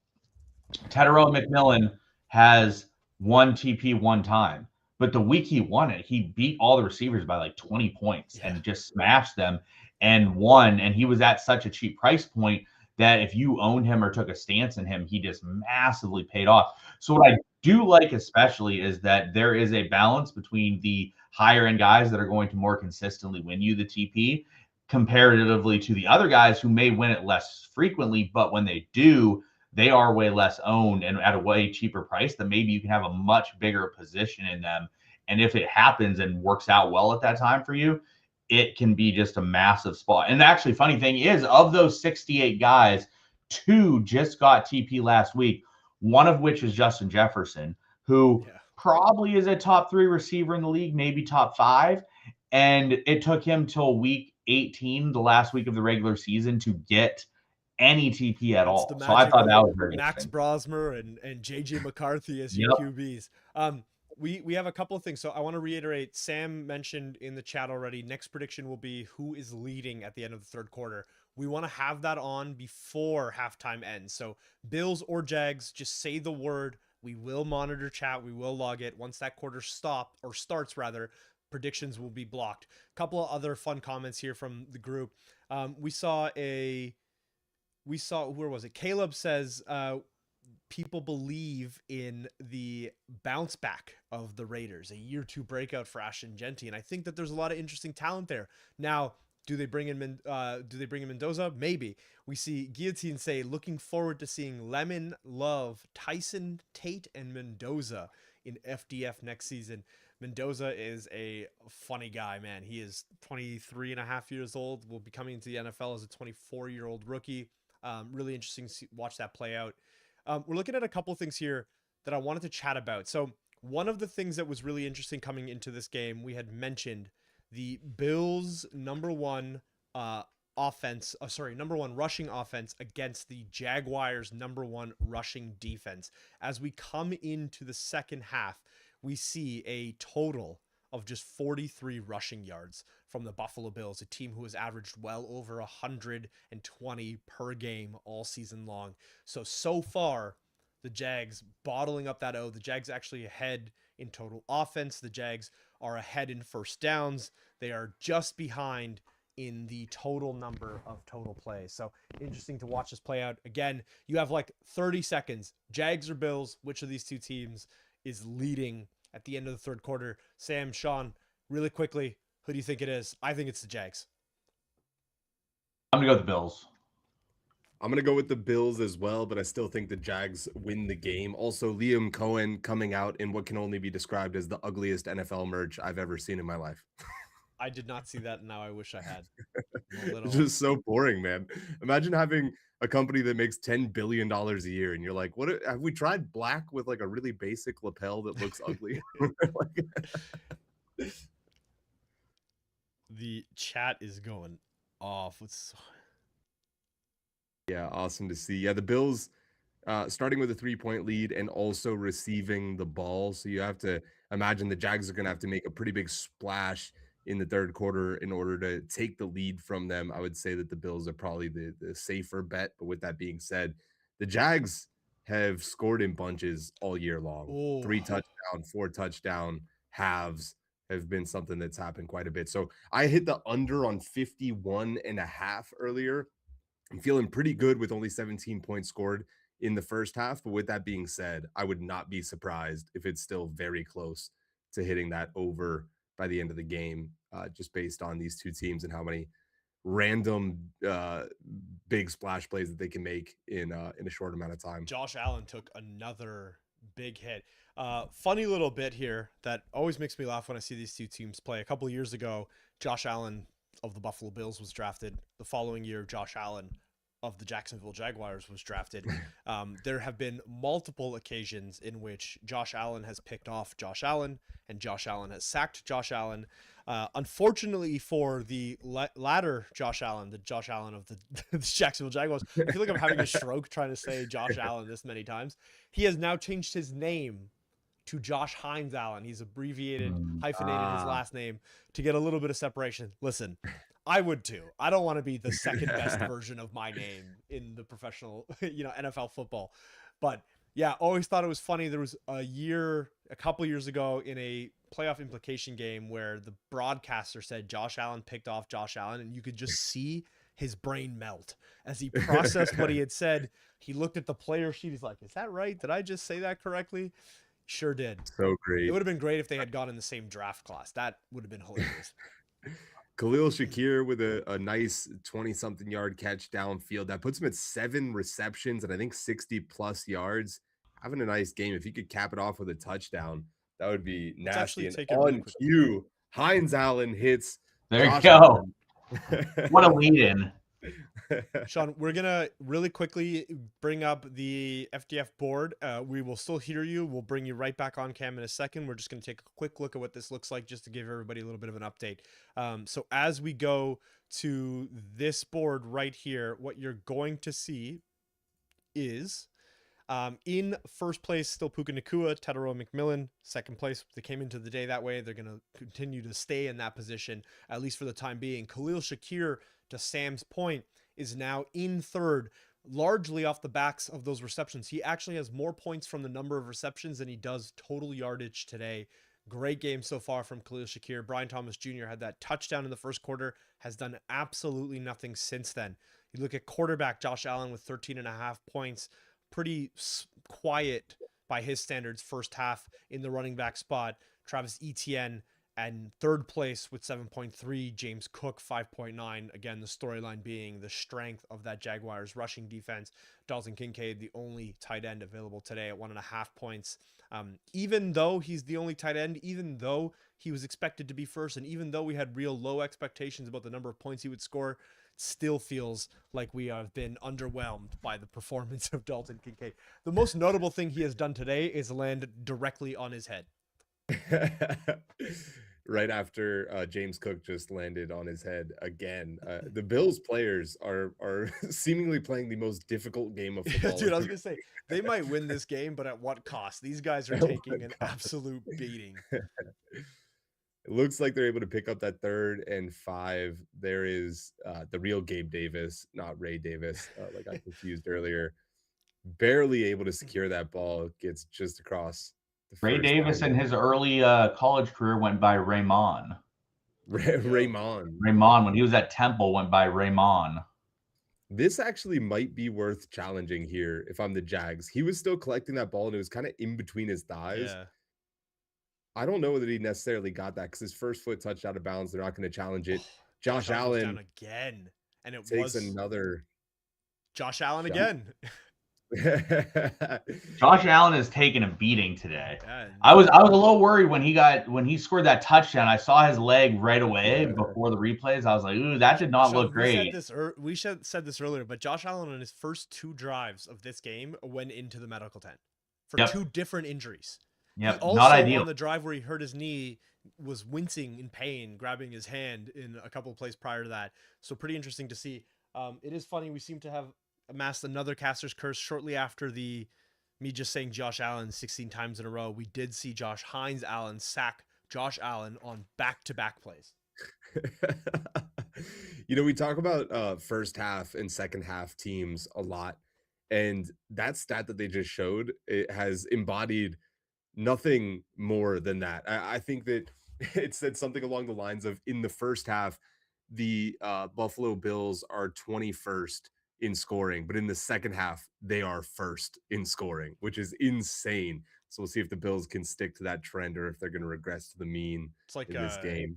Tedero McMillan has won TP one time, but the week he won it, he beat all the receivers by like 20 points and just smashed them and won. And he was at such a cheap price point that if you owned him or took a stance in him, he just massively paid off. So what I do like especially is that there is a balance between the higher end guys that are going to more consistently win you the TP comparatively to the other guys who may win it less frequently, but when they do, they are way less owned and at a way cheaper price, that maybe you can have a much bigger position in them. And if it happens and works out well at that time for you, it can be just a massive spot. And actually, funny thing is, of those 68 guys, 2 just got TP last week, one of which is Justin Jefferson, who probably is a top 3 receiver in the league, maybe top 5. And it took him till week 18, the last week of the regular season, to get any TP at all. So I thought that was very Max Brosmer and JJ McCarthy as your QBs. We have a couple of things. So I want to reiterate, Sam mentioned in the chat already, next prediction will be who is leading at the end of the third quarter. We want to have that on before halftime ends. So Bills or Jags, just say the word. We will monitor chat. We will log it. Once that quarter starts, predictions will be blocked. A couple of other fun comments here from the group. We saw, where was it? Caleb says, people believe in the bounce back of the Raiders, a year 2 breakout for Ashton Genty. And I think that there's a lot of interesting talent there. Now, do they bring in Mendoza? Maybe. We see Guillotine say, looking forward to seeing Lemon, Love, Tyson, Tate, and Mendoza in FDF next season. Mendoza is a funny guy, man. He is 23 and a half years old. Will be coming into the NFL as a 24-year-old rookie. Really interesting to watch that play out. We're looking at a couple of things here that I wanted to chat about. So one of the things that was really interesting coming into this game, we had mentioned the Bills' number one rushing offense against the Jaguars' number 1 rushing defense. As we come into the second half, we see a total of just 43 rushing yards from the Buffalo Bills, a team who has averaged well over 120 per game all season long. So far, the Jags bottling up that O. The Jags actually ahead in total offense. The Jags are ahead in first downs. They are just behind in the total number of total plays. So interesting to watch this play out. Again, you have like 30 seconds. Jags or Bills, which of these two teams is leading at the end of the third quarter? Sam, Sean, really quickly, who do you think it is? I think it's the Jags. I'm going to go with the Bills. I'm going to go with the Bills as well, but I still think the Jags win the game. Also, Liam Cohen coming out in what can only be described as the ugliest NFL merch I've ever seen in my life. I did not see that, and now I wish I had. It's just so boring, man. Imagine having a company that makes $10 billion a year, and you're like, "What have we tried black with like a really basic lapel that looks ugly?" The chat is going off. Yeah, awesome to see. Yeah, the Bills starting with a 3-point lead and also receiving the ball. So you have to imagine the Jags are going to have to make a pretty big splash in the third quarter in order to take the lead from them. I would say that the Bills are probably the safer bet. But with that being said, the Jags have scored in bunches all year long. Oh. 3 touchdown, 4 touchdown halves have been something that's happened quite a bit. So I hit the under on 51.5 earlier. I'm feeling pretty good with only 17 points scored in the first half. But with that being said, I would not be surprised if it's still very close to hitting that over by the end of the game, just based on these two teams and how many random big splash plays that they can make in a short amount of time. Josh Allen took another big hit. Funny little bit here that always makes me laugh when I see these two teams play. A couple of years ago, Josh Allen of the Buffalo Bills was drafted. The following year, Josh Allen of the Jacksonville Jaguars was drafted. There have been multiple occasions in which Josh Allen has picked off Josh Allen and Josh Allen has sacked Josh Allen. Unfortunately for the latter Josh Allen, the Josh Allen of the Jacksonville Jaguars, I feel like I'm having a stroke trying to say Josh Allen this many times. He has now changed his name to Josh Hines Allen. He's abbreviated, hyphenated his last name to get a little bit of separation. Listen, I would too. I don't want to be the second best version of my name in the professional, NFL football. But yeah, always thought it was funny. There was a couple years ago in a playoff implication game where the broadcaster said Josh Allen picked off Josh Allen, and you could just see his brain melt as he processed what he had said. He looked at the player sheet. He's like, "Is that right? Did I just say that correctly?" Sure did. So great. It would have been great if they had gone in the same draft class. That would have been hilarious. Khalil Shakir with a nice 20-something yard catch downfield. That puts him at 7 receptions and I think 60+ yards. Having a nice game. If he could cap it off with a touchdown, that would be nasty. And on cue, Hines Allen hits. There you go. What a lead-in. Sean, we're going to really quickly bring up the FDF board. We will still hear you. We'll bring you right back on cam in a second. We're just going to take a quick look at what this looks like just to give everybody a little bit of an update. So as we go to this board right here, what you're going to see is in first place, still Puka Nacua, Tedero McMillan. Second place, they came into the day that way. They're going to continue to stay in that position, at least for the time being. Khalil Shakir, to Sam's point, is now in third, largely off the backs of those receptions. He actually has more points from the number of receptions than he does total yardage today. Great game so far from Khalil Shakir. Brian Thomas Jr. had that touchdown in the first quarter, has done absolutely nothing since then. You look at quarterback Josh Allen with 13.5 points, pretty quiet by his standards first half in the running back spot. Travis Etienne and third place with 7.3, James Cook 5.9. Again, the storyline being the strength of that Jaguars rushing defense. Dalton Kincaid, the only tight end available today at 1.5 points. Even though he's the only tight end, even though he was expected to be first, and even though we had real low expectations about the number of points he would score, still feels like we have been underwhelmed by the performance of Dalton Kincaid. The most notable thing he has done today is land directly on his head. Right after James Cook just landed on his head again. The Bills players are seemingly playing the most difficult game of football. Dude, I was going to say, they might win this game, but at what cost? These guys are taking an absolute beating. It looks like they're able to pick up that 3rd and 5. There is the real Gabe Davis, not Ray Davis, like I confused earlier. Barely able to secure that ball. Gets just across. Ray Davis in his early college career went by Raymond. Raymond. Raymond, when he was at Temple, went by Raymond. This actually might be worth challenging here if I'm the Jags. He was still collecting that ball and it was kind of in between his thighs. Yeah. I don't know that he necessarily got that because his first foot touched out of bounds. They're not going to challenge it. Oh, Josh goes Allen down again, and it takes was another Josh Allen shot. again. Josh Allen is taking a beating today. Yeah, I was a little worried when he scored that touchdown. I saw his leg right away before the replays. I was like, ooh, that did not Sean, look great. We said this earlier, but Josh Allen on his first 2 drives of this game went into the medical tent for 2 different injuries. Yep, He also, not ideal. on the drive where he hurt his knee, was wincing in pain, grabbing his hand in a couple of plays prior to that. So pretty interesting to see. It is funny. We seem to have amassed another caster's curse shortly after me just saying Josh Allen 16 times in a row. We did see Josh Hines Allen sack Josh Allen on back-to-back plays. We talk about first half and second half teams a lot. And that stat that they just showed, it has embodied nothing more than that. I think that it said something along the lines of, in the first half, the Buffalo Bills are 21st in scoring, but in the second half, they are first in scoring, which is insane. So we'll see if the Bills can stick to that trend or if they're going to regress to the mean It's like in this game.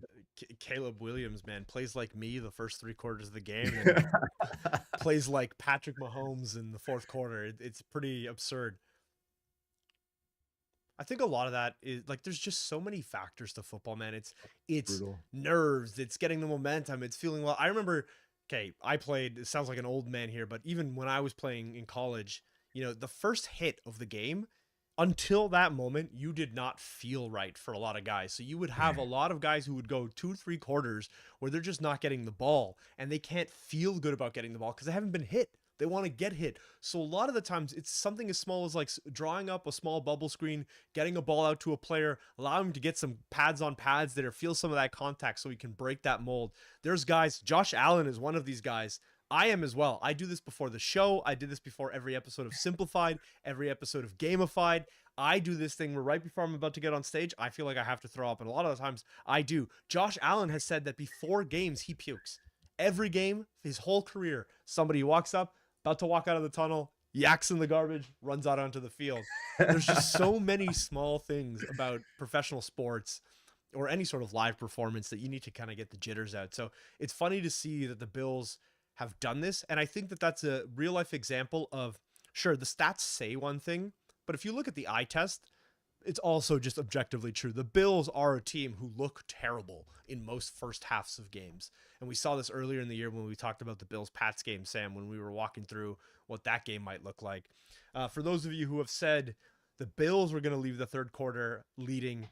Caleb Williams, man, plays like me the first 3 quarters of the game and plays like Patrick Mahomes in the fourth quarter. It's pretty absurd. I think a lot of that is like, there's just so many factors to football, man. It's brutal. Nerves. It's getting the momentum. It's feeling well. I remember, I played, it sounds like an old man here, but even when I was playing in college, the first hit of the game, until that moment, you did not feel right for a lot of guys. So you would have a lot of guys who would go 2-3 quarters where they're just not getting the ball and they can't feel good about getting the ball because they haven't been hit. They want to get hit. So a lot of the times it's something as small as like drawing up a small bubble screen, getting a ball out to a player, allowing him to get some pads on pads there, feel some of that contact so he can break that mold. There's guys, Josh Allen is one of these guys. I am as well. I do this before the show. I did this before every episode of Simplified, every episode of Gamified. I do this thing where right before I'm about to get on stage, I feel like I have to throw up. And a lot of the times I do. Josh Allen has said that before games, he pukes. Every game, his whole career, somebody walks up, about to walk out of the tunnel, yaks in the garbage, runs out onto the field. There's just so many small things about professional sports or any sort of live performance that you need to kind of get the jitters out. So it's funny to see that the Bills have done this. And I think that that's a real life example of, sure, the stats say one thing, but if you look at the eye test, it's also just objectively true. The Bills are a team who look terrible in most first halves of games. And we saw this earlier in the year when we talked about the Bills-Pats game, Sam, when we were walking through what that game might look like. For those of you who have said the Bills were going to leave the third quarter leading,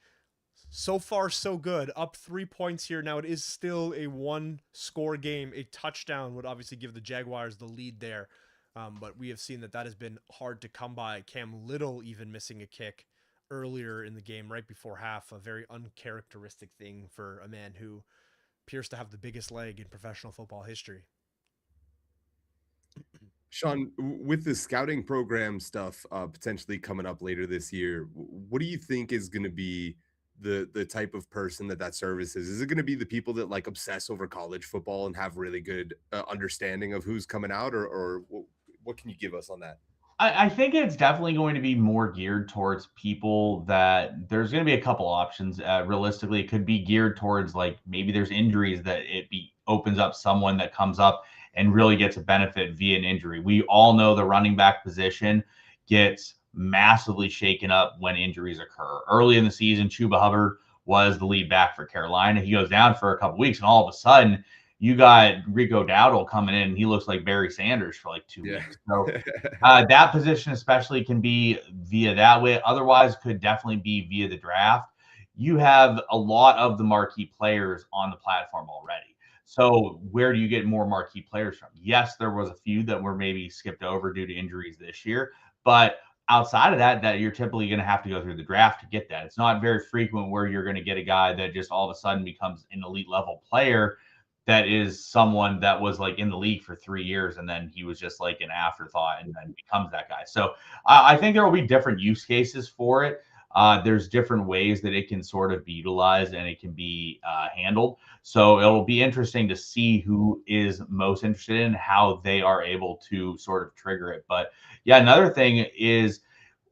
so far so good, up 3 points here. Now it is still a 1-score game. A touchdown would obviously give the Jaguars the lead there. But we have seen that has been hard to come by. Cam Little even missing a kick earlier in the game, right before half, a very uncharacteristic thing for a man who appears to have the biggest leg in professional football history. Sean, with the scouting program stuff potentially coming up later this year, what do you think is going to be the type of person that service is? Is it going to be the people that like obsess over college football and have really good understanding of who's coming out, or what can you give us on that? I think it's definitely going to be more geared towards people that there's going to be a couple options. Realistically, it could be geared towards like maybe there's injuries that opens up someone that comes up and really gets a benefit via an injury. We all know the running back position gets massively shaken up when injuries occur. Early in the season, Chuba Hubbard was the lead back for Carolina. He goes down for a couple weeks, and all of a sudden, you got Rico Dowdle coming in, and he looks like Barry Sanders for like 2 weeks. So that position especially can be via that way. Otherwise, could definitely be via the draft. You have a lot of the marquee players on the platform already. So where do you get more marquee players from? Yes, there was a few that were maybe skipped over due to injuries this year, but outside of that you're typically going to have to go through the draft to get that. It's not very frequent where you're going to get a guy that just all of a sudden becomes an elite level player that is someone that was like in the league for 3 years and then he was just like an afterthought and then becomes that guy. So I think there will be different use cases for it. there's different ways that it can sort of be utilized and it can be handled. So it'll be interesting to see who is most interested in how they are able to sort of trigger it. But yeah, another thing is,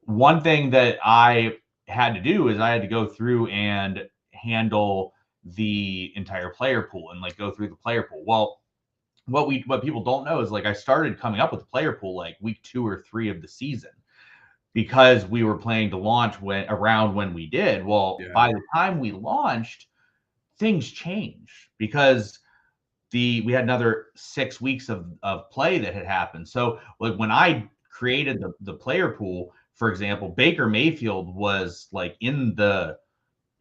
one thing that I had to do is I had to go through and handle the entire player pool and like go through the player pool. Well, what people don't know is like I started coming up with the player pool like week 2 or 3 of the season, because we were planning to launch when we did. Well, by the time we launched, things changed because we had another 6 weeks of play that had happened. So like when I created the player pool, for example, Baker Mayfield was like in the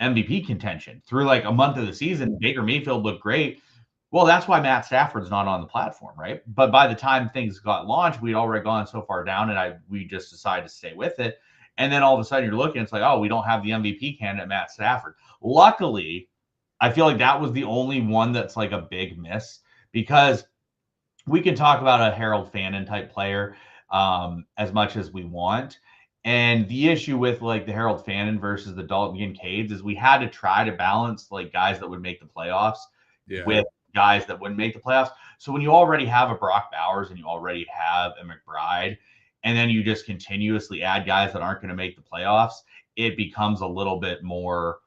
MVP contention through like a month of the season. Baker Mayfield looked great. Well, that's why Matt Stafford's not on the platform, right? But by the time things got launched, we'd already gone so far down, and we just decided to stay with it. And then all of a sudden, you're looking, it's like, oh, we don't have the MVP candidate, Matt Stafford. Luckily, I feel like that was the only one that's like a big miss, because we can talk about a Harold Fannin type player as much as we want. And the issue with like the Harold Fannin versus the Dalton Kincaids is we had to try to balance like guys that would make the playoffs with guys that wouldn't make the playoffs. So when you already have a Brock Bowers and you already have a McBride, and then you just continuously add guys that aren't going to make the playoffs, it becomes a little bit more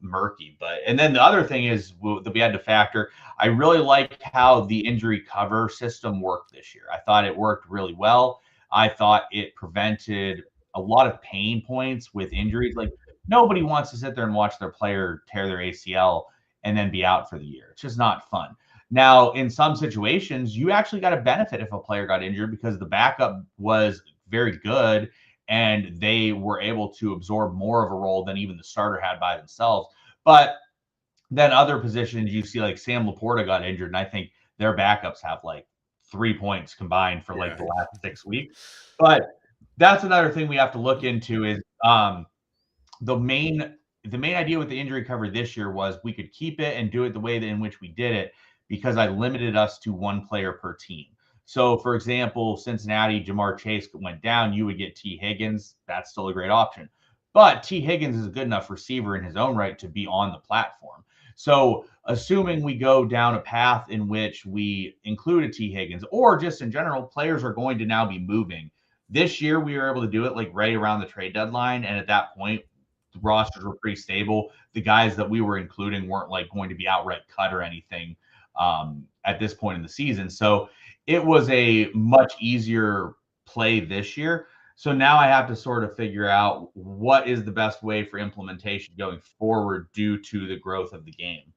murky. And then the other thing is that we had to factor, I really like how the injury cover system worked this year. I thought it worked really well. I thought it prevented a lot of pain points with injuries. Like nobody wants to sit there and watch their player tear their ACL and then be out for the year. It's just not fun. Now, in some situations, you actually got a benefit if a player got injured because the backup was very good and they were able to absorb more of a role than even the starter had by themselves. But then other positions, you see like Sam Laporta got injured, and I think their backups have like 3 points combined for like the last 6 weeks. But that's another thing we have to look into is the main idea with the injury cover this year was we could keep it and do it the way in which we did it, because I limited us to 1 player per team. So, for example, Cincinnati, Jamar Chase went down, you would get T. Higgins. That's still a great option. But T. Higgins is a good enough receiver in his own right to be on the platform. So, assuming we go down a path in which we include a T. Higgins, or just in general, players are going to now be moving. This year, we were able to do it like right around the trade deadline. And at that point, the rosters were pretty stable. The guys that we were including weren't like going to be outright cut or anything at this point in the season. So it was a much easier play this year. So now I have to sort of figure out what is the best way for implementation going forward due to the growth of the game.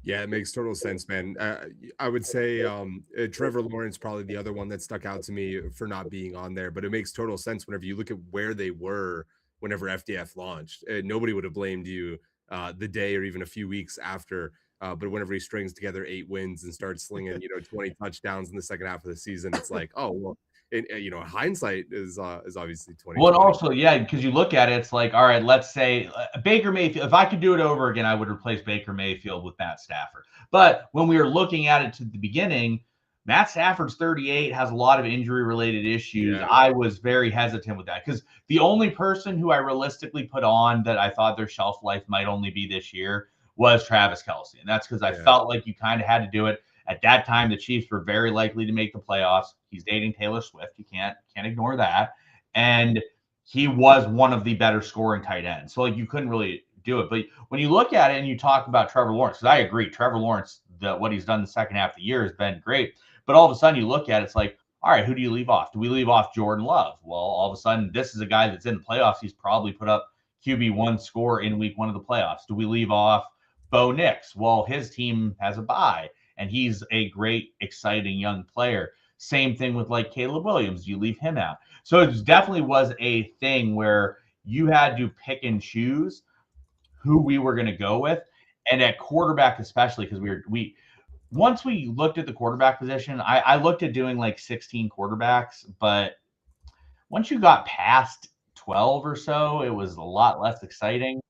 Yeah, it makes total sense, man. I would say Trevor Lawrence, probably the other one that stuck out to me for not being on there, but it makes total sense whenever you look at where they were whenever FDF launched. Nobody would have blamed you the day or even a few weeks after. But whenever he strings together 8 wins and starts slinging, 20 touchdowns in the second half of the season, it's like, oh, well, hindsight is obviously 20. Well, and also, yeah, because you look at it, it's like, all right, let's say Baker Mayfield. If I could do it over again, I would replace Baker Mayfield with Matt Stafford. But when we were looking at it to the beginning, Matt Stafford's 38, has a lot of injury-related issues. Yeah. I was very hesitant with that because the only person who I realistically put on that I thought their shelf life might only be this year was Travis Kelce. And that's because I felt like you kind of had to do it. At that time, the Chiefs were very likely to make the playoffs. He's dating Taylor Swift. You can't ignore that. And he was one of the better scoring tight ends. So like you couldn't really do it. But when you look at it and you talk about Trevor Lawrence, because I agree, Trevor Lawrence, what he's done the second half of the year has been great. But all of a sudden you look at it, it's like, all right, who do you leave off? Do we leave off Jordan Love? Well, all of a sudden, this is a guy that's in the playoffs. He's probably put up QB1 score in week 1 of the playoffs. Do we leave off Bo Nix? Well, his team has a bye, and he's a great, exciting young player. Same thing with like Caleb Williams. You leave him out. So it definitely was a thing where you had to pick and choose who we were going to go with. And at quarterback, especially, because once we looked at the quarterback position, I looked at doing like 16 quarterbacks, but once you got past 12 or so, it was a lot less exciting.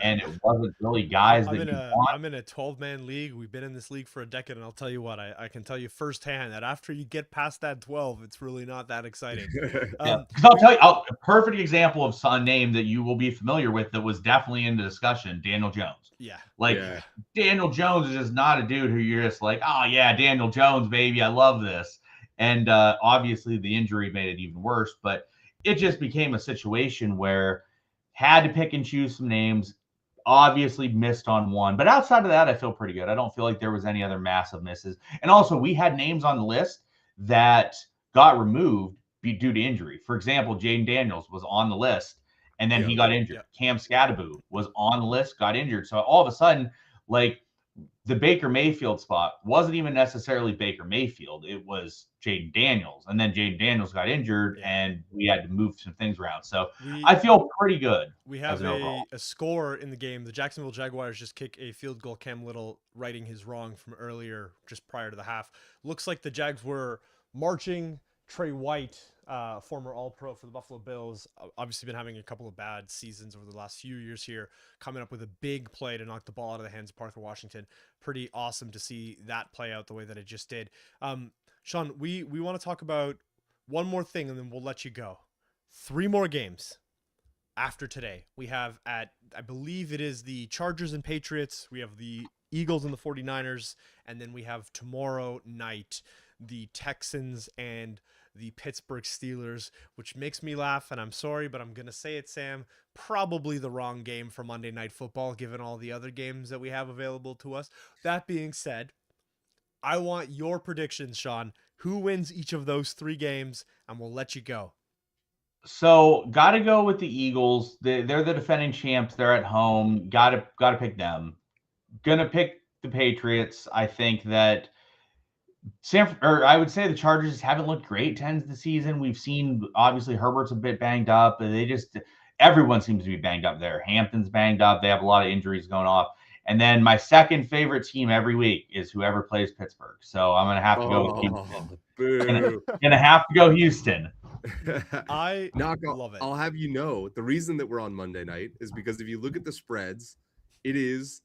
and it wasn't really guys that you want. I'm in a 12-man league. We've been in this league for a decade, and I'll tell you what, I can tell you firsthand that after you get past that 12, it's really not that exciting. Because I'll tell you, a perfect example of some name that you will be familiar with that was definitely in the discussion, Daniel Jones. Yeah. Daniel Jones is just not a dude who you're just like, oh, yeah, Daniel Jones, baby, I love this. And obviously the injury made it even worse, but it just became a situation where had to pick and choose some names, obviously missed on one. But outside of that, I feel pretty good. I don't feel like there was any other massive misses. And also, we had names on the list that got removed due to injury. For example, Jaden Daniels was on the list, and then he got injured. Cam Scadaboo was on the list, got injured. So all of a sudden, like, the Baker Mayfield spot wasn't even necessarily Baker Mayfield. It was Jaden Daniels. And then Jaden Daniels got injured, and we had to move some things around. So I feel pretty good. We have a score in the game. The Jacksonville Jaguars just kick a field goal. Cam Little righting his wrong from earlier, just prior to the half. Looks like the Jags were marching. Trey White, former All-Pro for the Buffalo Bills, obviously been having a couple of bad seasons over the last few years here, coming up with a big play to knock the ball out of the hands of Parker Washington. Pretty awesome to see that play out the way that it just did. Sean, we want to talk about one more thing, and then we'll let you go. 3 more games after today. We have I believe it is the Chargers and Patriots. We have the Eagles and the 49ers, and then we have tomorrow night the Texans and the Pittsburgh Steelers, which makes me laugh, and I'm sorry, but I'm going to say it, Sam, probably the wrong game for Monday Night Football, given all the other games that we have available to us. That being said, I want your predictions, Sean. Who wins each of those 3 games, and we'll let you go. So, got to go with the Eagles. They're the defending champs. They're at home. Got to pick them. Gonna pick the Patriots. I think that I would say the Chargers haven't looked great tends the season. We've seen, obviously, Herbert's a bit banged up. Everyone seems to be banged up there. Hampton's banged up. They have a lot of injuries going off. And then my second favorite team every week is whoever plays Pittsburgh. So I'm going to have to go with Houston. Going to have to go Houston. I love it. I'll have you know, the reason that we're on Monday night is because if you look at the spreads, it is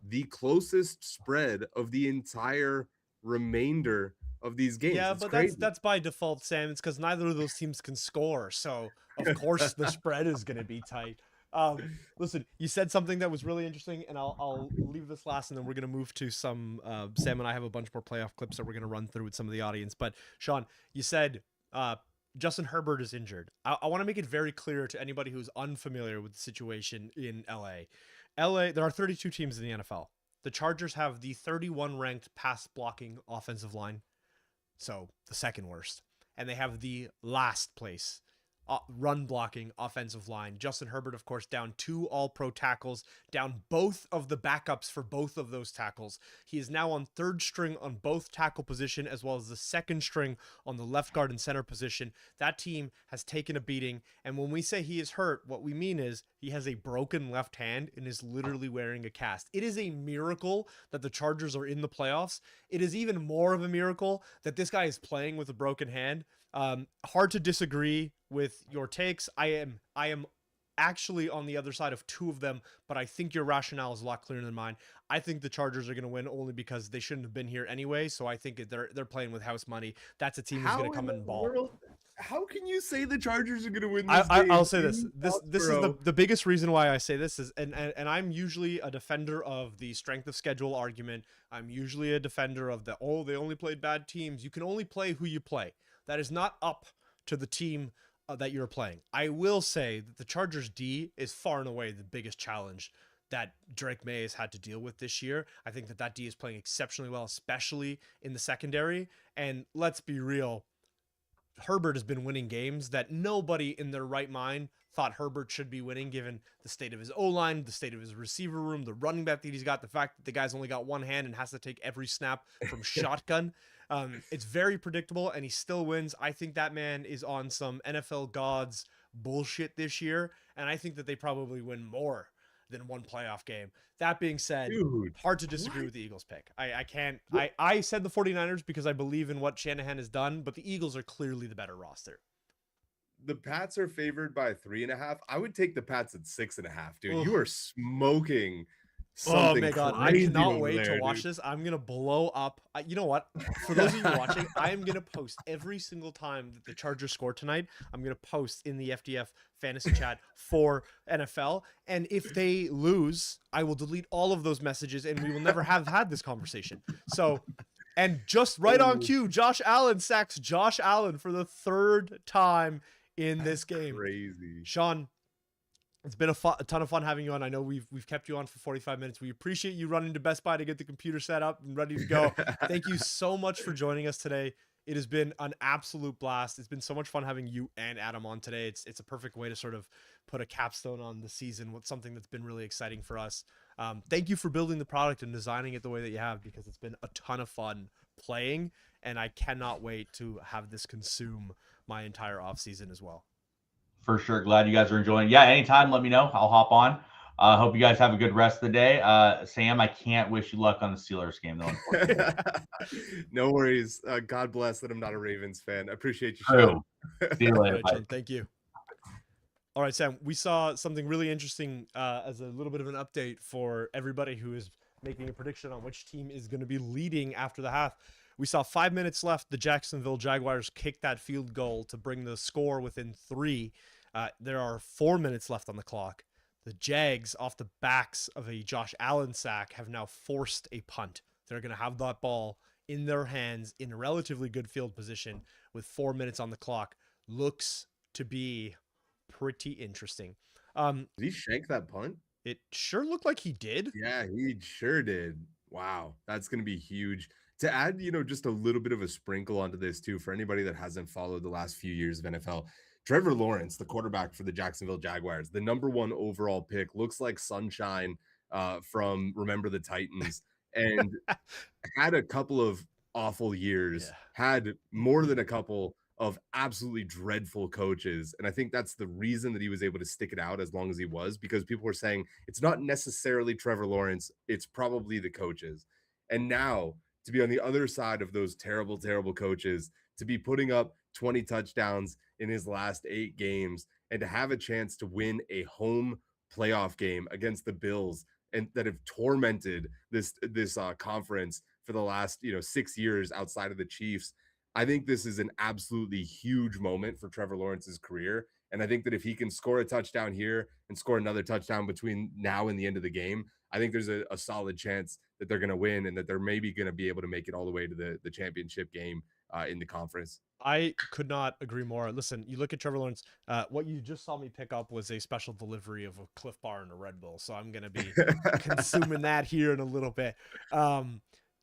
the closest spread of the entire remainder of these games. Yeah, it's but crazy. that's by default, Sam. It's because neither of those teams can score, so of course the spread is going to be tight. Listen, you said something that was really interesting, and I'll leave this last, and then we're going to move to some. Sam and I have a bunch more playoff clips that we're going to run through with some of the audience. But Sean, you said Justin Herbert is injured. I want to make it very clear to anybody who's unfamiliar with the situation in LA. There are 32 teams in the NFL. The Chargers have the 31 ranked pass blocking offensive line, so the second worst. And they have the last place run blocking offensive line. Justin Herbert, of course, down 2 all-pro tackles, down both of the backups for both of those tackles. He is now on 3rd string on both tackle position, as well as the 2nd string on the left guard and center position. That team has taken a beating. And when we say he is hurt, what we mean is he has a broken left hand and is literally wearing a cast. It is a miracle that the Chargers are in the playoffs. It is even more of a miracle that this guy is playing with a broken hand. Hard to disagree with your takes. I am actually on the other side of 2 of them, but I think your rationale is a lot clearer than mine. I think the Chargers are going to win only because they shouldn't have been here anyway. So I think they're playing with house money. That's a team who's going to come in and ball. How can you say the Chargers are going to win this game? I'll say this. This is the biggest reason why I say this is, and I'm usually a defender of the strength of schedule argument. I'm usually a defender of they only played bad teams. You can only play who you play. That is not up to the team that you're playing. I will say that the Chargers D is far and away the biggest challenge that Drake May has had to deal with this year. I think that D is playing exceptionally well, especially in the secondary. And let's be real, Herbert has been winning games that nobody in their right mind thought Herbert should be winning, given the state of his O-line, the state of his receiver room, the running back that he's got, the fact that the guy's only got one hand and has to take every snap from shotgun. It's very predictable, and he still wins. I think that man is on some NFL gods bullshit this year, and I think that they probably win more than one playoff game. That being said, hard to disagree with the Eagles pick. I said the 49ers because I believe in what Shanahan has done, but the Eagles are clearly the better roster. the Pats are favored by 3.5. I would take the Pats at 6.5, dude. Ugh. You are smoking Oh something my god, I crazy cannot over wait to there, watch dude. this. I'm gonna blow up. You know what? For those of you watching, I am gonna post every single time that the Chargers score tonight. I'm gonna post in the FDF fantasy chat for NFL, and if they lose, I will delete all of those messages, and we will never have had this conversation. So, and just right on Oh, cue, Josh Allen sacks Josh Allen for the third time in this that's game. crazy. Sean, it's been a ton of fun having you on. I know we've kept you on for 45 minutes. We appreciate you running to Best Buy to get the computer set up and ready to go. Thank you so much for joining us today. It has been an absolute blast. It's been so much fun having you and Adam on today. It's a perfect way to sort of put a capstone on the season with something that's been really exciting for us. Thank you for building the product and designing it the way that you have, because it's been a ton of fun playing, and I cannot wait to have this consume my entire off season as well. For sure. Glad you guys are enjoying. Yeah, anytime, let me know. I'll hop on. Hope you guys have a good rest of the day. Sam, I can't wish you luck on the Steelers game, though, unfortunately. No worries. God bless that I'm not a Ravens fan. I appreciate you, True. Sean. See you All later. right, Bye. Sean, thank you. All right, Sam, we saw something really interesting as a little bit of an update for everybody who is making a prediction on which team is going to be leading after the half. We saw 5 minutes left. The Jacksonville Jaguars kicked that field goal to bring the score within 3. There are 4 minutes left on the clock. The Jags, off the backs of a Josh Allen sack, have now forced a punt. They're going to have that ball in their hands in a relatively good field position with 4 minutes on the clock. Looks to be pretty interesting. Did he shank that punt? It sure looked like he did. Yeah, he sure did. Wow, that's going to be huge. To add, just a little bit of a sprinkle onto this too, for anybody that hasn't followed the last few years of NFL, Trevor Lawrence, the quarterback for the Jacksonville Jaguars, the #1 overall pick, looks like sunshine from Remember the Titans, and had a couple of awful years, Yeah. had more than a couple of absolutely dreadful coaches. And I think that's the reason that he was able to stick it out as long as he was, because people were saying it's not necessarily Trevor Lawrence, it's probably the coaches. And now to be on the other side of those terrible, terrible coaches, to be putting up 20 touchdowns in his last 8 games, and to have a chance to win a home playoff game against the Bills, and that have tormented this conference for the last 6 years outside of the Chiefs. I think this is an absolutely huge moment for Trevor Lawrence's career, and I think that if he can score a touchdown here and score another touchdown between now and the end of the game, I think there's a solid chance that they're going to win, and that they're maybe going to be able to make it all the way to the championship game in the conference. I could not agree more. Listen, you look at Trevor Lawrence. What you just saw me pick up was a special delivery of a Cliff Bar and a Red Bull, so I'm gonna be consuming that here in a little bit.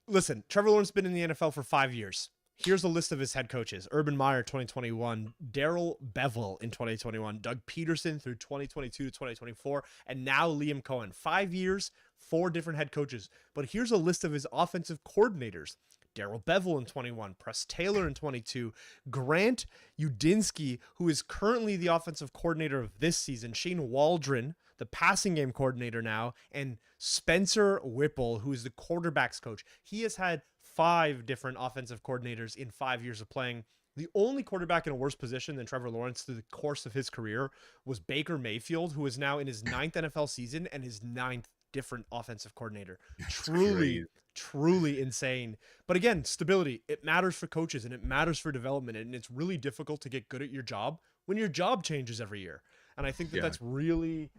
Listen, Trevor Lawrence has been in the NFL for 5 years. Here's a list of his head coaches: Urban Meyer 2021, Darrell Bevel in 2021, Doug Peterson through 2022 to 2024, and now Liam Cohen. 5 years, 4 different head coaches. But here's a list of his offensive coordinators: Darrell Bevel in 21, Press Taylor in 22, Grant Udinsky, who is currently the offensive coordinator of this season, Shane Waldron, the passing game coordinator now, and Spencer Whipple, who is the quarterback's coach. He has had 5 different offensive coordinators in 5 years of playing. The only quarterback in a worse position than Trevor Lawrence through the course of his career was Baker Mayfield, who is now in his 9th NFL season and his 9th different offensive coordinator. Truly insane. But again, stability, it matters for coaches and it matters for development, and it's really difficult to get good at your job when your job changes every year. And I think that that's really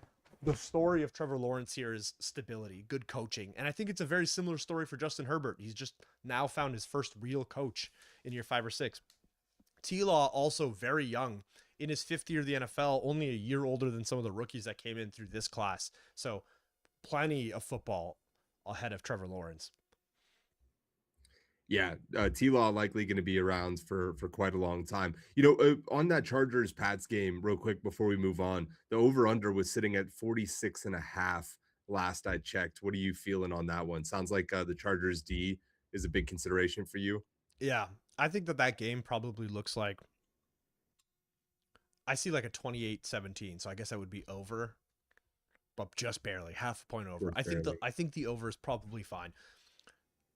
the story of Trevor Lawrence here, is stability, good coaching. And I think it's a very similar story for Justin Herbert. He's just now found his first real coach in year 5 or 6. T-Law, also very young, in his 5th year of the NFL, only a year older than some of the rookies that came in through this class. So plenty of football ahead of Trevor Lawrence. Yeah, T-Law likely going to be around for quite a long time. On that Chargers Pats game, real quick before we move on, the over/under was sitting at 46.5 last I checked. What are you feeling on that one? Sounds like the Chargers D is a big consideration for you. Yeah, I think that game probably looks like, I see like a 28-17, so I guess that would be over, but just barely, half a point over. I think the over is probably fine.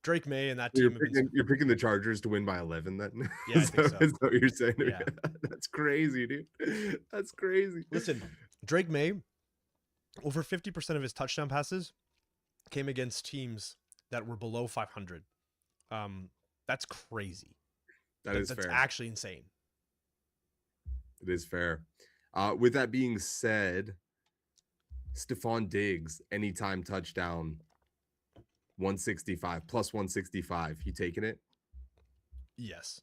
Drake May and that You're team have been. you're picking the Chargers to win by 11 then? Yeah, I think so. Is that what you're saying? Yeah. That's crazy, dude. That's crazy. Listen, Drake May, over 50% of his touchdown passes came against teams that were below 500. That's crazy. That's fair. Actually insane. It is fair. With that being said, Stephon Diggs, anytime touchdown, 165 plus 165. You taking it? Yes.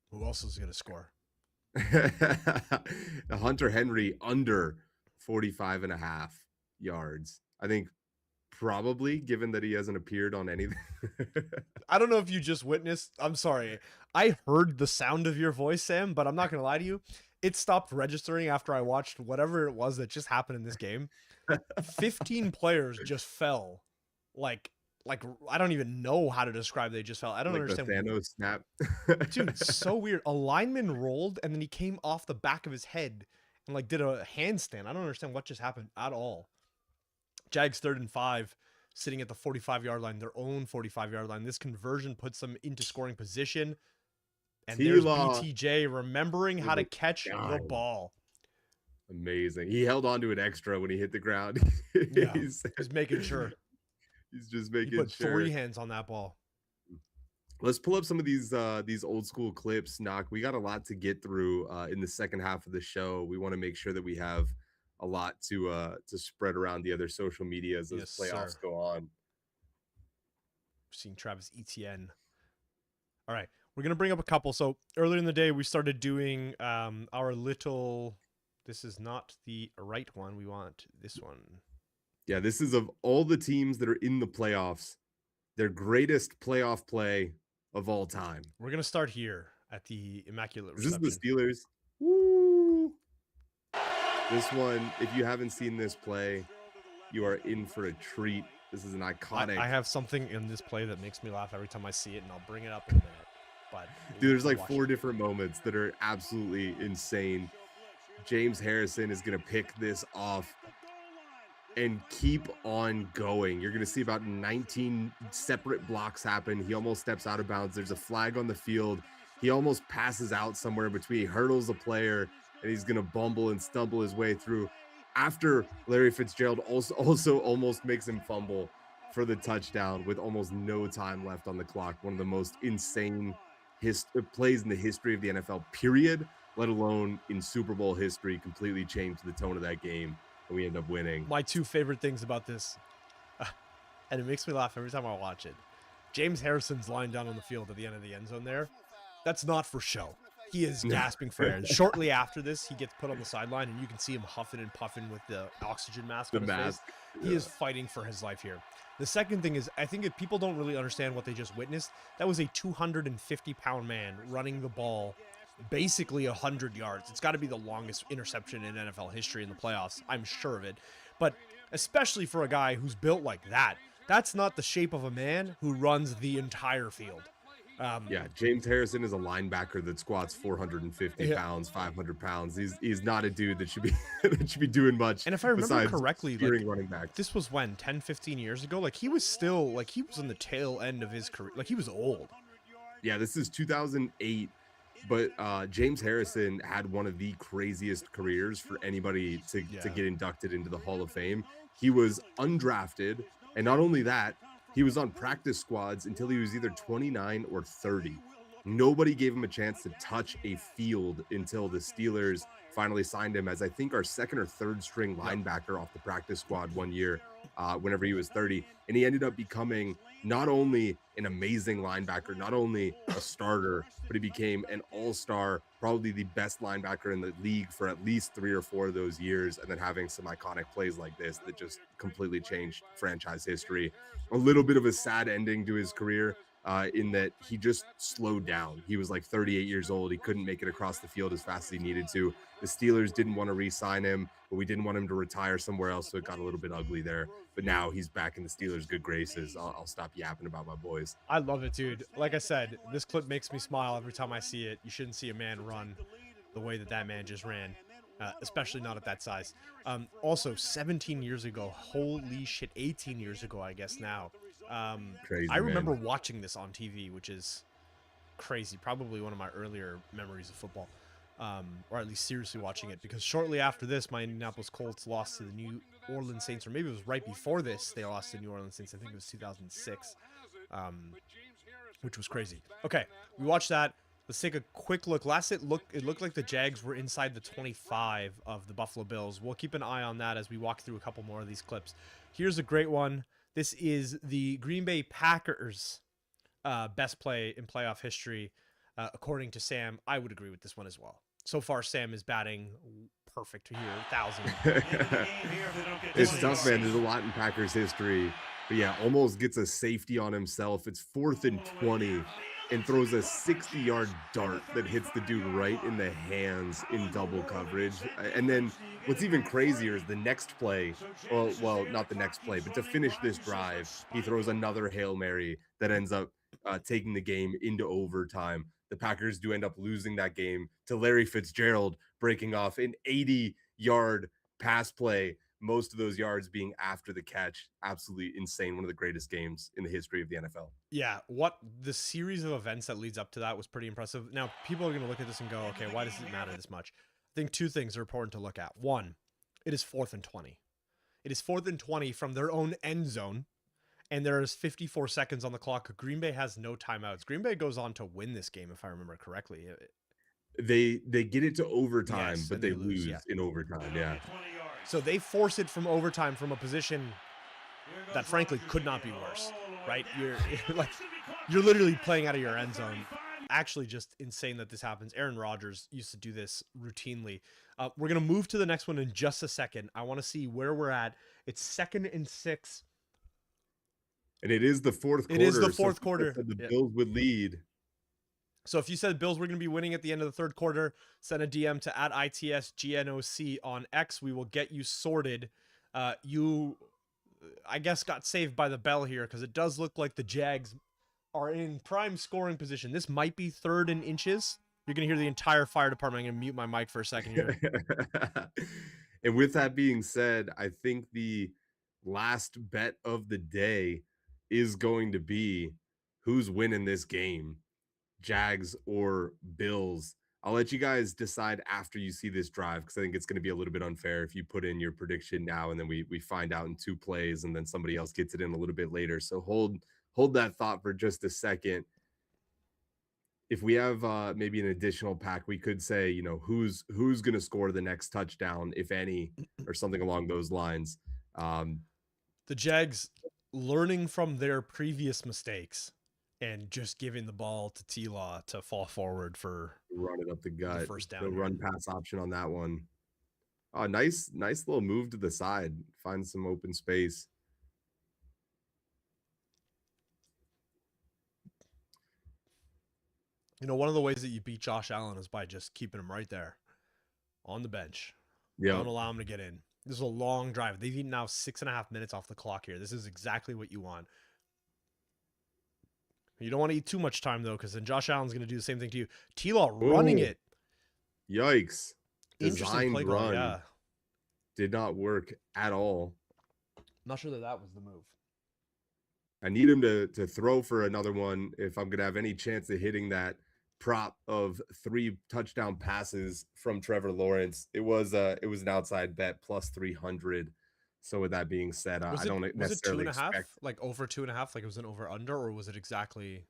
Who else is going to score? Hunter Henry under 45 and a half yards. I think probably, given that he hasn't appeared on anything. I don't know if you just witnessed. I'm sorry. I heard the sound of your voice, Sam, but I'm not going to lie to you. It stopped registering after I watched whatever it was that just happened in this game. 15 players just fell. Like I don't even know how to describe they just fell. I don't understand. The Thanos snap. Dude, so weird. A lineman rolled and then he came off the back of his head and like did a handstand. I don't understand what just happened at all. Jags 3rd and 5, sitting at the 45-yard line, their own 45-yard line. This conversion puts them into scoring position. And there's BTJ remembering how to catch the ball. Amazing. He held on to an extra when he hit the ground. Yeah, he's making sure. He's just making sure. He put sure. 3 hands on that ball. Let's pull up some of these old school clips, Knock. We got a lot to get through in the second half of the show. We want to make sure that we have a lot to spread around the other social medias as playoffs go on. We're seeing Travis Etienne. All right, we're gonna bring up a couple. So earlier in the day, we started doing our little. This is not the right one. We want this one. Yeah, this is of all the teams that are in the playoffs, their greatest playoff play of all time. We're gonna start here at the Immaculate Reception. This is the Steelers. Woo! This one, if you haven't seen this play, you are in for a treat. This is an iconic. I have something in this play that makes me laugh every time I see it, and I'll bring it up in a minute. But dude, there's like 4 different moments that are absolutely insane. James Harrison is going to pick this off and keep on going. You're going to see about 19 separate blocks happen. He almost steps out of bounds. There's a flag on the field. He almost passes out somewhere in between. He hurdles a player, and he's going to bumble and stumble his way through. After Larry Fitzgerald also almost makes him fumble for the touchdown with almost no time left on the clock. One of the most insane plays in the history of the NFL, period, let alone in Super Bowl history. Completely changed the tone of that game, and we end up winning. My 2 favorite things about this, and it makes me laugh every time I watch it. James Harrison's lying down on the field at the end of the end zone there. That's not for show. He is gasping for air. Shortly after this, he gets put on the sideline, and you can see him huffing and puffing with the oxygen mask on his face. He is fighting for his life here. The second thing is, I think if people don't really understand what they just witnessed, that was a 250-pound man running the ball basically 100 yards. It's got to be the longest interception in NFL history in the playoffs. I'm sure of it. But especially for a guy who's built like that, that's not the shape of a man who runs the entire field. Yeah, James Harrison is a linebacker that squats 450 pounds, 500 pounds. He's not a dude that should be doing much. And if I remember correctly, like, running back. This was when 10, 15 years ago. Like he was on the tail end of his career. Like he was old. Yeah, this is 2008. But James Harrison had one of the craziest careers for anybody to get inducted into the Hall of Fame. He was undrafted, and not only that, he was on practice squads until he was either 29 or 30. Nobody gave him a chance to touch a field until the Steelers finally signed him as, I think, our 2nd or 3rd string linebacker off the practice squad one year whenever he was 30. And he ended up becoming not only an amazing linebacker, not only a starter, but he became an all-star, probably the best linebacker in the league for at least 3 or 4 of those years, and then having some iconic plays like this that just completely changed franchise history. A little bit of a sad ending to his career in that he just slowed down. He was like 38 years old. He couldn't make it across the field as fast as he needed to. The Steelers didn't want to re-sign him, but we didn't want him to retire somewhere else, so it got a little bit ugly there. But now he's back in the Steelers' good graces. I'll stop yapping about my boys. I love it, dude. Like I said, this clip makes me smile every time I see it. You shouldn't see a man run the way that man just ran, especially not at that size. Also, 17 years ago, holy shit, 18 years ago, I guess now, Crazy, I remember man. watching this on TV, which is crazy. Probably one of my earlier memories of football, or at least seriously watching it. Because shortly after this, my Indianapolis Colts lost to the New Orleans Saints, or maybe it was right before this. They lost to the New Orleans Saints. I think it was 2006, which was crazy. Okay, we watched that. Let's take a quick look. It looked like the Jags were inside the 25 of the Buffalo Bills. We'll keep an eye on that as we walk through a couple more of these clips. Here's a great one. This is the Green Bay Packers' best play in playoff history, according to Sam. I would agree with this one as well. So far, Sam is batting perfect here, 1,000. It's tough, man. There's a lot in Packers history. But yeah, almost gets a safety on himself. It's 4th and 20 and throws a 60-yard dart that hits the dude right in the hands in double coverage. And then what's even crazier is the next play. Well, not the next play, but to finish this drive, he throws another Hail Mary that ends up taking the game into overtime. The Packers do end up losing that game to Larry Fitzgerald breaking off an 80-yard pass play, most of those yards being after the catch. Absolutely insane. One of the greatest games in the history of the NFL. Yeah, what the series of events that leads up to that was pretty impressive. Now, people are going to look at this and go, okay, why does it matter this much? I think two things are important to look at. One, it is 4th and 20. It is 4th and 20 from their own end zone, and there is 54 seconds on the clock. Green Bay has no timeouts. Green Bay goes on to win this game, if I remember correctly. They get it to overtime, Yes, but and they they lose, lose in overtime. Yeah. So they force it from overtime from a position that frankly could not be worse, right? You're literally playing out of your end zone. Actually, just insane that this happens. Aaron Rodgers used to do this routinely. We're gonna move to the next one in just a second. I want to see where we're at. It's 2nd and 6. And it is the fourth quarter. It is the fourth quarter. The Bills would lead. So if you said Bills were going to be winning at the end of the 3rd quarter, send a DM to @ITSGNOC on X. We will get you sorted. You, I guess, got saved by the bell here because it does look like the Jags are in prime scoring position. This might be 3rd and inches. You're going to hear the entire fire department. I'm going to mute my mic for a second here. And with that being said, I think the last bet of the day is going to be who's winning this game. Jags or Bills. I'll let you guys decide after you see this drive because I think it's going to be a little bit unfair if you put in your prediction now and then we find out in 2 plays and then somebody else gets it in a little bit later. So hold that thought for just a second. If we have maybe an additional pack, we could say, you know, who's going to score the next touchdown, if any, or something along those lines. The Jags learning from their previous mistakes and just giving the ball to T-Law to fall forward for run it up the gut. The first down. The run pass option on that one. Oh, nice little move to the side. Find some open space. You know, one of the ways that you beat Josh Allen is by just keeping him right there on the bench. Yeah. Don't allow him to get in. This is a long drive. They've eaten now 6.5 minutes off the clock here. This is exactly what you want. You don't want to eat too much time, though, because then Josh Allen's going to do the same thing to you. T-Law running it. Yikes. Interesting play call, yeah. Did not work at all. Not sure that was the move. I need him to throw for another one if I'm going to have any chance of hitting that prop of 3 touchdown passes from Trevor Lawrence. It was an outside bet plus 300. So with that being said, I don't necessarily was it 2.5? expect Like over 2.5? Like it was an over under, or was it exactly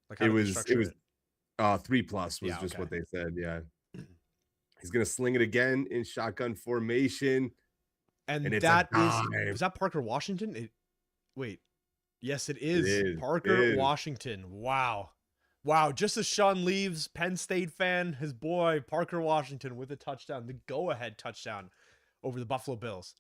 like how it was 3+ was just what they said. Yeah. He's gonna sling it again in shotgun formation. And it's that is that Parker Washington? Yes, it is. Parker Washington. Wow. Just as Sean leaves, Penn State fan, his boy Parker Washington with a touchdown, the go-ahead touchdown over the Buffalo Bills.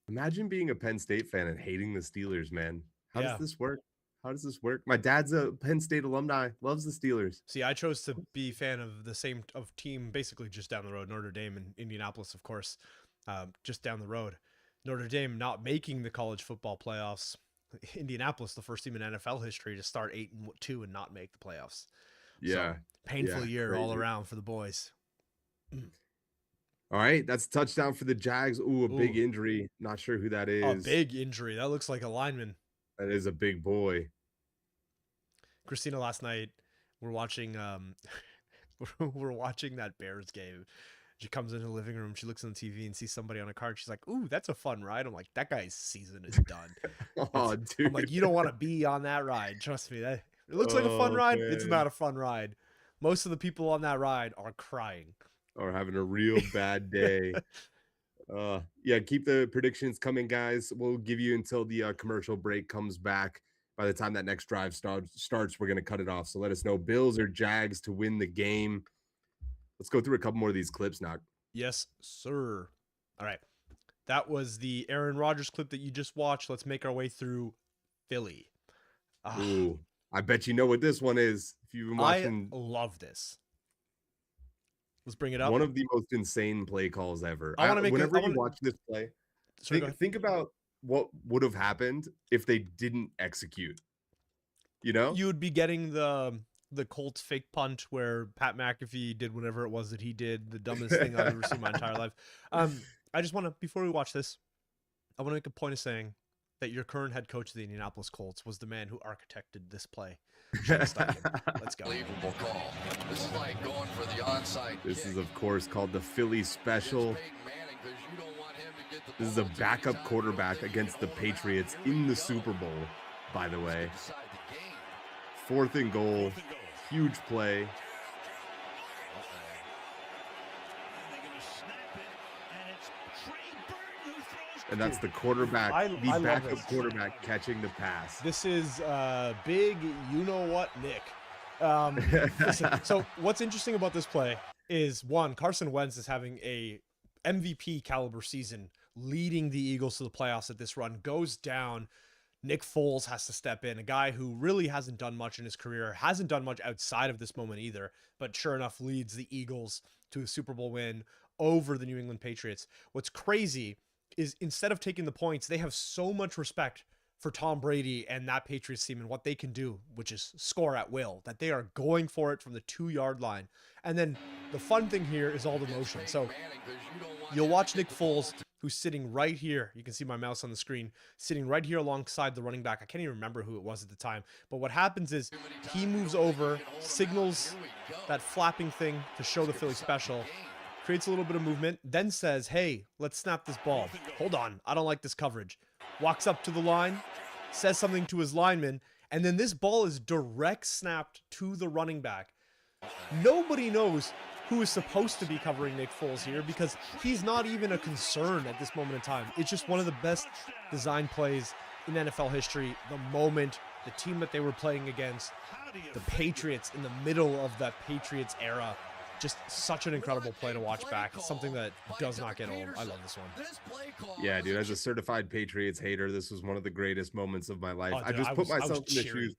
Imagine being a Penn State fan and hating the Steelers, man. How does this work? My dad's a Penn State alumni, loves the Steelers. See, I chose to be a fan of the same team basically just down the road, Notre Dame and Indianapolis, of course, just down the road. Notre Dame not making the college football playoffs. Indianapolis, the first team in NFL history to start 8-2 and not make the playoffs. Yeah. So, painful year crazy. all around for the boys. All right, that's a touchdown for the Jags. Ooh, big injury. Not sure who that is. A big injury. That looks like a lineman. That is a big boy. Christina, last night we're watching we're watching that Bears game. She comes into the living room, she looks on the TV and sees somebody on a cart. She's like, "Ooh, that's a fun ride." I'm like, "That guy's season is done." Oh, dude. I'm like, "You don't want to be on that ride. Trust me. That it looks like a fun Oh, ride. It's man. not a fun ride. Most of the people on that ride are crying Or having a real bad day. Yeah, keep the predictions coming, guys. We'll give you until the commercial break comes back. By the time that next drive starts, we're going to cut it off. So let us know Bills or Jags to win the game. Let's go through a couple more of these clips now. Yes, sir. All right. That was the Aaron Rodgers clip that you just watched. Let's make our way through Philly. Ooh, I bet you know what this one is. If you've been watching, I love this. Let's bring it up. One of the most insane play calls ever. I wanna make whenever you watch this play, think about what would have happened if they didn't execute. You know? You would be getting the Colts fake punt where Pat McAfee did whatever it was that he did, the dumbest thing I've ever seen in my entire life. I just want to, before we watch this, I want to make a point of saying that your current head coach of the Indianapolis Colts was the man who architected this play. Let's go. Unbelievable call. This is like going for the onside This kick. is, of course, called the Philly Special. This is a backup quarterback against the Patriots in the Super Bowl, by the way. 4th and goal. Huge play. And that's the quarterback, I love backup this. quarterback catching the pass. This is big, you know what, Nick. Listen, so what's interesting about this play is, one, Carson Wentz is having a MVP caliber season, leading the Eagles to the playoffs at this run, goes down. Nick Foles has to step in, a guy who really hasn't done much in his career, hasn't done much outside of this moment either, but sure enough leads the Eagles to a Super Bowl win over the New England Patriots. What's crazy is, instead of taking the points, they have so much respect for Tom Brady and that Patriots team and what they can do, which is score at will, that they are going for it from the 2-yard line. And then the fun thing here is all the motion. So you'll watch Nick Foles, who's sitting right here. You can see my mouse on the screen, sitting right here alongside the running back. I can't even remember who it was at the time. But what happens is he moves over, signals that flapping thing to show the Philly special, creates a little bit of movement, then says, "Hey, let's snap this ball. Hold on, I don't like this coverage." Walks up to the line, says something to his lineman, and then this ball is direct snapped to the running back. Nobody knows who is supposed to be covering Nick Foles here, because he's not even a concern at this moment in time. It's just one of the best design plays in NFL history. The moment, the team that they were playing against, the Patriots, in the middle of that Patriots era, just such an incredible play to watch back. It's something that does not get old. I love this one. Yeah, dude, as a certified Patriots hater, this was one of the greatest moments of my life. Oh, I dude, just put myself in the cheering. shoes.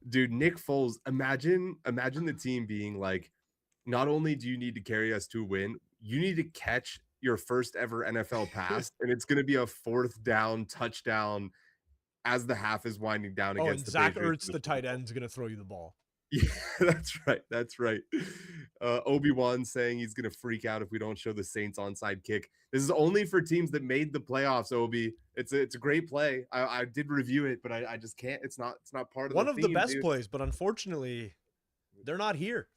Dude, Nick Foles, imagine the team being like, not only do you need to carry us to a win, you need to catch your first ever NFL pass, and it's going to be a 4th down touchdown as the half is winding down against the Zach Patriots. Ertz, the tight end, is going to throw you the ball. Yeah, that's right. That's right. Obi-Wan saying he's going to freak out if we don't show the Saints onside kick. This is only for teams that made the playoffs, Obi. It's a great play. I did review it, but I just can't. It's not part of One the of theme, the best dude. plays, but unfortunately, they're not here.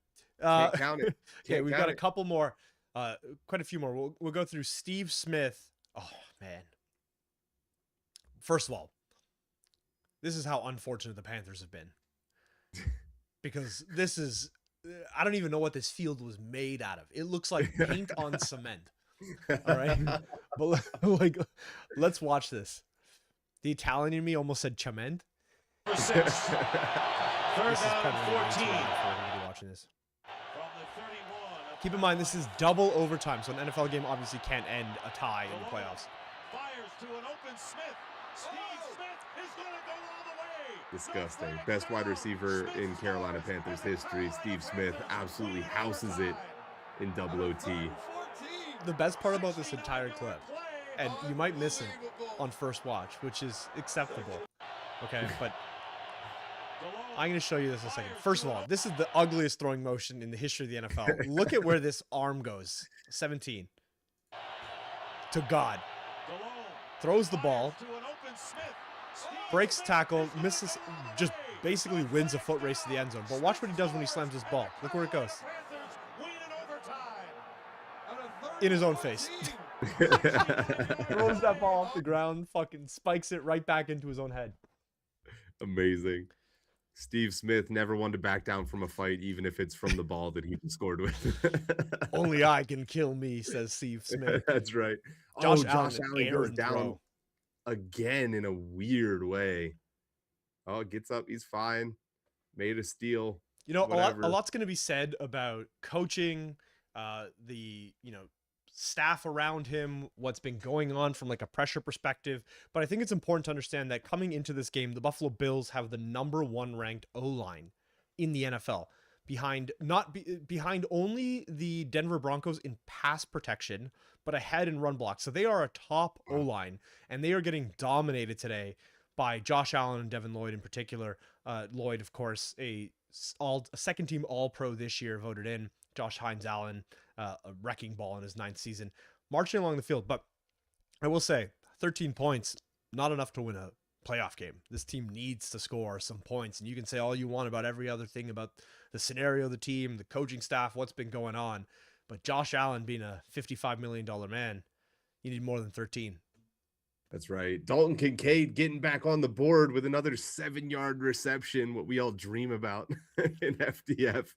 Can't count it. Okay, we've got a couple more, quite a few more. We'll go through Steve Smith. Oh, man. First of all, this is how unfortunate the Panthers have been. Because this is, I don't even know what this field was made out of. It looks like paint on cement. All right. But like, let's watch this. The Italian in me almost said cement. Third This is down, 14. Watching this. Keep in mind, this is double overtime, so an NFL game obviously can't end a tie in the playoffs. Fires to an open Smith. Steve Smith is going to go all the way. Disgusting. Best wide receiver in Carolina Panthers history, Steve Smith, absolutely houses it in double OT. The best part about this entire clip, and you might miss it on first watch, which is acceptable, okay, but I'm going to show you this in a second. First of all, this is the ugliest throwing motion in the history of the NFL. Look at where this arm goes. 17. To God. Throws the ball. breaks tackle, misses, just basically wins a foot race to the end zone. But watch what he does when he slams his ball. Look where it goes. In his own face. Throws that ball off the ground, fucking spikes it right back into his own head. Amazing. Steve Smith never wanted to back down from a fight, even if it's from the ball that he just scored with. Only I can kill me, says Steve Smith. That's right. Josh Allen Allen goes down again in a weird way. Oh, gets up. He's fine. Made a steal. You know, whatever. a lot's going to be said about coaching, the, staff around him, what's been going on from like a pressure perspective. But I think it's important to understand that coming into this game, the Buffalo Bills have the #1 ranked O-line in the NFL, behind only the Denver Broncos in pass protection, but ahead in run block. So they are a top O-line, and they are getting dominated today by Josh Allen and Devin Lloyd in particular. Lloyd, of course, a second team All-Pro this year, voted in. Josh Hines Allen, a wrecking ball in his 9th season, marching along the field. But I will say, 13 points, not enough to win a playoff game. This team needs to score some points. And you can say all you want about every other thing about the scenario of the team, the coaching staff, what's been going on. But Josh Allen being a $55 million man, you need more than 13. That's right. Dalton Kincaid getting back on the board with another 7-yard reception, what we all dream about in FDF.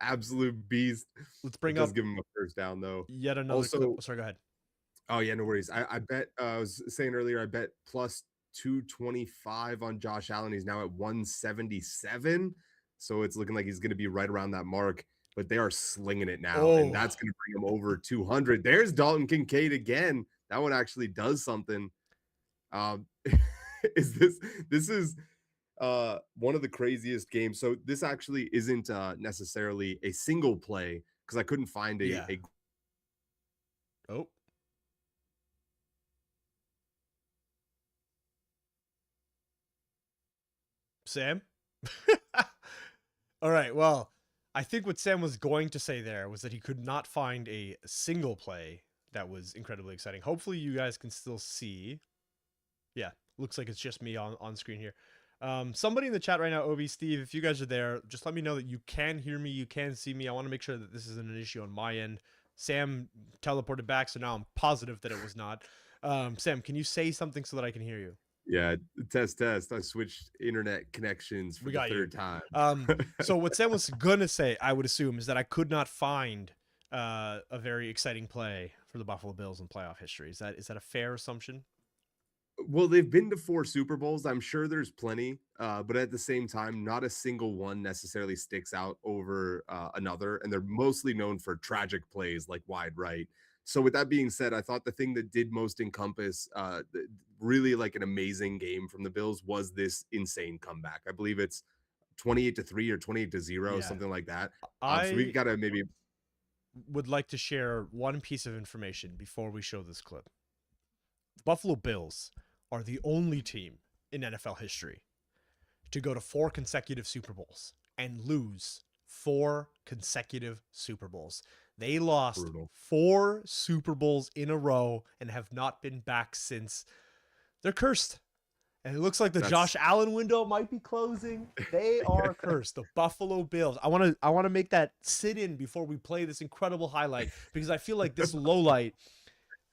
Absolute beast. Let's bring Does up give him a first down, though. Yet another Also, clip. Sorry, go ahead. Oh, yeah, no worries. I bet, I was saying earlier, I bet plus 225 on Josh Allen. He's now at 177. So it's looking like he's going to be right around that mark. But they are slinging it now, and that's going to bring him over 200. There's Dalton Kincaid again. That one actually does something. This is one of the craziest games. So this actually isn't necessarily a single play, because I couldn't find a Oh. Sam? All right, well, I think what Sam was going to say there was that he could not find a single play that was incredibly exciting. Hopefully you guys can still see. Yeah, looks like it's just me on screen here. Somebody in the chat right now, Obi, Steve, if you guys are there, just let me know that you can hear me, you can see me. I want to make sure that this isn't an issue on my end. Sam teleported back, so now I'm positive that it was not. Sam, can you say something so that I can hear you? Yeah, test. I switched internet connections for the third time. So what Sam was gonna say, I would assume, is that I could not find a very exciting play for the Buffalo Bills in playoff history. Is that a fair assumption? Well, they've been to 4 Super Bowls. I'm sure there's plenty, but at the same time, not a single one necessarily sticks out over another. And they're mostly known for tragic plays like wide right. So with that being said, I thought the thing that did most encompass really like an amazing game from the Bills was this insane comeback. I believe it's 28-3 or 28-0, something like that. So we got to maybe would like to share one piece of information before we show this clip. The Buffalo Bills are the only team in NFL history to go to 4 consecutive Super Bowls and lose 4 consecutive Super Bowls. They lost 4 Super Bowls in a row and have not been back since. They're cursed. And it looks like the Josh Allen window might be closing. They are cursed. The Buffalo Bills. I want to make that sit in before we play this incredible highlight, because I feel like this lowlight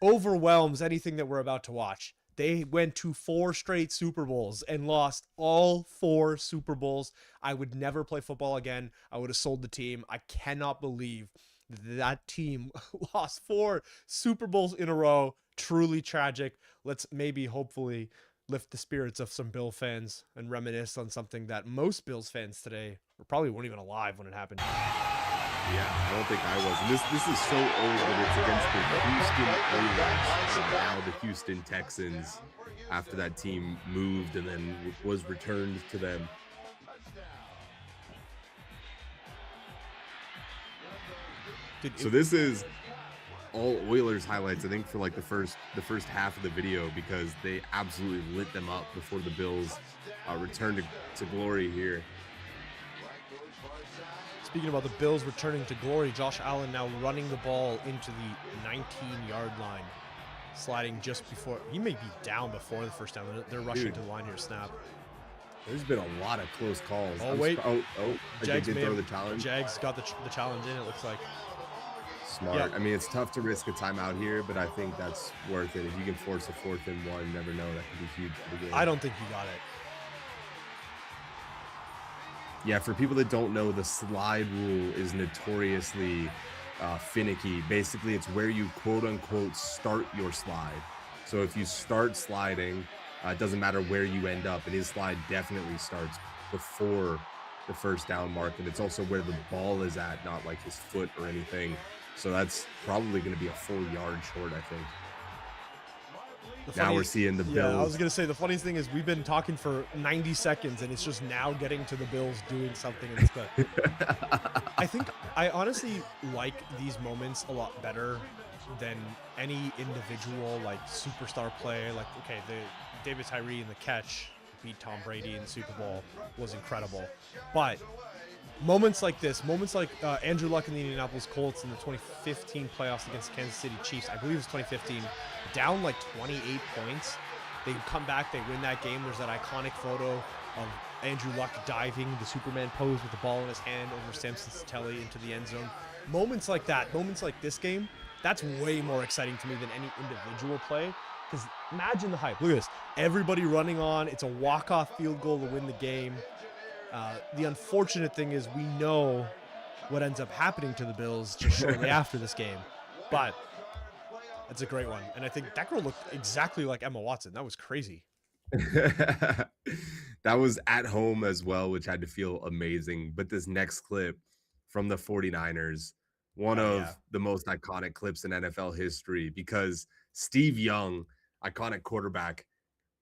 overwhelms anything that we're about to watch. They went to 4 straight Super Bowls and lost all 4 Super Bowls. I would never play football again. I would have sold the team. I cannot believe that team lost 4 Super Bowls in a row. Truly tragic. Let's maybe hopefully lift the spirits of some Bill fans and reminisce on something that most Bills fans today probably weren't even alive when it happened. Yeah, I don't think I was. And this is so old that it's against the Houston Oilers and now the Houston Texans, after that team moved and then was returned to them. So this is all Oilers highlights, I think, for like the first half of the video, because they absolutely lit them up before the Bills returned to glory here. Speaking about the Bills returning to glory, Josh Allen now running the ball into the 19-yard line. sliding just before. He may be down before the first down. They're rushing to the line here. Snap. There's been a lot of close calls. Oh, wait. Oh, Jags they did throw the challenge. Jags got the challenge in, it looks like. Smart. Yeah. I mean, it's tough to risk a timeout here, but I think that's worth it. If you can force a 4th and 1, you never know. That could be huge for the game. I don't think he got it. Yeah, for people that don't know, the slide rule is notoriously finicky. Basically, it's where you quote-unquote start your slide. So if you start sliding, it doesn't matter where you end up. And his slide definitely starts before the first down mark. And it's also where the ball is at, not like his foot or anything. So that's probably going to be a full yard short, I think. Now we're seeing the Bills. Yeah, I was going to say, the funniest thing is we've been talking for 90 seconds, and it's just now getting to the Bills doing something in this clip. I honestly like these moments a lot better than any individual, like, superstar play. Like, okay, the David Tyree in the catch beat Tom Brady in the Super Bowl was incredible. But moments like this, moments like Andrew Luck in the Indianapolis Colts in the 2015 playoffs against Kansas City Chiefs, I believe it was 2015, down like 28 points. They come back, they win that game. There's that iconic photo of Andrew Luck diving the Superman pose with the ball in his hand over Samson Sattelli into the end zone. Moments like that, moments like this game, that's way more exciting to me than any individual play. Because imagine the hype. Look at this. Everybody running on. It's a walk-off field goal to win the game. The unfortunate thing is we know what ends up happening to the Bills just shortly after this game. But it's a great one. And I think that girl looked exactly like Emma Watson. That was crazy. That was at home as well, which had to feel amazing. But this next clip from the 49ers, one of the most iconic clips in NFL history, because Steve Young, iconic quarterback,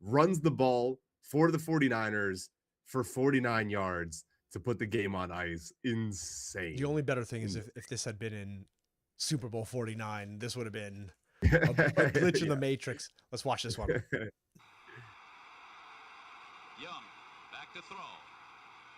runs the ball for the 49ers for 49 yards to put the game on ice. Insane. The only better thing is if this had been in Super Bowl 49, this would have been a glitch in the Matrix. Let's watch this one. Young, back to throw.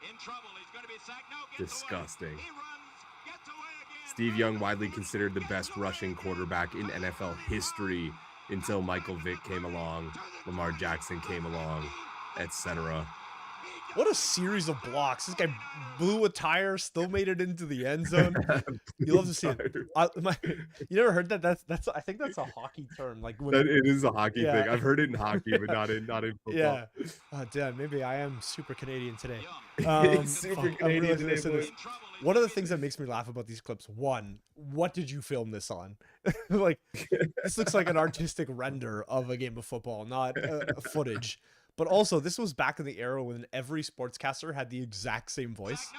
In trouble, he's going to be sacked. No, disgusting. He runs, gets away again. Steve Young, widely considered the best rushing quarterback in NFL history until Michael Vick came along, Lamar Jackson came along, etc. What a series of blocks. This guy blew a tire, still made it into the end zone. You love to see it. You never heard that? That's I think that's a hockey term. Like when, it is a hockey thing. I've heard it in hockey, but not in football. Yeah. Oh, damn. Maybe I am super Canadian today. Super Canadian today. One of the things that makes me laugh about these clips, one, what did you film this on? Like, this looks like an artistic render of a game of football, not footage. But also, this was back in the era when every sportscaster had the exact same voice.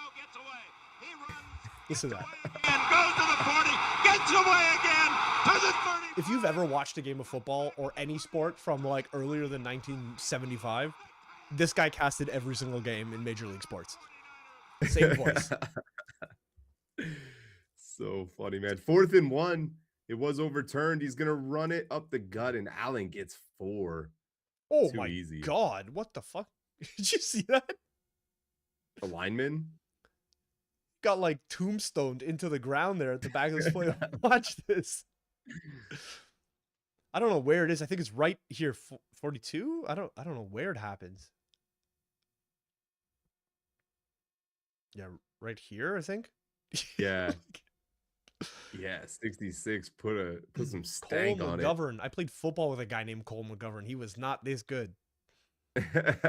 Listen to that. And goes to the 40, gets away again to the 30. If you've ever watched a game of football or any sport from like earlier than 1975, this guy casted every single game in Major League Sports. Same voice. So funny, man. 4th and 1. It was overturned. He's going to run it up the gut, and Allen gets 4. Oh Too my easy. God. What the fuck? Did you see that? The lineman got like tombstoned into the ground there at the back of his play. Watch this. I don't know where it is. I think it's right here, 42. I don't know where it happens. Yeah, right here, I think. Yeah. Yeah, 66. Put some stank Cole on McGovern. I played football with a guy named Cole McGovern. He was not this good. it.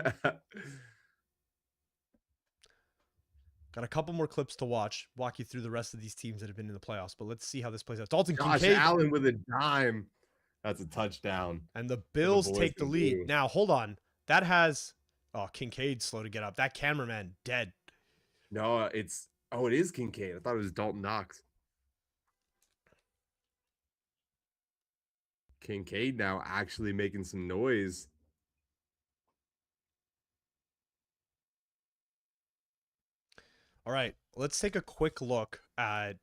Got a couple more clips to walk you through the rest of these teams that have been in the playoffs, but let's see how this plays out. Dalton Josh Kincaid. Allen with a dime. That's a touchdown. And the Bills boys take the in lead. blue. Now, hold on. That has... Oh, Kincaid slow to get up. That cameraman, dead. No, it is Kincaid. I thought it was Dalton Knox. Kincaid now actually making some noise. All right, let's take a quick look at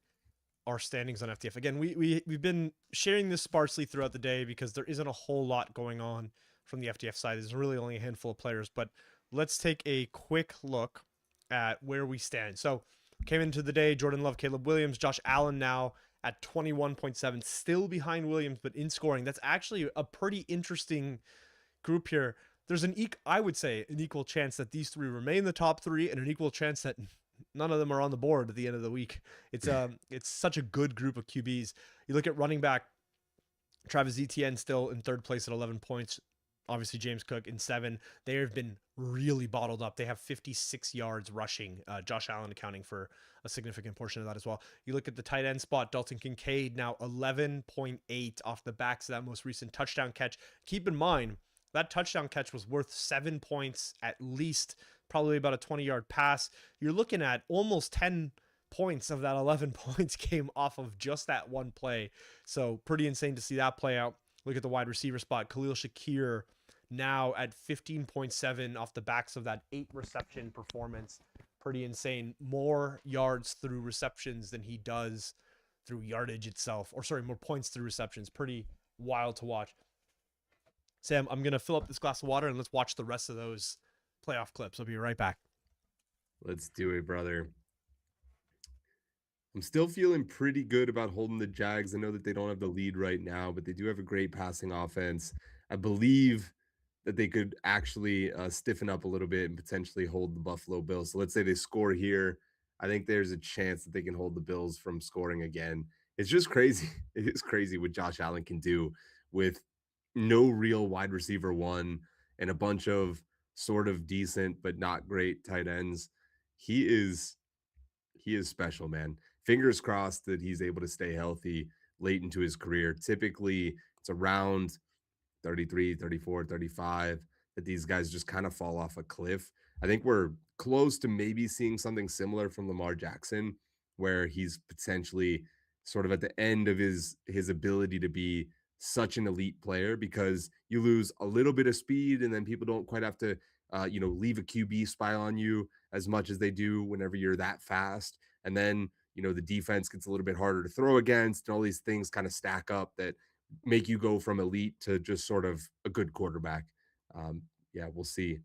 our standings on FTF. Again, we've been sharing this sparsely throughout the day because there isn't a whole lot going on from the FTF side. There's really only a handful of players, but let's take a quick look at where we stand. So came into the day, Jordan Love, Caleb Williams, Josh Allen now at 21.7, still behind Williams, but in scoring. That's actually a pretty interesting group here. There's I would say an equal chance that these three remain the top three, and an equal chance that none of them are on the board at the end of the week. It's such a good group of QBs. You look at running back, Travis Etienne still in third place at 11 points. Obviously, James Cook in 7. They have been really bottled up. They have 56 yards rushing. Josh Allen accounting for a significant portion of that as well. You look at the tight end spot, Dalton Kincaid now 11.8 off the backs of that most recent touchdown catch. Keep in mind, that touchdown catch was worth 7 points at least, probably about a 20-yard pass. You're looking at almost 10 points of that 11 points came off of just that one play. So pretty insane to see that play out. Look at the wide receiver spot. Khalil Shakir now at 15.7 off the backs of that 8 reception performance. Pretty insane. More yards through receptions than he does through yardage itself. Or sorry, more points through receptions. Pretty wild to watch. Sam, I'm going to fill up this glass of water and let's watch the rest of those playoff clips. I'll be right back. Let's do it, brother. I'm still feeling pretty good about holding the Jags. I know that they don't have the lead right now, but they do have a great passing offense. I believe that they could actually stiffen up a little bit and potentially hold the Buffalo Bills. So let's say they score here. I think there's a chance that they can hold the Bills from scoring again. It's just crazy. It is crazy what Josh Allen can do with no real wide receiver one and a bunch of sort of decent but not great tight ends. He is special, man. Fingers crossed that he's able to stay healthy late into his career. Typically, it's around 33, 34, 35 that these guys just kind of fall off a cliff. I think we're close to maybe seeing something similar from Lamar Jackson, where he's potentially sort of at the end of his ability to be such an elite player, because you lose a little bit of speed and then people don't quite have to leave a QB spy on you as much as they do whenever you're that fast. And then, the defense gets a little bit harder to throw against, and all these things kind of stack up that make you go from elite to just sort of a good quarterback. Yeah, we'll see.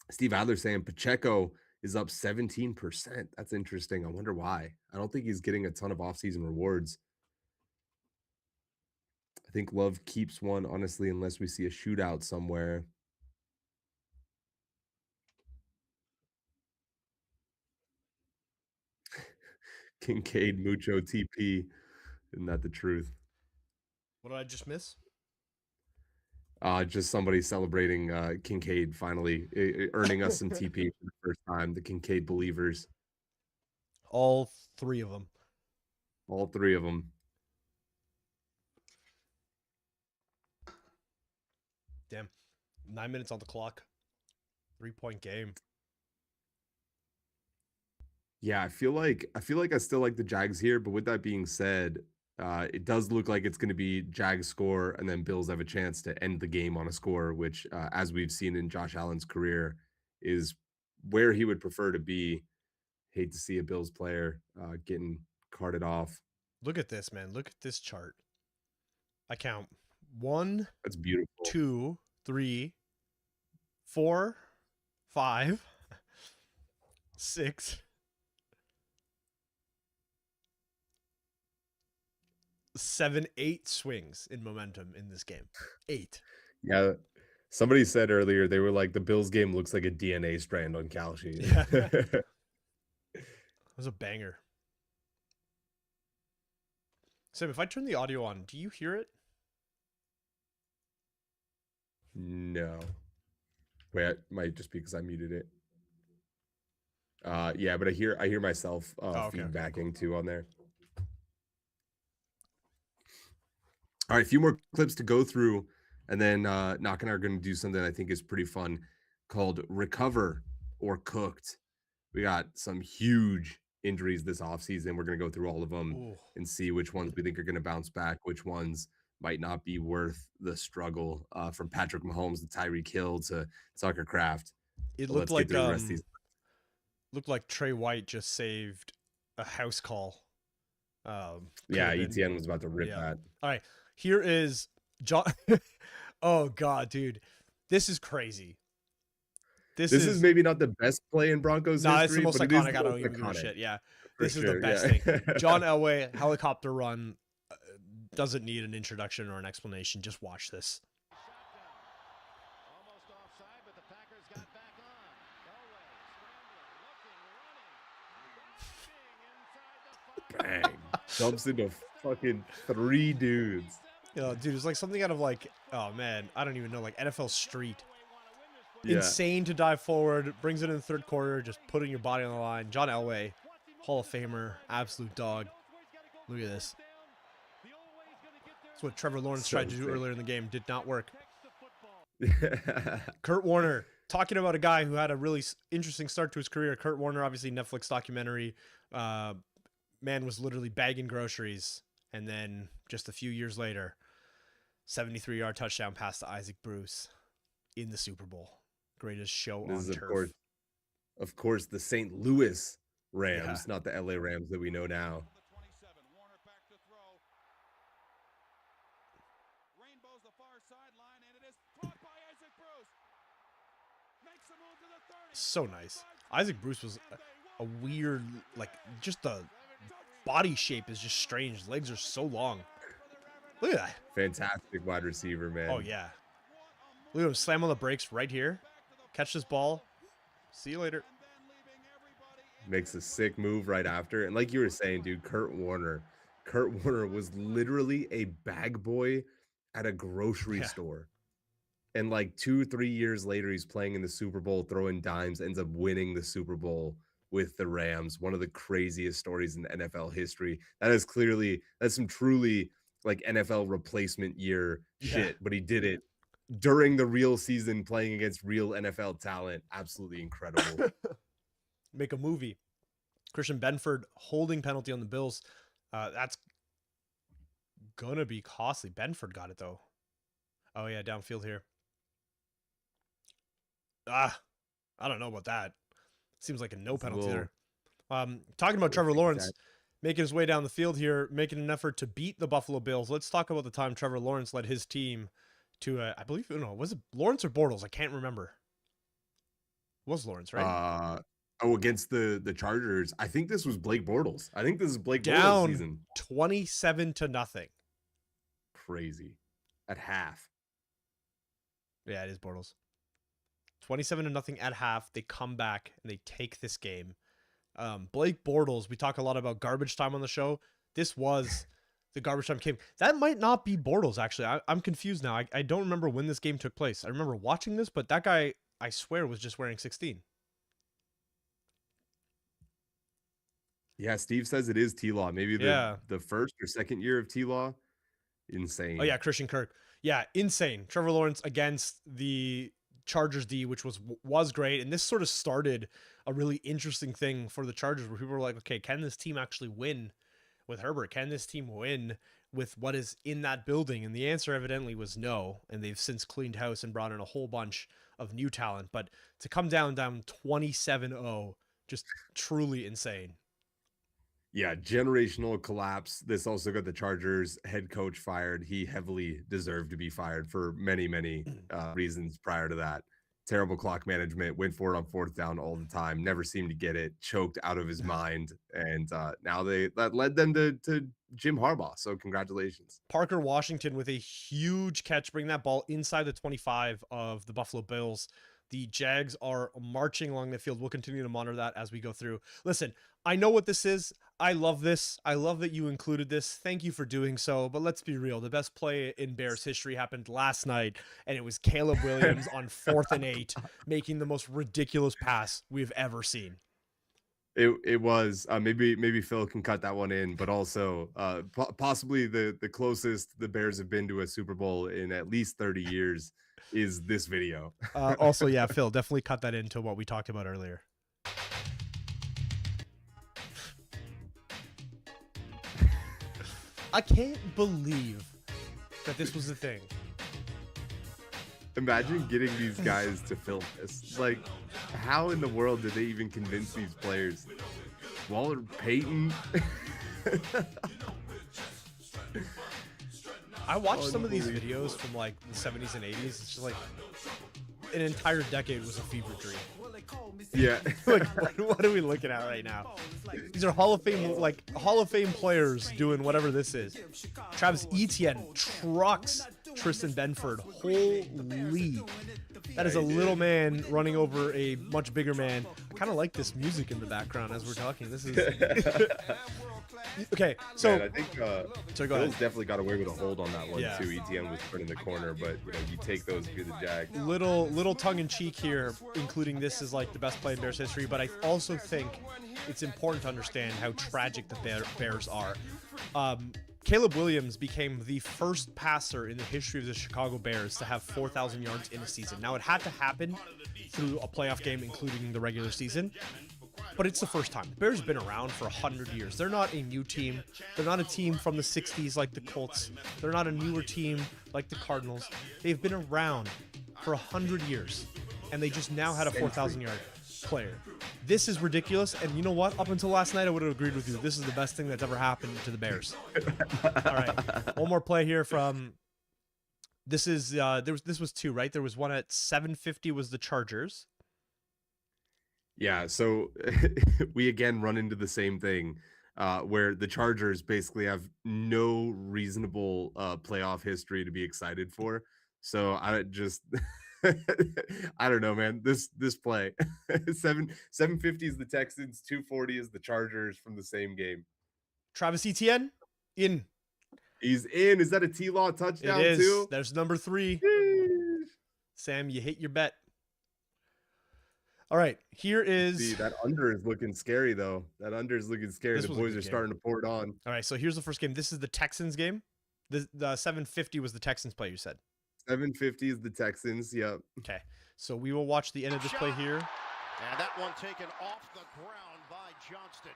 Steve Adler saying Pacheco is up 17%. That's interesting. I wonder why. I don't think he's getting a ton of offseason rewards. I think Love keeps one, honestly, unless we see a shootout somewhere. Kincaid, Mucho, TP. Isn't that the truth? What did I just miss? Just somebody celebrating Kincaid finally earning us some TP for the first time. The Kincaid believers. All 3 of them. All 3 of them. Damn. 9 minutes on the clock. 3-point game. Yeah, I feel like I still like the Jags here, but with that being said, it does look like it's going to be Jags score, and then Bills have a chance to end the game on a score, which, as we've seen in Josh Allen's career, is where he would prefer to be. Hate to see a Bills player getting carted off. Look at this, man. Look at this chart. I count 1, That's beautiful. 2, 3, 4, 5, 6, 7, 8 swings in momentum in this game. 8. Yeah. Somebody said earlier, they were like, the Bills game looks like a DNA strand on Kalshi. Yeah. That was a banger. Sam, if I turn the audio on, do you hear it? No. Wait, it might just be because I muted it. Yeah, but I hear myself feedbacking too on there. All right, a few more clips to go through, and then Knock and I are going to do something I think is pretty fun called Recover or Cooked. We got some huge injuries this offseason. We're going to go through all of them and see which ones we think are going to bounce back, which ones might not be worth the struggle, from Patrick Mahomes to Tyreek Hill to Tucker Kraft. It looked like looked like Trey White just saved a house call. Yeah, ETN was about to rip that. All right, here is John. Oh God, dude, this is crazy. This is maybe not the best play in Broncos no, history, it's the most but it is iconic. the I don't most even give a iconic, shit. Yeah, for this is sure, the best yeah. thing. John Elway helicopter run doesn't need an introduction or an explanation. Just watch this. Almost offside, but the Packers got back on. Elway scrambling, looking, running, inside the 5. Bang. Jumps into fucking 3 dudes. Dude, it's like something out of like, oh man, I don't even know, like NFL Street. Yeah. Insane to dive forward, brings it in the third quarter, just putting your body on the line. John Elway, Hall of Famer, absolute dog. Look at this. That's what Trevor Lawrence tried to do earlier in the game. Did not work. Kurt Warner, talking about a guy who had a really interesting start to his career. Kurt Warner, obviously Netflix documentary. Man was literally bagging groceries. And then just a few years later, 73-yard touchdown pass to Isaac Bruce in the Super Bowl. Greatest show on This is, turf. of course, the St. Louis Rams, not the LA Rams that we know now. So nice. Isaac Bruce was a weird, like, just the body shape is just strange. His legs are so long. Look at that. Fantastic wide receiver, man. Oh, yeah. Look at him slam on the brakes right here. Catch this ball. See you later. Makes a sick move right after. And like you were saying, dude, Kurt Warner was literally a bag boy at a grocery store. And like 2-3 years later, he's playing in the Super Bowl, throwing dimes, ends up winning the Super Bowl with the Rams. One of the craziest stories in NFL history. That's some truly like NFL replacement year shit, but he did it during the real season playing against real NFL talent. Absolutely incredible. Make a movie. Christian Benford holding penalty on the Bills. That's gonna be costly. Benford got it though. Oh yeah, downfield here. I don't know about that. Seems like a no penalty there. Talking about Trevor Lawrence making his way down the field here, making an effort to beat the Buffalo Bills. Let's talk about the time Trevor Lawrence led his team to I believe, was it Lawrence or Bortles? I can't remember. It was Lawrence, right? Against the Chargers. I think this was Blake Bortles. I think this is Blake Bortles Down season. 27-0. Crazy. At half. Yeah, it is Bortles. 27-0 at half. They come back and they take this game. Blake Bortles, we talk a lot about garbage time on the show. This was the garbage time game. That might not be Bortles, actually. I'm confused now. I don't remember when this game took place. I remember watching this, but that guy, I swear, was just wearing 16. Yeah, Steve says it is T-Law. Maybe the first or second year of T-Law. Insane. Oh, yeah, Christian Kirk. Yeah, insane. Trevor Lawrence against the Chargers D, which was great. And this sort of started a really interesting thing for the Chargers where people were like, okay, can this team actually win with Herbert? Can this team win with what is in that building? And the answer evidently was no. And they've since cleaned house and brought in a whole bunch of new talent. But to come down 27-0, just truly insane. Yeah, generational collapse. This also got the Chargers head coach fired. He heavily deserved to be fired for many, many reasons prior to that. Terrible clock management, went for it on fourth down all the time, never seemed to get it, choked out of his mind. And now that led them to Jim Harbaugh. So congratulations. Parker Washington with a huge catch, bring that ball inside the 25 of the Buffalo Bills. The Jags are marching along the field. We'll continue to monitor that as we go through. Listen, I know what this is. I love this. I love that you included this. Thank you for doing so. But let's be real. The best play in Bears history happened last night, and it was Caleb Williams on 4th and 8, making the most ridiculous pass we've ever seen. It was maybe Phil can cut that one in, but also possibly the closest the Bears have been to a Super Bowl in at least 30 years is this video. Also, yeah, Phil, definitely cut that into what we talked about earlier. I can't believe that this was a thing. Imagine getting these guys to film this. Like, how in the world did they even convince these players? Waller Payton? I watched some of these videos from like the 70s and 80s. It's just like, an entire decade was a fever dream. Yeah. Like, what are we looking at right now? These are Hall of Fame players doing whatever this is. Travis Etienne trucks Tristan Benford. Holy. That is a little man running over a much bigger man. I kind of like this music in the background as we're talking. This is okay. So Man, I think so go Bill's ahead. definitely got away with a hold on that one Yeah. too. ETN was put in the corner, but you take those if you're the Jag. Little tongue in cheek here, including this is like the best play in Bears history, but I also think it's important to understand how tragic the Bears are. Caleb Williams became the first passer in the history of the Chicago Bears to have 4,000 yards in a season. Now, it had to happen through a playoff game, including the regular season, but it's the first time. The Bears have been around for 100 years. They're not a new team. They're not a team from the 60s like the Colts. They're not a newer team like the Cardinals. They've been around for 100 years, and they just now had a 4,000-yard player. This is ridiculous, and you know what? Up until last night, I would have agreed with you. This is the best thing that's ever happened to the Bears. All right, one more play here from. This is this was two, right? There was one at 7:50 was the Chargers. Yeah, so we again run into the same thing where the Chargers basically have no reasonable playoff history to be excited for. So I just I don't know, man. This play 750 is the Texans, 240 is the Chargers from the same game. Travis Etienne in. He's in. Is that a T-Law touchdown It is. too? There's number 3. Sam, you hit your bet. All right, here is. See, that under is looking scary though. That under is looking scary. This The was a boys good are game. starting to pour it on. All right, so here's the first game. This is the Texans game. The 7:50 was the Texans play, you said. 750 is the Texans. Yep. Okay, so we will watch the end of this play here. And that one taken off the ground by Johnston.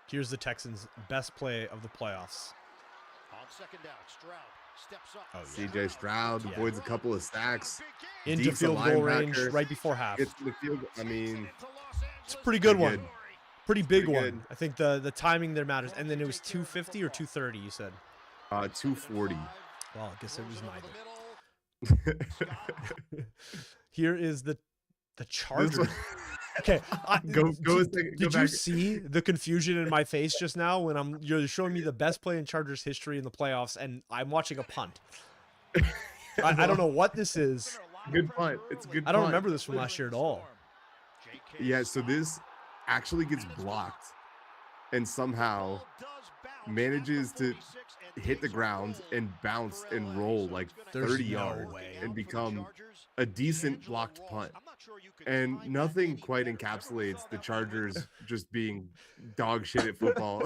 Here's the Texans' best play of the playoffs. On second down, Stroud steps up. Oh, yeah. CJ Stroud avoids a couple of sacks. Into Deep's a field goal range linebacker. right before half. Gets to the field. I mean, It's a pretty good pretty one. good. Pretty big Pretty one. good. I think the timing there matters. And then it was 250 or 230, you said. 240. Well, I guess it was neither. Here is the Chargers. one- Okay, Go a second, go Did you back. see the confusion in my face just now when you're showing me the best play in Chargers history in the playoffs, and I'm watching a punt? I don't know what this is. Good punt. It's a good. I don't punt. remember this from last year at all. Yeah, so this actually gets blocked, and somehow manages to hit the ground and bounce and roll like There's 30 no yards way. and become a decent blocked punt. And nothing quite encapsulates the Chargers just being dog shit at football.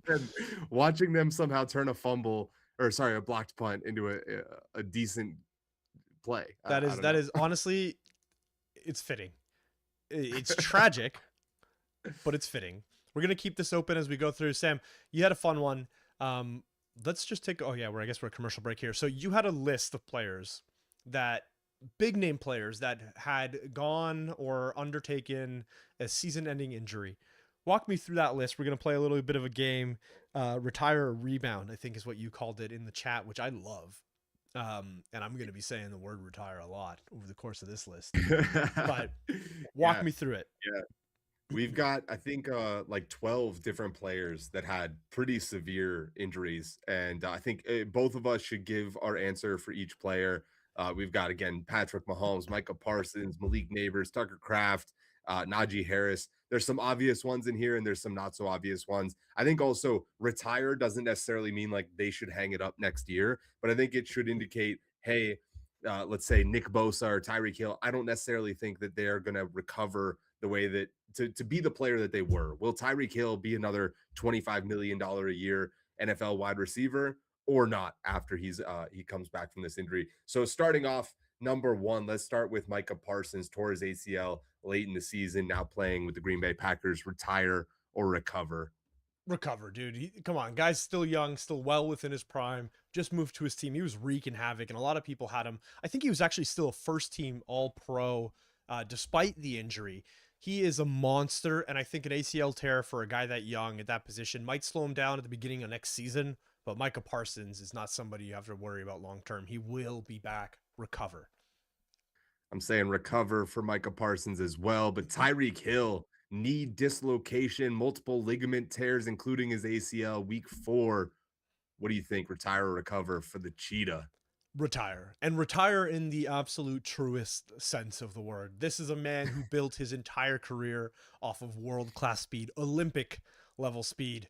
And watching them somehow turn a blocked punt into a decent play. That is honestly, it's fitting. It's tragic, but it's fitting. We're gonna keep this open as we go through. Sam, you had a fun one. Let's just take. Oh yeah, I guess we're a commercial break here. So you had a list of players big name players that had gone or undertaken a season-ending injury. Walk me through that list. We're going to play a little bit of a game. Retire or rebound, I think is what you called it in the chat, which I love. And I'm going to be saying the word retire a lot over the course of this list. But walk me through it. Yeah. We've got, I think, like 12 different players that had pretty severe injuries. And I think both of us should give our answer for each player. We've got, again, Patrick Mahomes, Micah Parsons, Malik Neighbors, Tucker Kraft, Najee Harris. There's some obvious ones in here, and there's some not so obvious ones. I think also retire doesn't necessarily mean like they should hang it up next year, but I think it should indicate, hey, let's say Nick Bosa or Tyreek Hill. I don't necessarily think that they're going to recover the way that to be the player that they were. Will Tyreek Hill be another $25 million a year NFL wide receiver or not after he comes back from this injury? So starting off, number one, let's start with Micah Parsons, tore his ACL late in the season, now playing with the Green Bay Packers. Retire or recover? Recover, dude. Come on, guy's still young, still well within his prime. Just moved to his team. He was wreaking havoc, and a lot of people had him. I think he was actually still a first-team All-Pro despite the injury. He is a monster, and I think an ACL tear for a guy that young at that position might slow him down at the beginning of next season, but Micah Parsons is not somebody you have to worry about long-term. He will be back. Recover. I'm saying recover for Micah Parsons as well. But Tyreek Hill, knee dislocation, multiple ligament tears, including his ACL, week 4. What do you think? Retire or recover for the Cheetah? Retire, and retire in the absolute truest sense of the word. This is a man who built his entire career off of world-class speed, Olympic level speed.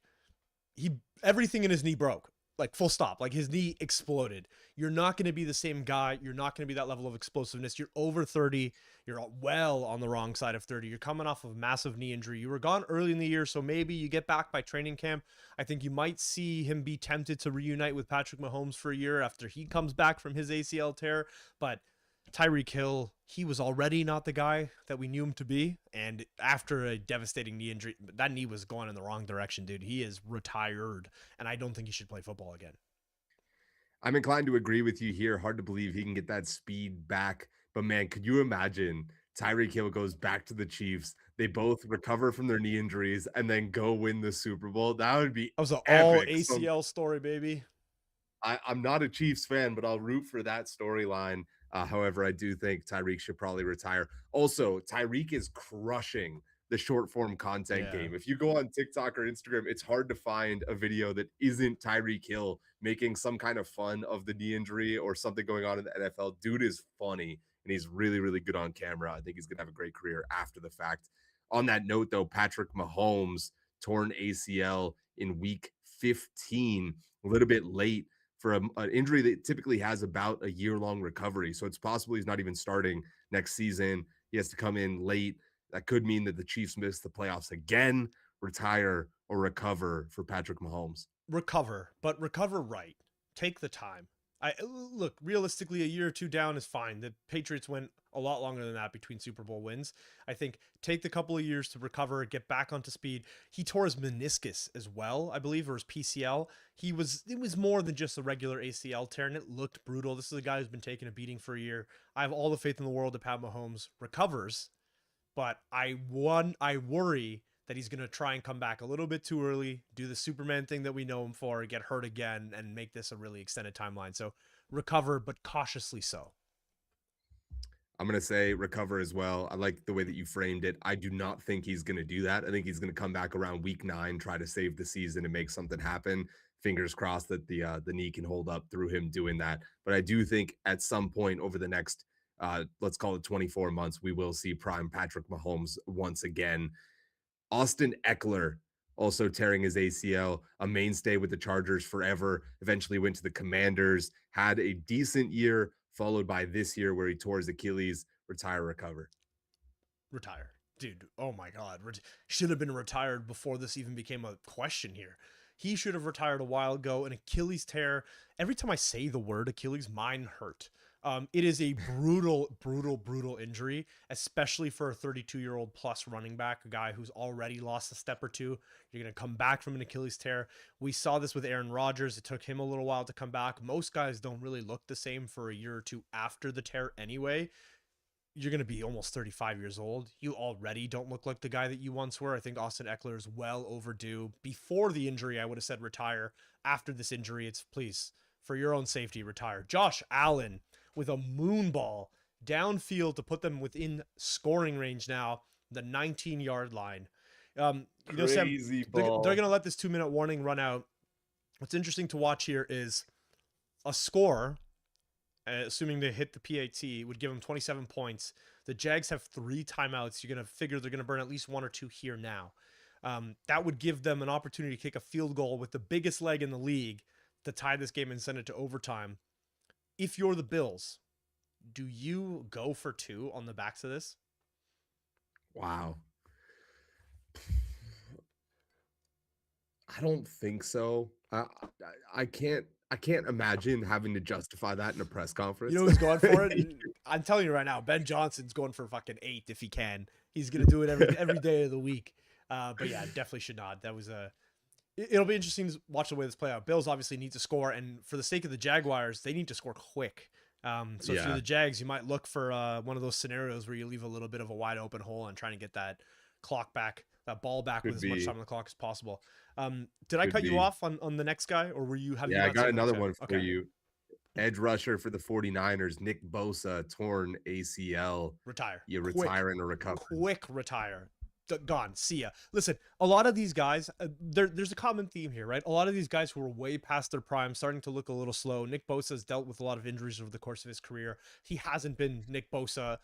Everything in his knee broke, like full stop. Like his knee exploded. You're not going to be the same guy. You're not going to be that level of explosiveness. You're over 30. You're well on the wrong side of 30. You're coming off of a massive knee injury. You were gone early in the year, so maybe you get back by training camp. I think you might see him be tempted to reunite with Patrick Mahomes for a year after he comes back from his ACL tear. But Tyreek Hill, he was already not the guy that we knew him to be. And after a devastating knee injury, that knee was going in the wrong direction, dude. He is retired, and I don't think he should play football again. I'm inclined to agree with you here. Hard to believe he can get that speed back. But man, could you imagine Tyreek Hill goes back to the Chiefs? They both recover from their knee injuries and then go win the Super Bowl. That would be That was an all epic. ACL story, baby. I'm not a Chiefs fan, but I'll root for that storyline. However, I do think Tyreek should probably retire. Also, Tyreek is crushing the short form content game. If you go on TikTok or Instagram, it's hard to find a video that isn't Tyreek Hill making some kind of fun of the knee injury or something going on in the NFL. Dude is funny and he's really, really good on camera. I think he's going to have a great career after the fact. On that note, though, Patrick Mahomes torn ACL in week 15, a little bit late for an injury that typically has about a year-long recovery. So it's possible he's not even starting next season. He has to come in late. That could mean that the Chiefs miss the playoffs again. Retire or recover for Patrick Mahomes. Recover, but recover right. Take the time. Look, realistically, a year or two down is fine. The Patriots went a lot longer than that between Super Bowl wins. I think take the couple of years to recover, get back onto speed. He tore his meniscus as well, I believe, or his PCL. It was more than just a regular ACL tear, and it looked brutal. This is a guy who's been taking a beating for a year. I have all the faith in the world that Pat Mahomes recovers, but I worry that he's going to try and come back a little bit too early, do the Superman thing that we know him for, get hurt again, and make this a really extended timeline. So recover, but cautiously so. I'm going to say recover as well. I like the way that you framed it. I do not think he's going to do that. I think he's going to come back around week 9, try to save the season and make something happen. Fingers crossed that the knee can hold up through him doing that. But I do think at some point over the next, let's call it 24 months, we will see prime Patrick Mahomes once again. Austin Eckler also tearing his ACL, a mainstay with the Chargers forever, eventually went to the Commanders, had a decent year, followed by this year where he tore his Achilles. Retire, recover. Retire. Dude, oh my God. Should have been retired before this even became a question here. He should have retired a while ago. An Achilles tear. Every time I say the word Achilles, mine hurt. It is a brutal injury, especially for a 32-year-old plus running back, a guy who's already lost a step or two. You're going to come back from an Achilles tear. We saw this with Aaron Rodgers. It took him a little while to come back. Most guys don't really look the same for a year or two after the tear anyway. You're going to be almost 35 years old. You already don't look like the guy that you once were. I think Austin Eckler is well overdue. Before the injury, I would have said retire. After this injury, it's please, for your own safety, retire. Josh Allen with a moon ball downfield to put them within scoring range now, the 19-yard line. Crazy Sam, ball. They're going to let this 2-minute warning run out. What's interesting to watch here is a score, assuming they hit the PAT, would give them 27 points. The Jags have 3 timeouts. You're going to figure they're going to burn at least 1 or 2 here now. That would give them an opportunity to kick a field goal with the biggest leg in the league to tie this game and send it to overtime. If you're the Bills, do you go for 2 on the backs of this? Wow. I don't think so. I can't imagine having to justify that in a press conference. You know who's going for it? I'm telling you right now, Ben Johnson's going for fucking 8 if he can. He's going to do it every day of the week. But yeah, definitely should not. That was it'll be interesting to watch the way this play out. Bills obviously need to score, and for the sake of the Jaguars, they need to score quick. So if you're the Jags, you might look for one of those scenarios where you leave a little bit of a wide open hole and trying to get that clock back, that ball back with as much time on the clock as possible. Did I cut you off on the next guy, or were you having? Yeah, I got another one for you. Edge rusher for the 49ers, Nick Bosa, torn ACL. Retire. You Quick. retire and recover. Quick retire. Gone. See ya. Listen, a lot of these guys, there's a common theme here, right? A lot of these guys who are way past their prime, starting to look a little slow. Nick Bosa has dealt with a lot of injuries over the course of his career. He hasn't been Nick Bosa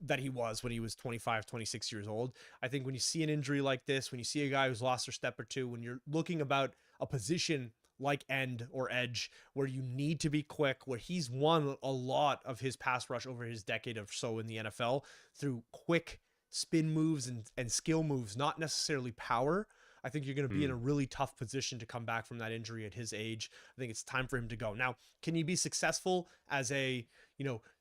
that he was when he was 25, 26 years old. I think when you see an injury like this, when you see a guy who's lost a step or two, when you're looking about a position like end or edge where you need to be quick, where he's won a lot of his pass rush over his decade or so in the NFL through quick spin moves and skill moves, not necessarily power. I think you're going to be in a really tough position to come back from that injury at his age. I think it's time for him to go. Now, can he be successful as a,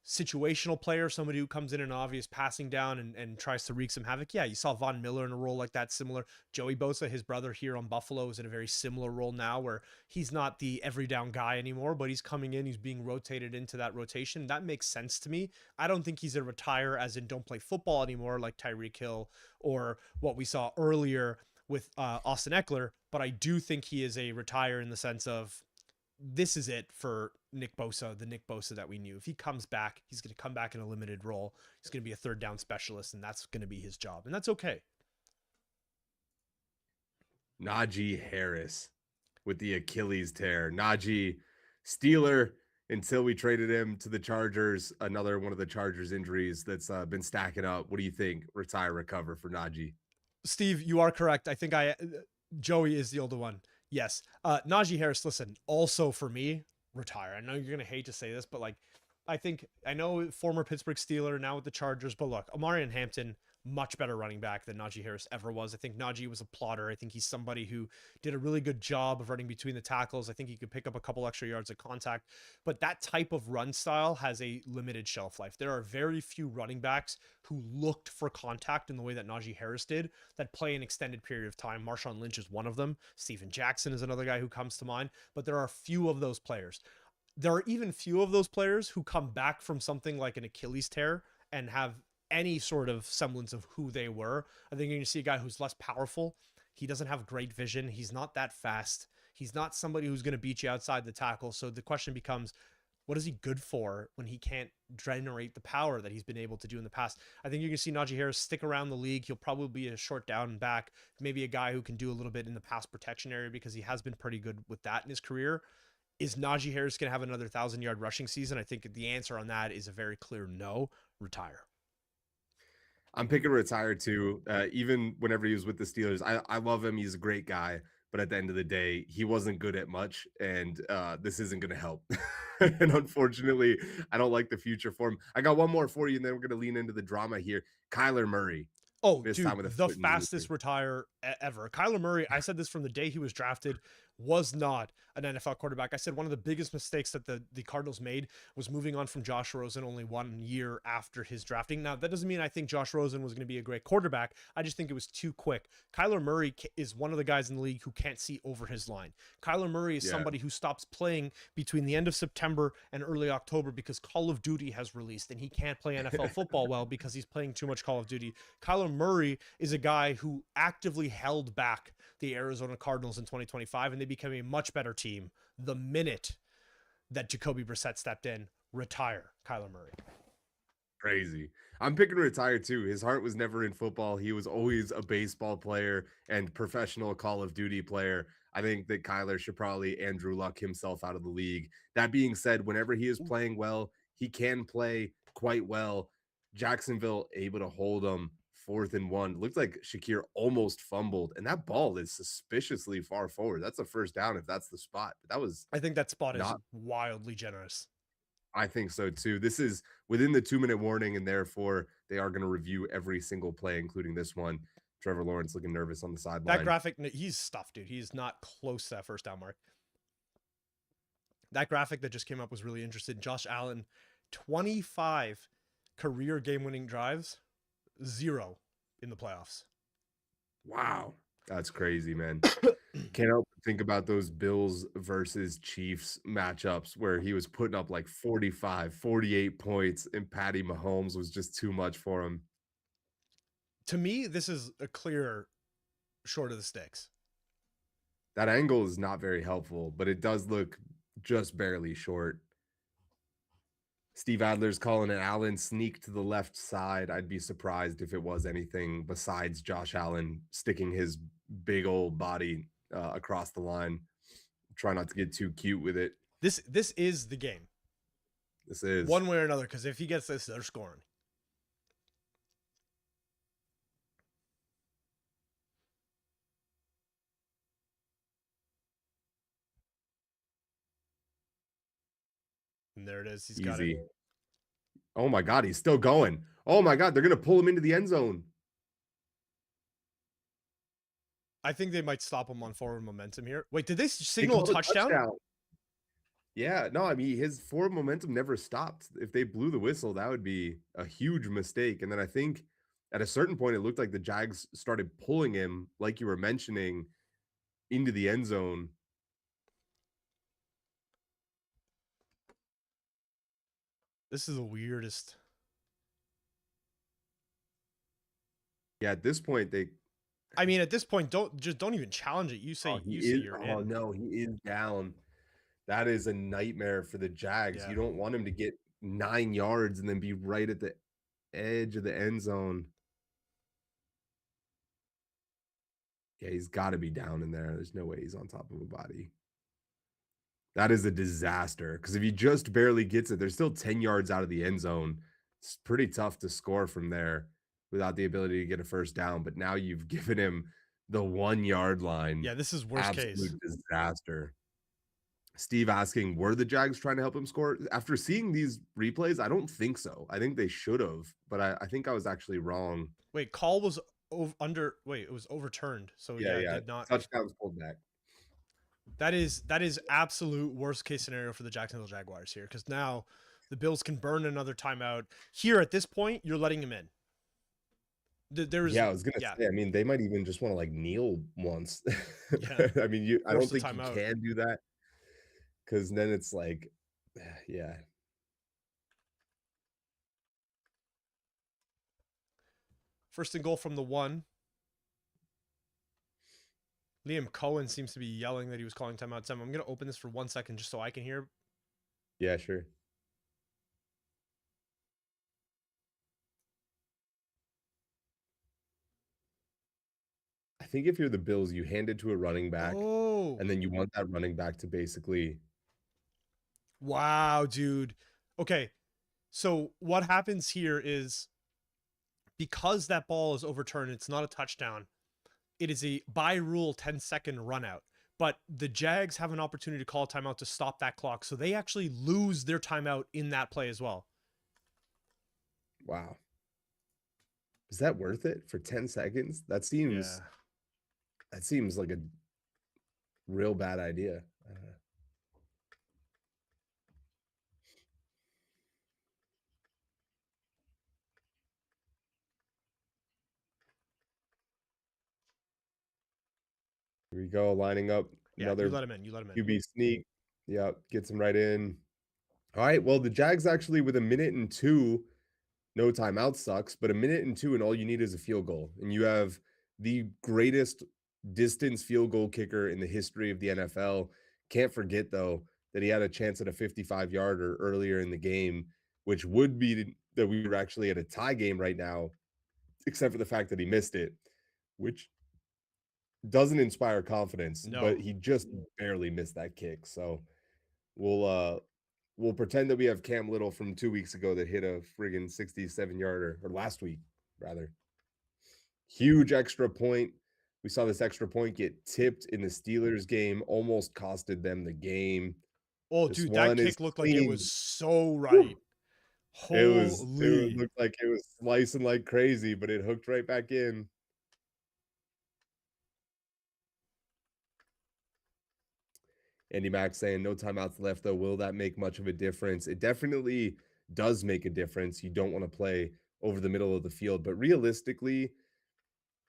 situational player, somebody who comes in an obvious passing down and tries to wreak some havoc? Yeah, you saw Von Miller in a role like that, similar. Joey Bosa, his brother here on Buffalo, is in a very similar role now where he's not the every down guy anymore, but he's coming in, he's being rotated into that rotation. That makes sense to me. I don't think he's a retire as in don't play football anymore like Tyreek Hill or what we saw earlier with Austin Eckler, but I do think he is a retire in the sense of this is it for Nick Bosa, the Nick Bosa that we knew. If he comes back, he's going to come back in a limited role. He's going to be a third down specialist, and that's going to be his job, and that's okay. Najee Harris with the Achilles tear. Najee, Steeler until we traded him to the Chargers. Another one of the Chargers injuries that's been stacking up. What do you think? Retire, recover for Najee. Steve, you are correct. I think Joey is the older one. Yes. Najee Harris, listen, also for me, retire. I know you're going to hate to say this, but I know former Pittsburgh Steeler, now with the Chargers, but look, Amarian Hampton, much better running back than Najee Harris ever was. I think Najee was a plotter. I think he's somebody who did a really good job of running between the tackles. I think he could pick up a couple extra yards of contact, but that type of run style has a limited shelf life. There are very few running backs who looked for contact in the way that Najee Harris did that play an extended period of time. Marshawn Lynch is one of them. Steven Jackson is another guy who comes to mind, but there are few of those players. There are even few of those players who come back from something like an Achilles tear and have any sort of semblance of who they were. I think you're going to see a guy who's less powerful. He doesn't have great vision. He's not that fast. He's not somebody who's going to beat you outside the tackle. So the question becomes, what is he good for when he can't generate the power that he's been able to do in the past? I think you're going to see Najee Harris stick around the league. He'll probably be a short down and back, maybe a guy who can do a little bit in the pass protection area because he has been pretty good with that in his career. Is Najee Harris going to have another 1,000-yard rushing season? I think the answer on that is a very clear no. Retire. I'm picking retire too. Even whenever he was with the Steelers, I love him. He's a great guy. But at the end of the day, he wasn't good at much. And this isn't going to help. And unfortunately, I don't like the future for him. I got one more for you, and then we're going to lean into the drama here. Kyler Murray. Oh, dude, the fastest retire ever. Kyler Murray, I said this from the day he was drafted, was not an NFL quarterback. I said one of the biggest mistakes that the Cardinals made was moving on from Josh Rosen only 1 year after his drafting. Now, that doesn't mean I think Josh Rosen was going to be a great quarterback. I just think it was too quick. Kyler Murray is one of the guys in the league who can't see over his line. Kyler Murray is somebody who stops playing between the end of September and early October because Call of Duty has released, and he can't play NFL football well because he's playing too much Call of Duty. Kyler Murray is a guy who actively held back the Arizona Cardinals in 2025, and they became a much better team the minute that Jacoby Brissett stepped in. Retire Kyler Murray. Crazy. I'm picking to retire too. His heart was never in football. He was always a baseball player and professional Call of Duty player. I think that Kyler should probably Andrew Luck himself out of the league. That being said, whenever he is playing well, he can play quite well. Jacksonville able to hold him 4th and 1. Looked like Shakir almost fumbled, and that ball is suspiciously far forward. That's a first down if that's the spot. I think that spot is wildly generous. I think so too. This is within the 2-minute warning, and therefore they are going to review every single play, including this one. Trevor Lawrence looking nervous on the sideline. That graphic, he's stuffed, dude. He's not close to that first down mark. That graphic that just came up was really interesting. Josh Allen, 25 career game-winning drives, 0 in the playoffs. Wow. That's crazy, man. Can't help but think about those Bills versus Chiefs matchups where he was putting up like 45, 48 points, and Patty Mahomes was just too much for him. To me, this is a clear short of the sticks. That angle is not very helpful, but it does look just barely short. Steve Adler's calling it Allen sneak to the left side. I'd be surprised if it was anything besides Josh Allen sticking his big old body across the line. Try not to get too cute with it. This is the game. This is one way or another, because if he gets this, they're scoring. And there it is. He's got it. easy. Oh my God, he's still going. Oh my God, they're gonna pull him into the end zone. I think they might stop him on forward momentum here. Wait, did they They signal a called touchdown? Yeah, no, I mean his forward momentum never stopped. If they blew the whistle, that would be a huge mistake. And then I think at a certain point, it looked like the Jags started pulling him, like you were mentioning, into the end zone. This is the weirdest. Yeah, at this point, they. I mean, at this point, don't even challenge it. You say you're in. Oh no, he is down. That is a nightmare for the Jags. Yeah. You don't want him to get 9 yards and then be right at the edge of the end zone. Yeah, he's got to be down in there. There's no way he's on top of a body. That is a disaster because if he just barely gets it, they're still 10 yards out of the end zone. It's pretty tough to score from there without the ability to get a first down. But now you've given him the 1 yard line. Yeah, this is worst case. Disaster. Steve asking, were the Jags trying to help him score? After seeing these replays, I don't think so. I think they should have, but I think I was actually wrong. Wait, call was under. Wait, it was overturned. So yeah, it did not. Touchdown was pulled back. That is absolute worst case scenario for the Jacksonville Jaguars here, because now the Bills can burn another timeout. Here at this point, you're letting him in. There's I was gonna say. I mean, they might even just want to like kneel once. Yeah. I mean, I don't think timeout. you can do that because then it's like, yeah. First and goal from the 1. Liam Cohen seems to be yelling that he was calling timeout. I'm going to open this for 1 second just so I can hear. Yeah, sure. I think if you're the Bills, you hand it to a running back, and then you want that running back to basically. Wow, dude. Okay, so what happens here is because that ball is overturned, it's not a touchdown. It is a by rule 10-second run out. But the Jags have an opportunity to call a timeout to stop that clock. So they actually lose their timeout in that play as well. Wow. Is that worth it for 10 seconds? That seems like a real bad idea. Here we go, lining up another. You let him in. QB sneak. Yeah, gets him right in. All right. Well, the Jags actually with 1:02, no timeout sucks, but 1:02 and all you need is a field goal. And you have the greatest distance field goal kicker in the history of the NFL. Can't forget, though, that he had a chance at a 55-yarder earlier in the game, which would be that we were actually at a tie game right now, except for the fact that he missed it, which doesn't inspire confidence, but he just barely missed that kick. So we'll pretend that we have Cam Little from 2 weeks ago that hit a friggin' 67-yarder, or last week, rather. Huge extra point. We saw this extra point get tipped in the Steelers game, almost costed them the game. Oh, this dude, that kick looked like it was so right. It looked like it was slicing like crazy, but it hooked right back in. Andy Mack saying no timeouts left, though. Will that make much of a difference? It definitely does make a difference. You don't want to play over the middle of the field, but realistically,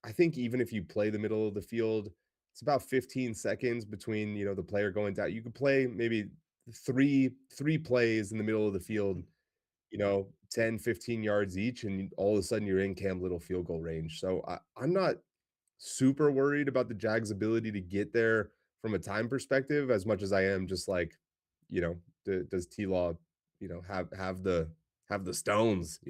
I think even if you play the middle of the field, it's about 15 seconds between, the player going down. You could play maybe three plays in the middle of the field, 10, 15 yards each, and all of a sudden you're in Cam Little field goal range. So I'm not super worried about the Jags' ability to get there from a time perspective as much as I am just like, does T-Law, have the stones,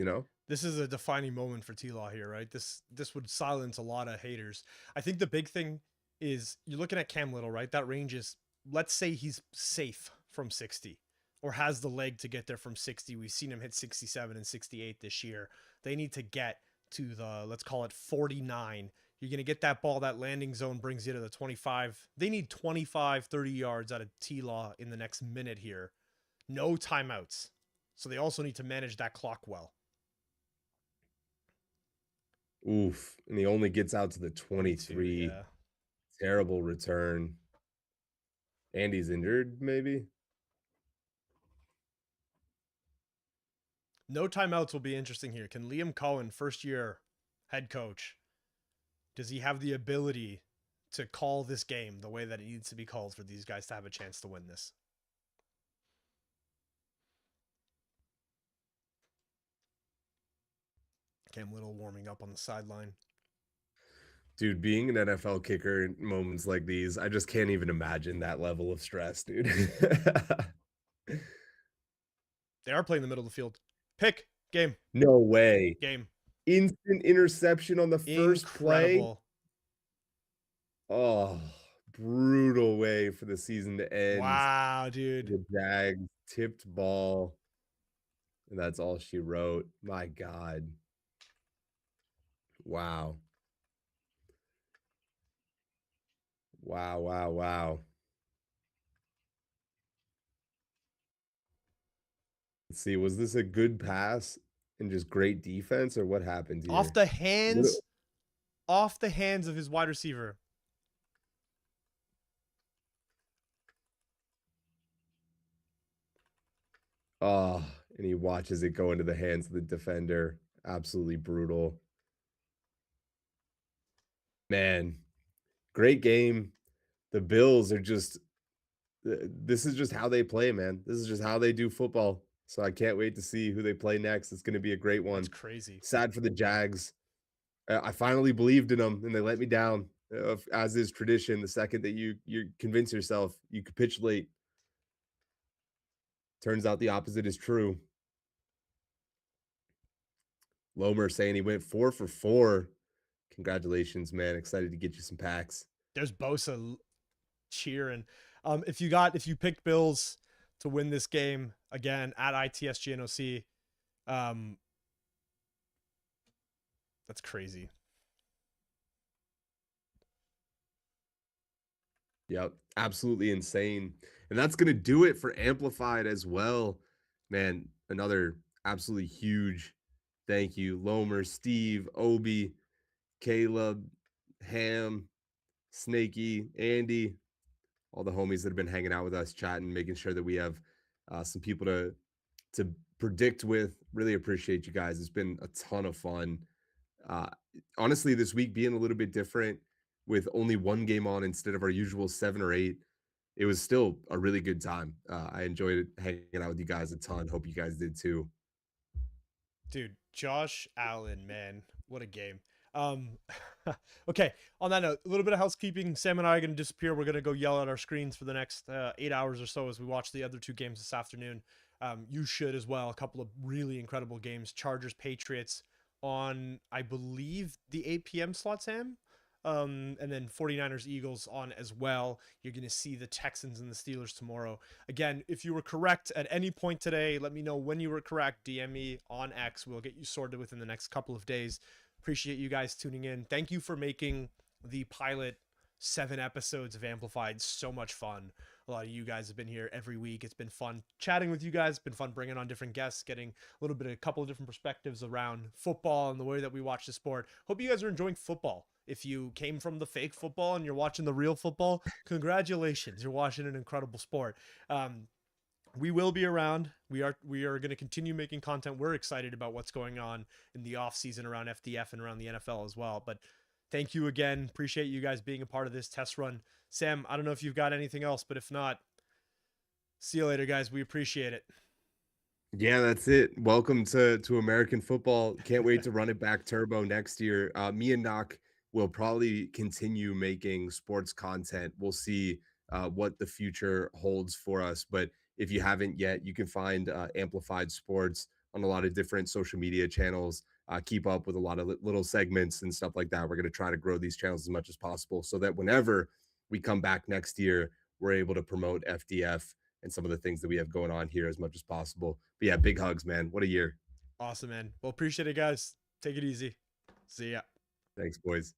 This is a defining moment for T-Law here, right? This would silence a lot of haters. I think the big thing is you're looking at Cam Little, right? That range is, let's say he's safe from 60 or has the leg to get there from 60. We've seen him hit 67 and 68 this year. They need to get to the, let's call it 49. You're going to get that ball, that landing zone brings you to the 25. They need 25, 30 yards out of T-Law in the next minute here. No timeouts. So they also need to manage that clock well. Oof. And he only gets out to the 22, 23. yeah. Terrible return. Andy's injured, maybe? No timeouts will be interesting here. Can Liam Cohen, first year head coach, does he have the ability to call this game the way that it needs to be called for these guys to have a chance to win this? Cam Little warming up on the sideline. Dude, being an NFL kicker in moments like these, I just can't even imagine that level of stress, dude. They are playing the middle of the field. Pick. Game. No way. Game. Instant interception on the first Incredible. play. Oh, brutal way for the season to end. Wow, dude. The Jags tipped ball. And that's all she wrote. My God. Wow. Wow, wow, wow. Let's see, was this a good pass and just great defense, or what happened here? Off the hands of his wide receiver. Oh, and he watches it go into the hands of the defender. Absolutely brutal. Man, great game. The Bills are just, this is just how they play, man. This is just how they do football. So I can't wait to see who they play next. It's going to be a great one. That's crazy. Sad for the Jags. I finally believed in them, and they let me down. As is tradition, the second that you convince yourself, you capitulate. Turns out the opposite is true. Lomer saying he went 4 for 4. Congratulations, man. Excited to get you some packs. There's Bosa cheering. If you picked Bills to win this game again at ITSGNOC, that's crazy. Yep, absolutely insane. And that's going to do it for Amplified as well. Man, another absolutely huge thank you. Lomer, Steve, Obi, Caleb, Ham, Snakey, Andy, all the homies that have been hanging out with us, chatting, making sure that we have some people to predict with. Really appreciate you guys. It's been a ton of fun. Honestly, this week being a little bit different with only one game on instead of our usual 7 or 8, it was still a really good time. I enjoyed it hanging out with you guys a ton. Hope you guys did too. Dude, Josh Allen, man, what a game. Okay, on that note, a little bit of housekeeping. Sam and I are going to disappear. We're going to go yell at our screens for the next 8 hours or so as we watch the other 2 games this afternoon. You should as well. A couple of really incredible games. Chargers, Patriots on, I believe, the 8 p.m. slot, Sam. And then 49ers, Eagles on as well. You're going to see the Texans and the Steelers tomorrow. Again, if you were correct at any point today, let me know when you were correct. DM me on X. We'll get you sorted within the next couple of days. Appreciate you guys tuning in. Thank you for making the pilot 7 episodes of Amplified so much fun. A lot of you guys have been here every week. It's been fun chatting with you guys. It's been fun bringing on different guests, getting a little bit of a couple of different perspectives around football and the way that we watch the sport. Hope you guys are enjoying football. If you came from the fake football and you're watching the real football, congratulations. You're watching an incredible sport. We will be around. We are going to continue making content. We're excited about what's going on in the off season around FDF and around the NFL as well. But thank you again. Appreciate you guys being a part of this test run. Sam, I don't know if you've got anything else, but if not, see you later, guys. We appreciate it. Yeah, that's it. Welcome to American football. Can't wait to run it back turbo next year. Me and Knock will probably continue making sports content. We'll see what the future holds for us, but if you haven't yet, you can find Amplified Sports on a lot of different social media channels. Keep up with a lot of little segments and stuff like that. We're going to try to grow these channels as much as possible so that whenever we come back next year, we're able to promote FDF and some of the things that we have going on here as much as possible. But yeah, big hugs, man. What a year. Awesome, man. Well, appreciate it, guys. Take it easy. See ya. Thanks, boys.